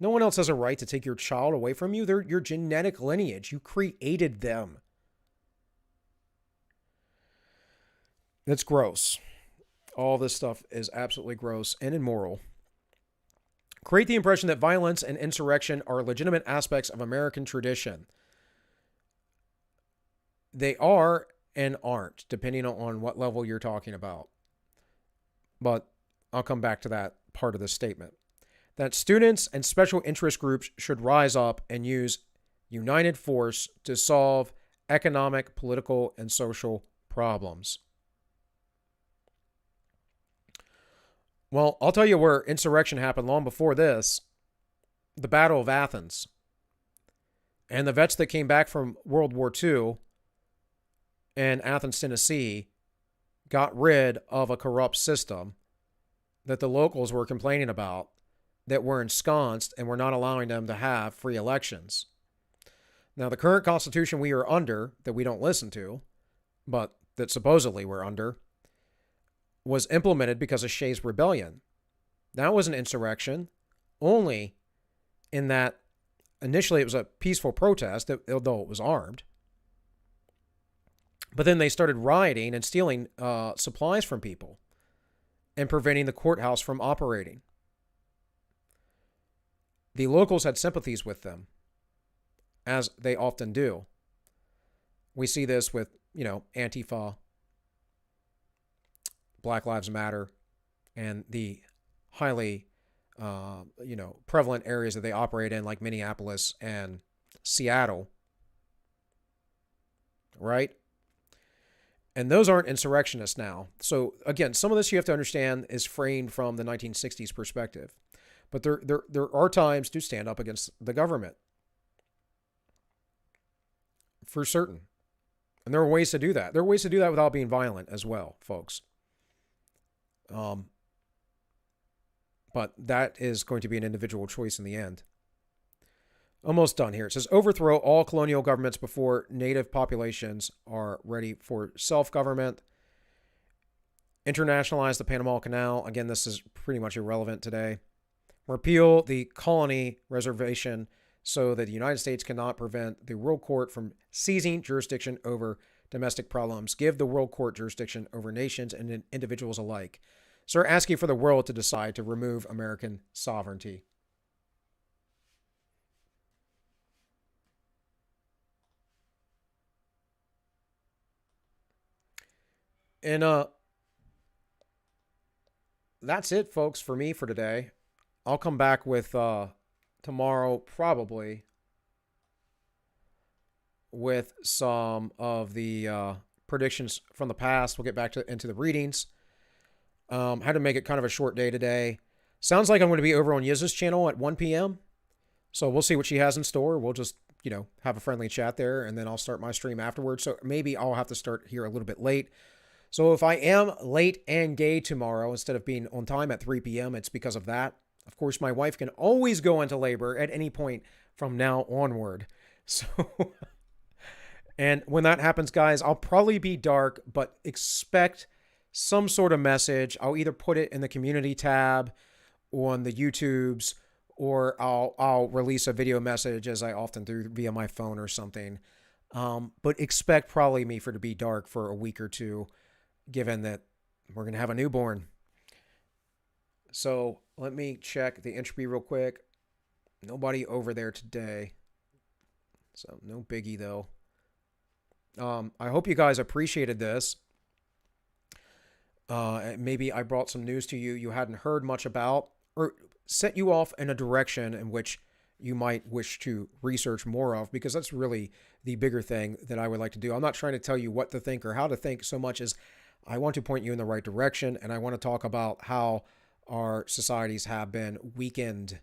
No one else has a right to take your child away from you. They're your genetic lineage. You created them. It's gross. All this stuff is absolutely gross and immoral. Create the impression that violence and insurrection are legitimate aspects of American tradition. They are and aren't, depending on what level you're talking about. But I'll come back to that part of the statement. That students and special interest groups should rise up and use united force to solve economic, political, and social problems. Well, I'll tell you where insurrection happened long before this. The Battle of Athens. And the vets that came back from World War II in Athens, Tennessee, got rid of a corrupt system that the locals were complaining about, that were ensconced and were not allowing them to have free elections. Now, the current constitution we are under, that we don't listen to, but that supposedly we're under, was implemented because of Shays' Rebellion. That was an insurrection, only in that initially it was a peaceful protest, although it was armed. But then they started rioting and stealing supplies from people and preventing the courthouse from operating. The locals had sympathies with them, as they often do. We see this with, Antifa, Black Lives Matter, and the highly, prevalent areas that they operate in, like Minneapolis and Seattle, right? And those aren't insurrectionists now. So again, some of this you have to understand is framed from the 1960s perspective. But there are times to stand up against the government. For certain. And there are ways to do that. There are ways to do that without being violent as well, folks. But that is going to be an individual choice in the end. Almost done here. It says, overthrow all colonial governments before native populations are ready for self-government. Internationalize the Panama Canal. Again, this is pretty much irrelevant today. Repeal the colony reservation so that the United States cannot prevent the World Court from seizing jurisdiction over domestic problems. Give the World Court jurisdiction over nations and individuals alike. So they're asking for the world to decide to remove American sovereignty. And that's it, folks, for me for today. I'll come back with tomorrow, probably, with some of the predictions from the past. We'll get back into the readings. Had to make it kind of a short day today. Sounds like I'm going to be over on Yiz's channel at 1 p.m. So we'll see what she has in store. We'll just, have a friendly chat there, and then I'll start my stream afterwards. So maybe I'll have to start here a little bit late. So if I am late and gay tomorrow, instead of being on time at 3 p.m., it's because of that. Of course, my wife can always go into labor at any point from now onward. So, and when that happens, guys, I'll probably be dark, but expect some sort of message. I'll either put it in the community tab on the YouTubes, or I'll release a video message, as I often do, via my phone or something. But expect probably me to be dark for a week or two, given that we're going to have a newborn. So let me check the entropy real quick. Nobody over there today. So no biggie, though. I hope you guys appreciated this. Maybe I brought some news to you you hadn't heard much about, or set you off in a direction in which you might wish to research more of, because that's really the bigger thing that I would like to do. I'm not trying to tell you what to think or how to think so much as I want to point you in the right direction, and I want to talk about how our societies have been weakened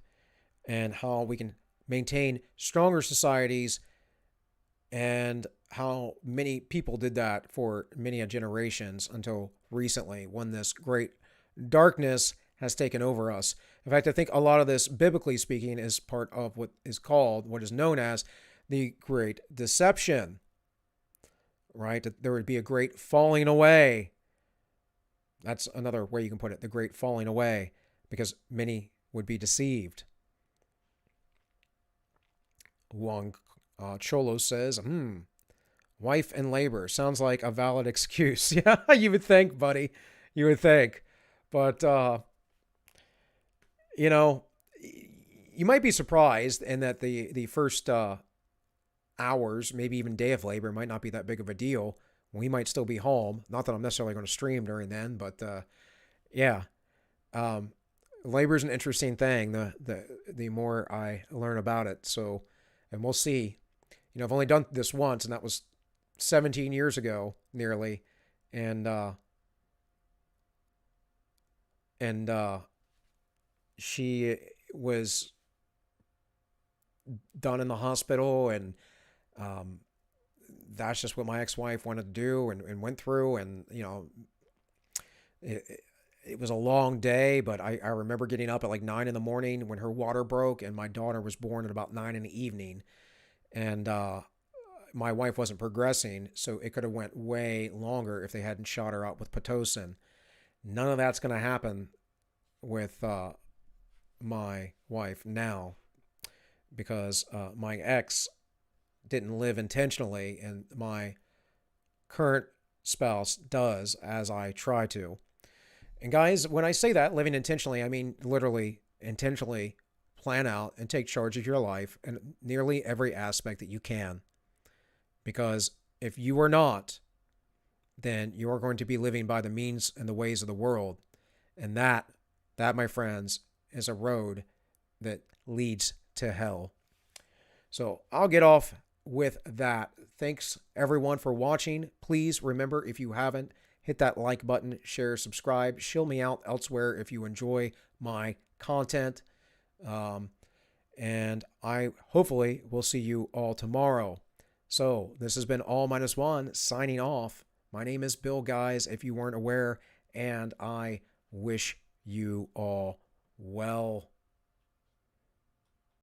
and how we can maintain stronger societies, and how many people did that for many generations until recently, when this great darkness has taken over us. In fact, I think a lot of this, biblically speaking, is part of what is known as the Great Deception, right? That there would be a great falling away. That's another way you can put it, the great falling away, because many would be deceived. Juan Cholo says, wife and labor sounds like a valid excuse. Yeah, you would think, buddy. You would think. But, you know, you might be surprised in that the first hours, maybe even day of labor might not be that big of a deal. We might still be home. Not that I'm necessarily going to stream during then, but yeah. Labor is an interesting thing, the more I learn about it. So, and we'll see. You know, I've only done this once, and that was 17 years ago, nearly. And she was done in the hospital, and that's just what my ex-wife wanted to do and went through. And, you know, it was a long day, but I remember getting up at like 9 a.m. when her water broke, and my daughter was born at about 9 p.m. And my wife wasn't progressing, so it could have went way longer if they hadn't shot her out with Pitocin. None of that's going to happen with my wife now, because my ex didn't live intentionally, and my current spouse does, as I try to. And guys, when I say that, living intentionally, I mean literally intentionally plan out and take charge of your life in nearly every aspect that you can. Because if you are not, then you are going to be living by the means and the ways of the world. And that, my friends, is a road that leads to hell. So I'll get off with that. Thanks everyone for watching. Please remember, if you haven't, hit that like button, share, subscribe, shill me out elsewhere if you enjoy my content. And I hopefully will see you all tomorrow. So this has been All Minus One signing off. My name is Bill, guys, if you weren't aware, and I wish you all well.